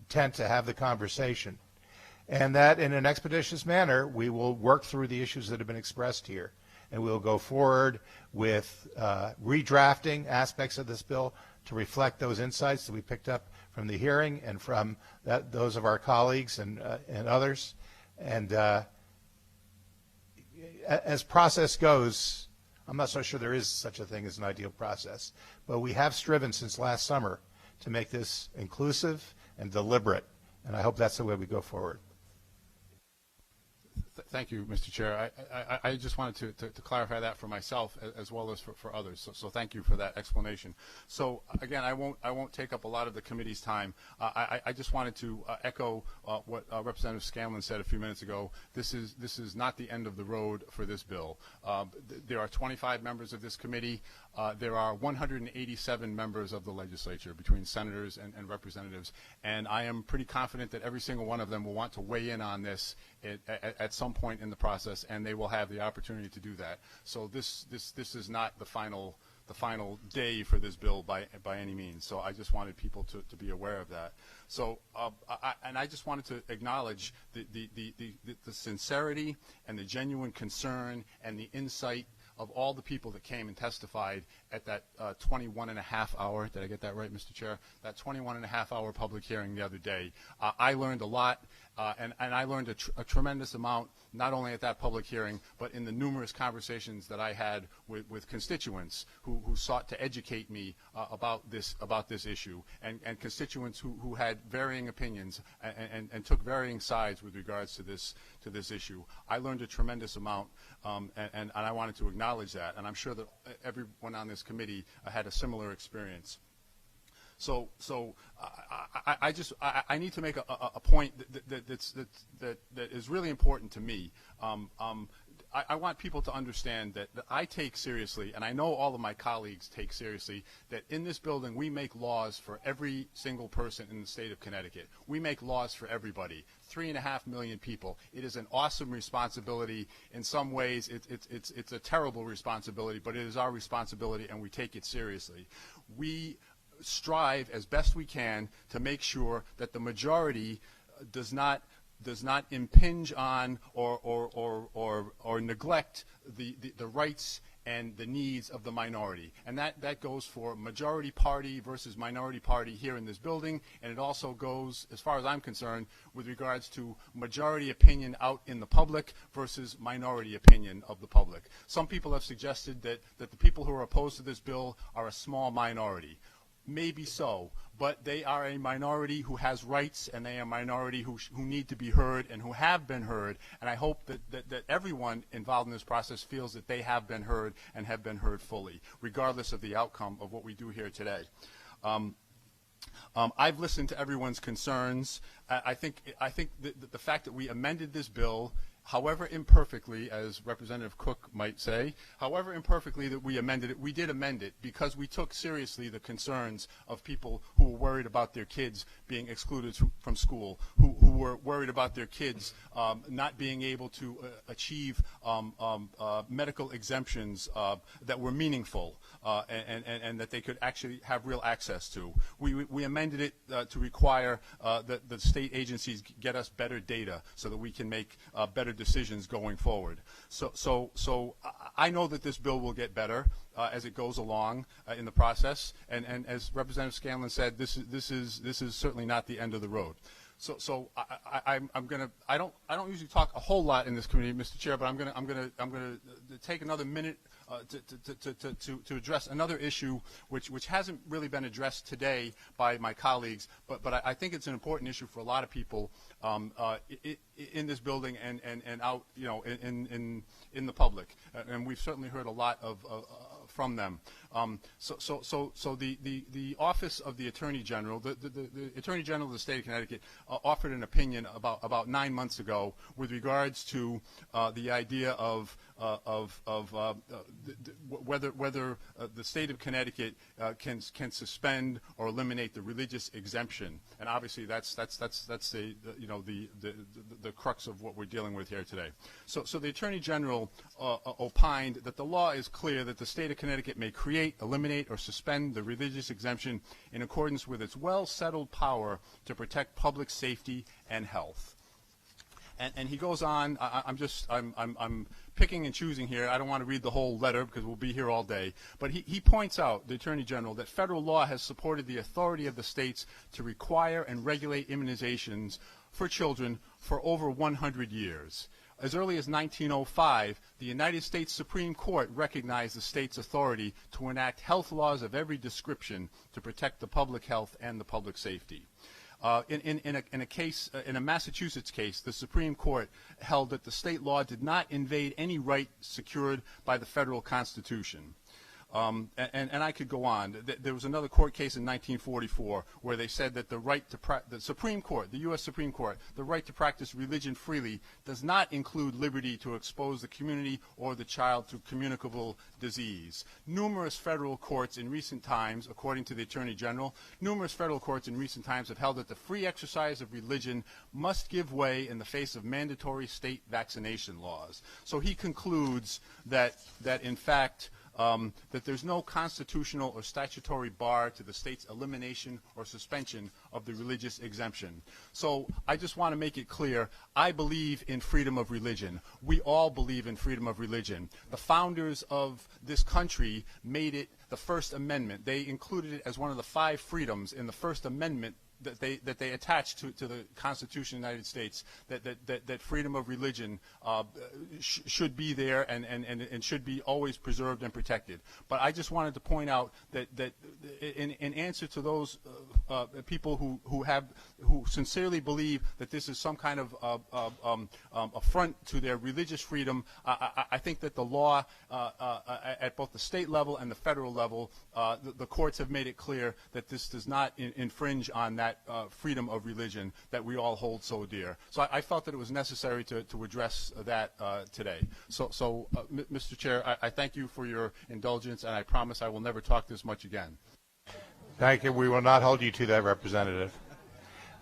tent to have the conversation, and that in an expeditious manner we will work through the issues that have been expressed here, and we'll go forward with redrafting aspects of this bill to reflect those insights that we picked up from the hearing and from those of our colleagues and others. And as process goes, I'm not so sure there is such a thing as an ideal process, but we have striven since last summer to make this inclusive and deliberate, and I hope that's the way we go forward. Thank you, Mr. Chair. I just wanted to clarify that for myself as well as for others. So thank you for that explanation. So again, I won't take up a lot of the committee's time. I just wanted to echo what Representative Scanlon said a few minutes ago. This is not the end of the road for this bill. There are 25 members of this committee. There are 187 members of the legislature between senators and representatives, and I am pretty confident that every single one of them will want to weigh in on this at some point in the process, and they will have the opportunity to do that. So this is not the final day for this bill by any means. So I just wanted people to be aware of that. So I just wanted to acknowledge the sincerity and the genuine concern and the insight of all the people that came and testified at that 21-and-a-half hour, did I get that right, Mr. Chair? That 21-and-a-half hour public hearing the other day. I learned a lot, and I learned a tremendous amount, not only at that public hearing, but in the numerous conversations that I had with constituents who sought to educate me about this issue, and constituents who had varying opinions and took varying sides with regards to this issue. I learned a tremendous amount, and I wanted to acknowledge that, and I'm sure that everyone on this committee had a similar experience. So I need to make a point that is really important to me. I want people to understand that I take seriously, and I know all of my colleagues take seriously, that in this building we make laws for every single person in the state of Connecticut. We make laws for everybody. 3.5 million people. It is an awesome responsibility. In some ways, it's a terrible responsibility, but it is our responsibility, and we take it seriously. We strive as best we can to make sure that the majority does not impinge on or neglect the rights and the needs of the minority. And that goes for majority party versus minority party here in this building, and it also goes, as far as I'm concerned, with regards to majority opinion out in the public versus minority opinion of the public. Some people have suggested that the people who are opposed to this bill are a small minority. Maybe so, but they are a minority who has rights, and they are a minority who need to be heard and who have been heard. And I hope that everyone involved in this process feels that they have been heard and have been heard fully, regardless of the outcome of what we do here today. I've listened to everyone's concerns. I think the fact that we amended this bill, however imperfectly, as Representative Cook might say, however imperfectly that we amended it, we did amend it because we took seriously the concerns of people who were worried about their kids being excluded from school, who were worried about their kids not being able to achieve medical exemptions that were meaningful and that they could actually have real access to. We amended it to require that the state agencies get us better data so that we can make better decisions going forward. So I know that this bill will get better as it goes along in the process, and as Representative Scanlon said, this is certainly not the end of the road. So I don't usually talk a whole lot in this committee, Mr. Chair, but I'm gonna take another minute to address another issue which hasn't really been addressed today by my colleagues, but I think it's an important issue for a lot of people in this building and out, in the public, and we've certainly heard a lot from them. So the Office of the Attorney General, the Attorney General of the State of Connecticut, offered an opinion about 9 months ago with regards to the idea of whether the state of Connecticut can suspend or eliminate the religious exemption, and obviously that's the crux of what we're dealing with here today. So the Attorney General opined that the law is clear that the state of Connecticut may create, eliminate, or suspend the religious exemption in accordance with its well-settled power to protect public safety and health. And he goes on. I'm picking and choosing here. I don't want to read the whole letter because we'll be here all day. But he points out, the Attorney General, that federal law has supported the authority of the states to require and regulate immunizations for children for over 100 years. As early as 1905, the United States Supreme Court recognized the state's authority to enact health laws of every description to protect the public health and the public safety. In a case, in a Massachusetts case, the Supreme Court held that the state law did not invade any right secured by the federal Constitution. And I could go on. There was another court case in 1944 where they said that the Supreme Court, the U.S. Supreme Court, the right to practice religion freely does not include liberty to expose the community or the child to communicable disease. Numerous federal courts in recent times, according to the Attorney General, numerous federal courts in recent times have held that the free exercise of religion must give way in the face of mandatory state vaccination laws. So he concludes that in fact, that there's no constitutional or statutory bar to the state's elimination or suspension of the religious exemption. So I just want to make it clear, I believe in freedom of religion. We all believe in freedom of religion. The founders of this country made it the First Amendment. They included it as one of the 5 freedoms in the First Amendment that they attach to the Constitution of the United States, that freedom of religion should be there and should be always preserved and protected. But I just wanted to point out that in answer to those people who sincerely believe that this is some kind of affront to their religious freedom, I think that the law at both the state level and the federal level, the courts have made it clear that this does not infringe on that freedom of religion that we all hold so dear. So I felt that it was necessary to address that today. So Mr. Chair, I thank you for your indulgence, and I promise I will never talk this much again. Thank you. We will not hold you to that, Representative.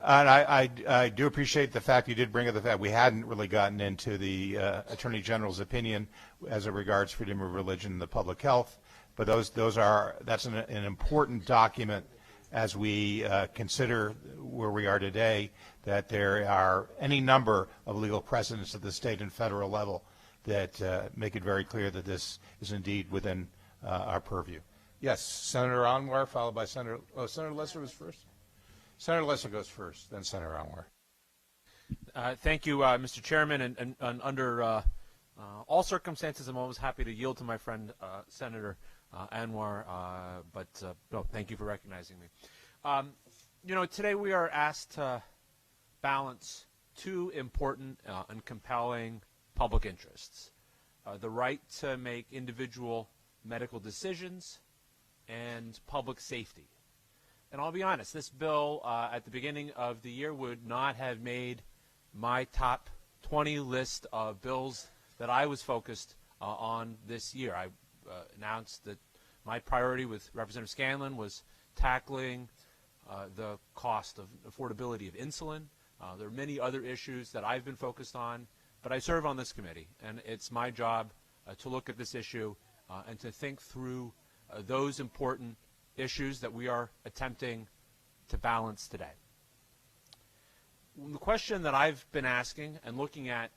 And I do appreciate the fact you did bring up the fact we hadn't really gotten into the Attorney General's opinion as it regards freedom of religion and the public health, but that's an important document as we consider where we are today, that there are any number of legal precedents at the state and federal level that make it very clear that this is indeed within our purview. Yes, Senator Anwar, followed by Senator Lesser was first. Senator Lesser goes first, then Senator Anwar. Thank you, Mr. Chairman, and under all circumstances, I'm always happy to yield to my friend Senator Anwar, but no, thank you for recognizing me. Today we are asked to balance 2 important and compelling public interests, the right to make individual medical decisions and public safety. And I'll be honest, this bill at the beginning of the year would not have made my top 20 list of bills that I was focused on this year. I announced that my priority with Representative Scanlon was tackling the cost of affordability of insulin. There are many other issues that I've been focused on, but I serve on this committee, and it's my job to look at this issue and to think through those important issues that we are attempting to balance today. The question that I've been asking and looking at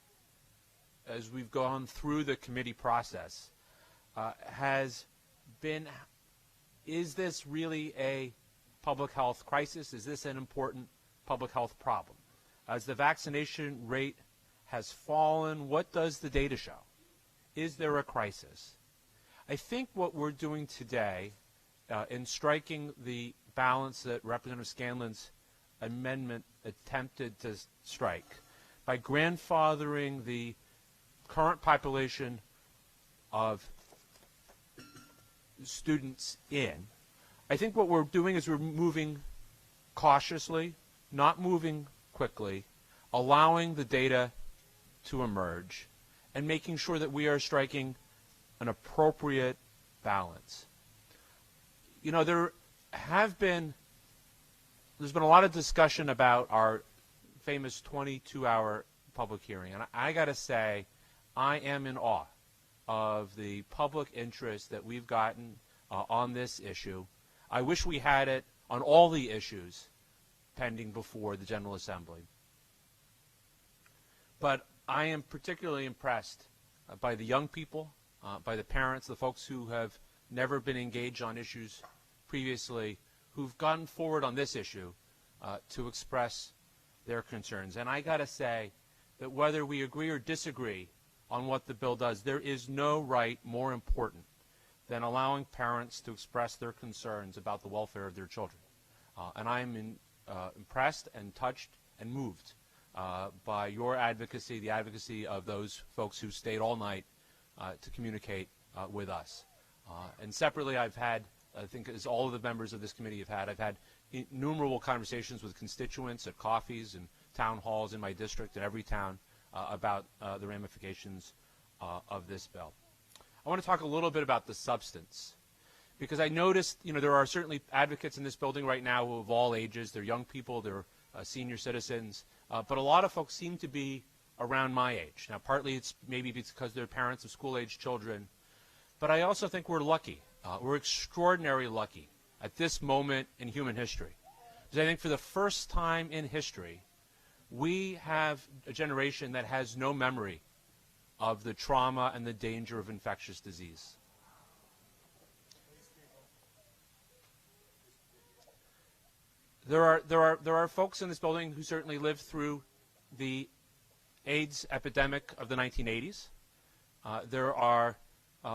as we've gone through the committee process has been, is this really a public health crisis? Is this an important public health problem? As the vaccination rate has fallen, what does the data show? Is there a crisis? I think what we're doing today in striking the balance that Representative Scanlon's amendment attempted to strike by grandfathering the current population of students in, I think what we're doing is we're moving cautiously, not moving quickly, allowing the data to emerge, and making sure that we are striking an appropriate balance. There's been a lot of discussion about our famous 22-hour public hearing, and I got to say, I am in awe of the public interest that we've gotten on this issue. I wish we had it on all the issues pending before the General Assembly. But I am particularly impressed by the young people, by the parents, the folks who have never been engaged on issues previously, who've gotten forward on this issue to express their concerns. And I got to say that whether we agree or disagree on what the bill does, there is no right more important than allowing parents to express their concerns about the welfare of their children. And I'm impressed and touched and moved by your advocacy, the advocacy of those folks who stayed all night to communicate with us. And separately, I've had, I think as all of the members of this committee have had, I've had innumerable conversations with constituents at coffees and town halls in my district and every town about the ramifications of this bill. I want to talk a little bit about the substance, because I noticed, there are certainly advocates in this building right now who of all ages. They're young people, they're senior citizens, but a lot of folks seem to be around my age. Now, partly it's maybe because they're parents of school-age children, but I also think we're lucky. We're extraordinarily lucky at this moment in human history, because I think for the first time in history, we have a generation that has no memory of the trauma and the danger of infectious disease. There are folks in this building who certainly lived through the AIDS epidemic of the 1980s. There are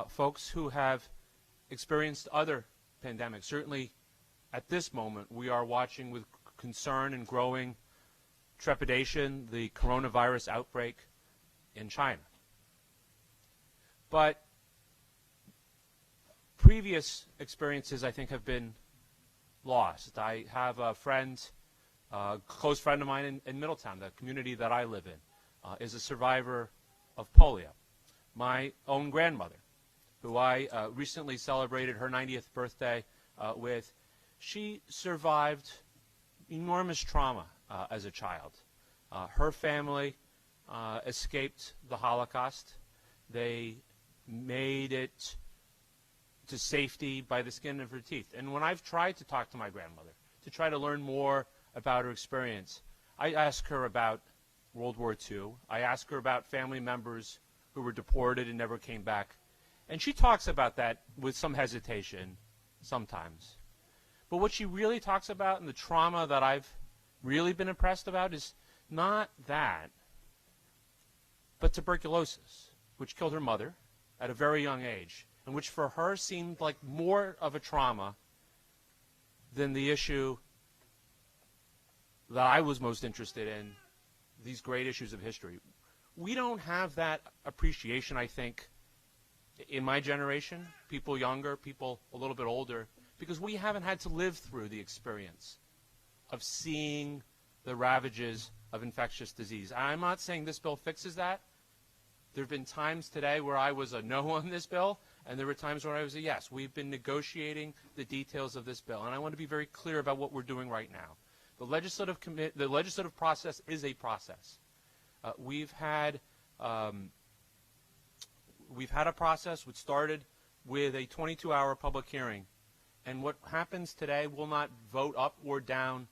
folks who have experienced other pandemics. Certainly, at this moment, we are watching with concern and growing trepidation the coronavirus outbreak in China. But previous experiences, I think, have been lost. I have a friend, a close friend of mine in Middletown, the community that I live in, is a survivor of polio. My own grandmother, who I recently celebrated her 90th birthday with, she survived enormous trauma as a child. Her family escaped the Holocaust. They made it to safety by the skin of her teeth. And when I've tried to talk to my grandmother, to try to learn more about her experience, I ask her about World War II. I ask her about family members who were deported and never came back. And she talks about that with some hesitation sometimes. But what she really talks about and the trauma that I've really been impressed about is not that, but tuberculosis, which killed her mother at a very young age, and which for her seemed like more of a trauma than the issue that I was most interested in, these great issues of history. We don't have that appreciation, I think, in my generation, people younger, people a little bit older, because we haven't had to live through the experience of seeing the ravages of infectious disease. I'm not saying this bill fixes that. There have been times today where I was a no on this bill, and there were times where I was a yes. We've been negotiating the details of this bill, and I want to be very clear about what we're doing right now. The legislative process is a process. We've had a process which started with a 22-hour public hearing, and what happens today will not vote up or down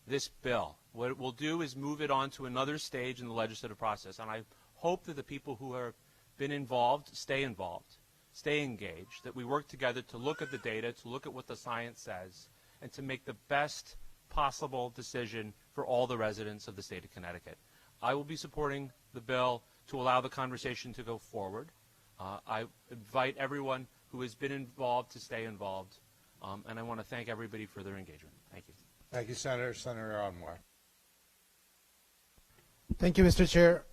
this bill. What it will do is move it on to another stage in the legislative process, and I hope that the people who have been involved, stay engaged, that we work together to look at the data, to look at what the science says, and to make the best possible decision for all the residents of the state of Connecticut. I will be supporting the bill to allow the conversation to go forward. I invite everyone who has been involved to stay involved, and I want to thank everybody for their engagement. Thank you. Thank you, Senator. Senator Onwar. Thank you, Mr. Chair.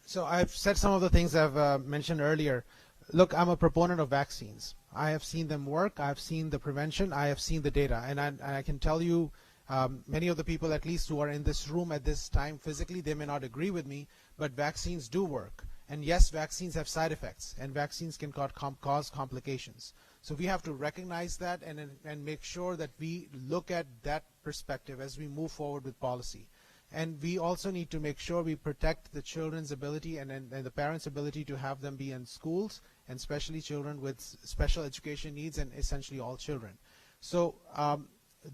So I've said some of the things I've mentioned earlier. Look, I'm a proponent of vaccines. I have seen them work. I've seen the prevention. I have seen the data. And I can tell you, many of the people, at least who are in this room at this time physically, they may not agree with me, but vaccines do work. And yes, vaccines have side effects, and vaccines can cause complications. So we have to recognize that and make sure that we look at that perspective as we move forward with policy. And we also need to make sure we protect the children's ability and the parents' ability to have them be in schools, and especially children with special education needs, and essentially all children. So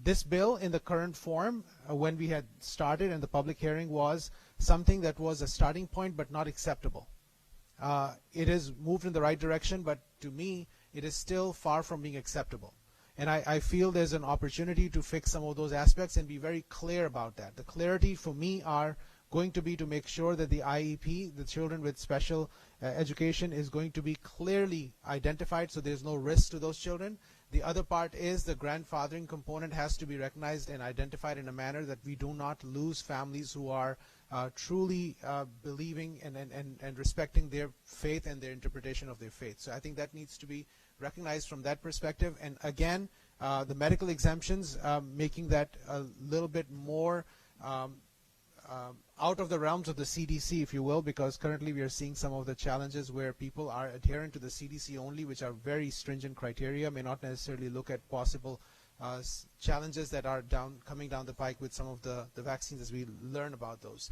this bill in the current form, when we had started and the public hearing, was something that was a starting point but not acceptable. It has moved in the right direction, but to me, it is still far from being acceptable. And I feel there's an opportunity to fix some of those aspects and be very clear about that. The clarity for me are going to be to make sure that the IEP, the children with special education, is going to be clearly identified so there's no risk to those children. The other part is the grandfathering component has to be recognized and identified in a manner that we do not lose families who are truly believing and respecting their faith and their interpretation of their faith. So I think that needs to be recognized from that perspective. And again, the medical exemptions, making that a little bit more out of the realms of the CDC, if you will, because currently we are seeing some of the challenges where people are adherent to the CDC only, which are very stringent criteria, may not necessarily look at possible challenges that are coming down the pike with some of the vaccines as we learn about those.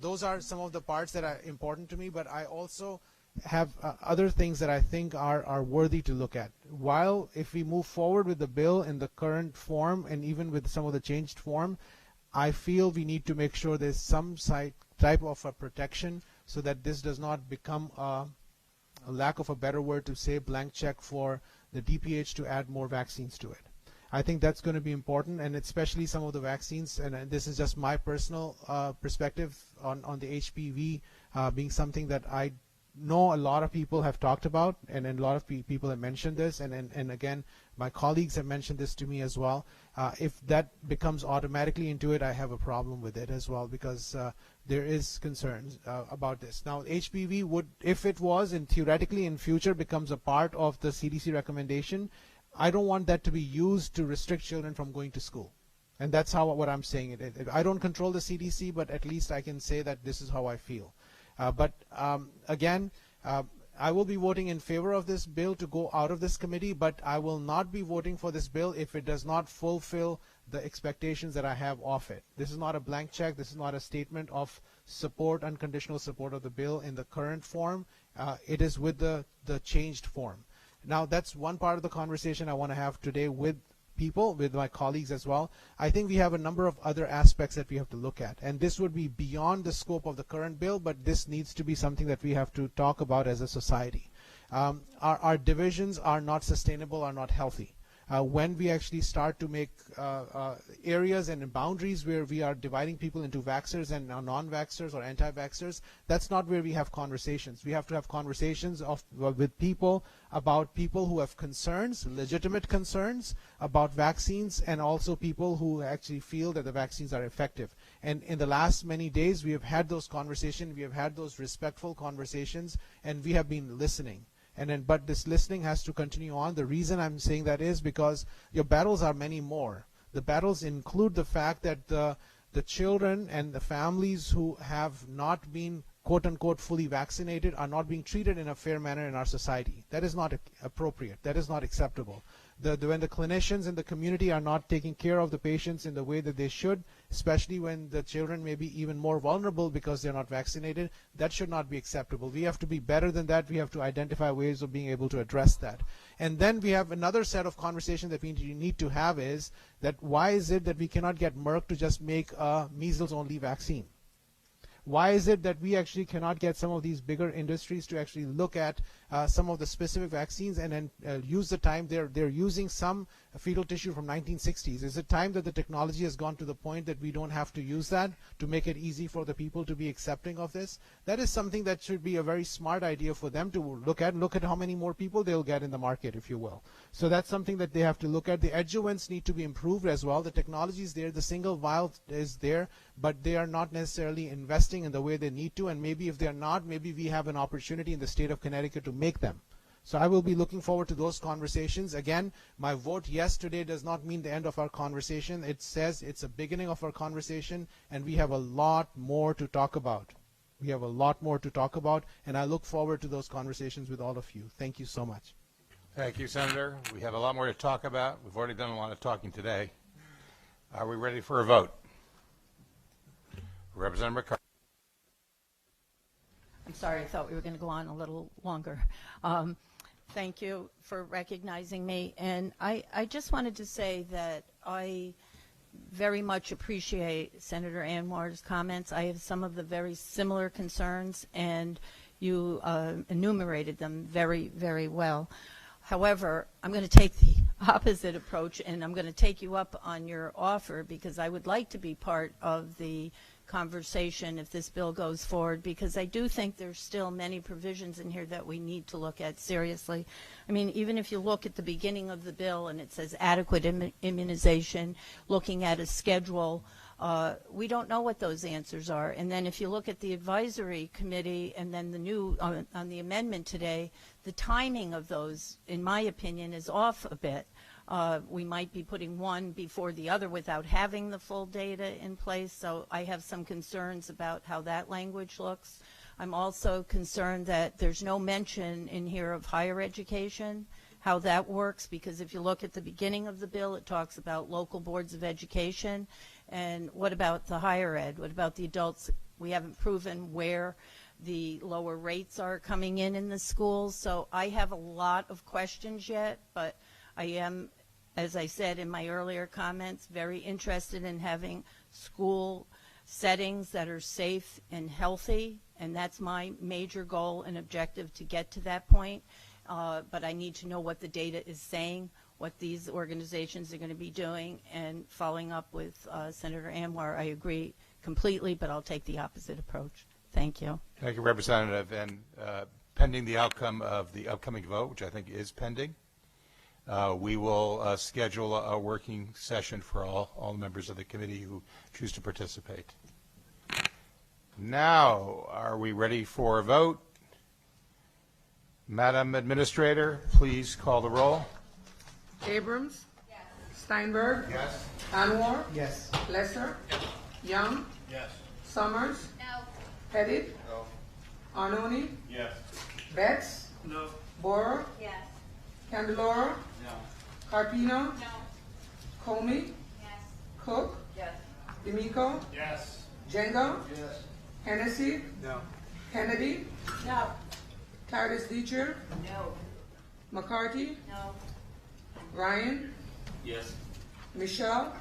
Those are some of the parts that are important to me, but I also have other things that I think are worthy to look at. While if we move forward with the bill in the current form and even with some of the changed form, I feel we need to make sure there's some type of a protection so that this does not become a lack of a better word to say blank check for the DPH to add more vaccines to it. I think that's going to be important, and especially some of the vaccines, and this is just my personal perspective on the HPV being something that I know a lot of people have talked about, and a lot of people have mentioned this, and again, my colleagues have mentioned this to me as well. If that becomes automatically into it, I have a problem with it as well, because there is concerns about this. Now, HPV would, if it was, and theoretically in future becomes a part of the CDC recommendation, I don't want that to be used to restrict children from going to school. And that's what I'm saying. I don't control the CDC, but at least I can say that this is how I feel. But again, I will be voting in favor of this bill to go out of this committee, but I will not be voting for this bill if it does not fulfill the expectations that I have of it. This is not a blank check. This is not a statement of support, unconditional support of the bill in the current form. It is with the changed form. Now, that's one part of the conversation I want to have today with people, with my colleagues as well. I think we have a number of other aspects that we have to look at, and this would be beyond the scope of the current bill, but this needs to be something that we have to talk about as a society. Our divisions are not sustainable, are not healthy. When we actually start to make areas and boundaries where we are dividing people into vaxxers and non-vaxxers or anti-vaxxers, that's not where we have conversations. We have to have conversations with people about people who have concerns, legitimate concerns about vaccines, and also people who actually feel that the vaccines are effective. And in the last many days, we have had those conversations, we have had those respectful conversations, and we have been listening. But this listening has to continue on. The reason I'm saying that is because your battles are many more. The battles include the fact that the children and the families who have not been quote-unquote fully vaccinated are not being treated in a fair manner in our society. That is not appropriate. That is not acceptable. When the clinicians in the community are not taking care of the patients in the way that they should, especially when the children may be even more vulnerable because they're not vaccinated, that should not be acceptable. We have to be better than that. We have to identify ways of being able to address that. And then we have another set of conversations that we need to have is that why is it that we cannot get Merck to just make a measles-only vaccine? Why is it that we actually cannot get some of these bigger industries to actually look at some of the specific vaccines and then use the time they're using some fetal tissue from 1960s? Is it time that the technology has gone to the point that we don't have to use that to make it easy for the people to be accepting of this? That is something that should be a very smart idea for them to look at how many more people they'll get in the market, if you will. So that's something that they have to look at. The adjuvants need to be improved as well. The technology is there. The single vial is there, but they are not necessarily investing in the way they need to, and maybe if they're not, maybe we have an opportunity in the state of Connecticut to make them. So I will be looking forward to those conversations. Again, my vote yes today does not mean the end of our conversation. It says it's a beginning of our conversation, and we have a lot more to talk about. We have a lot more to talk about, and I look forward to those conversations with all of you. Thank you so much. Thank you, Senator. We have a lot more to talk about. We've already done a lot of talking today. Are we ready for a vote? Representative McCarthy. I'm sorry, I thought we were going to go on a little longer. Thank you for recognizing me. And I just wanted to say that I very much appreciate Senator Anwar's comments. I have some of the very similar concerns, and you enumerated them very, very well. However, I'm going to take the opposite approach, and I'm going to take you up on your offer because I would like to be part of the conversation if this bill goes forward, because I do think there's still many provisions in here that we need to look at seriously. I mean, even if you look at the beginning of the bill and it says adequate immunization, looking at a schedule, we don't know what those answers are. And then if you look at the advisory committee and then the new, on the amendment today, the timing of those, in my opinion, is off a bit. We might be putting one before the other without having the full data in place, so I have some concerns about how that language looks. I'm also concerned that there's no mention in here of higher education, how that works, because if you look at the beginning of the bill, it talks about local boards of education, and what about the higher ed? What about the adults? We haven't proven where the lower rates are coming in the schools, so I have a lot of questions yet, but I am, as I said in my earlier comments, very interested in having school settings that are safe and healthy, and that's my major goal and objective, to get to that point. But I need to know what the data is saying, what these organizations are going to be doing, and following up with Senator Anwar, I agree completely, but I'll take the opposite approach. Thank you. Thank you, Representative. And pending the outcome of the upcoming vote, which I think is pending, we will schedule a working session for all members of the committee who choose to participate. Now, are we ready for a vote? Madam Administrator, please call the roll. Abrams? Yes. Steinberg? Yes. Anwar? Yes. Lesser? Yes. Young? Yes. Summers? No. Pettit? No. Arnone? Yes. Betts? No. Borer? Yes. Candelora? No. Carpino? No. Comey? Yes. Cook? Yes. D'Amico? Yes. Jenga? Yes. Hennessy? No. Kennedy? No. Titus Leacher? No. McCarthy? No. Ryan? Yes. Michelle?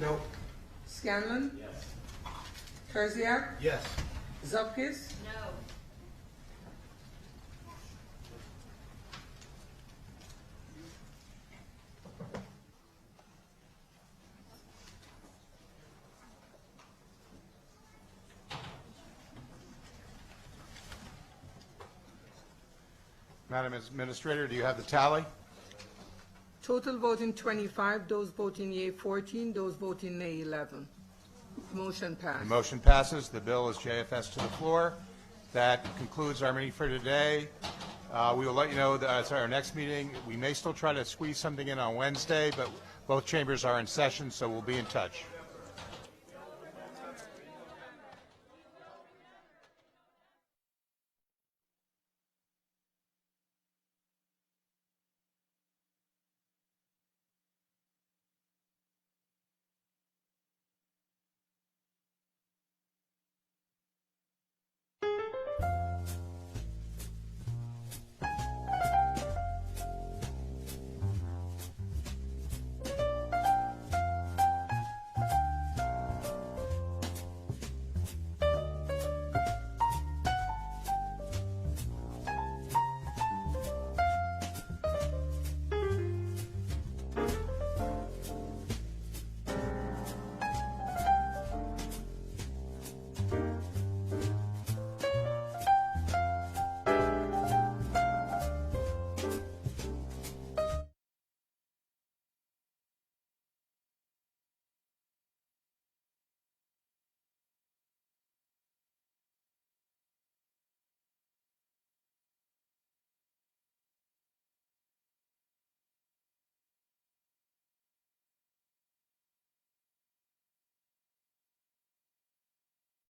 No. Scanlon? Yes. Kerziak? Yes. Zupkis? No. Madam Administrator, do you have the tally? Total voting 25, those voting yea 14, those voting nay 11. Motion passed. The motion passes. The bill is JFS to the floor. That concludes our meeting for today. We will let you know that it's our next meeting. We may still try to squeeze something in on Wednesday, but both chambers are in session, so we'll be in touch.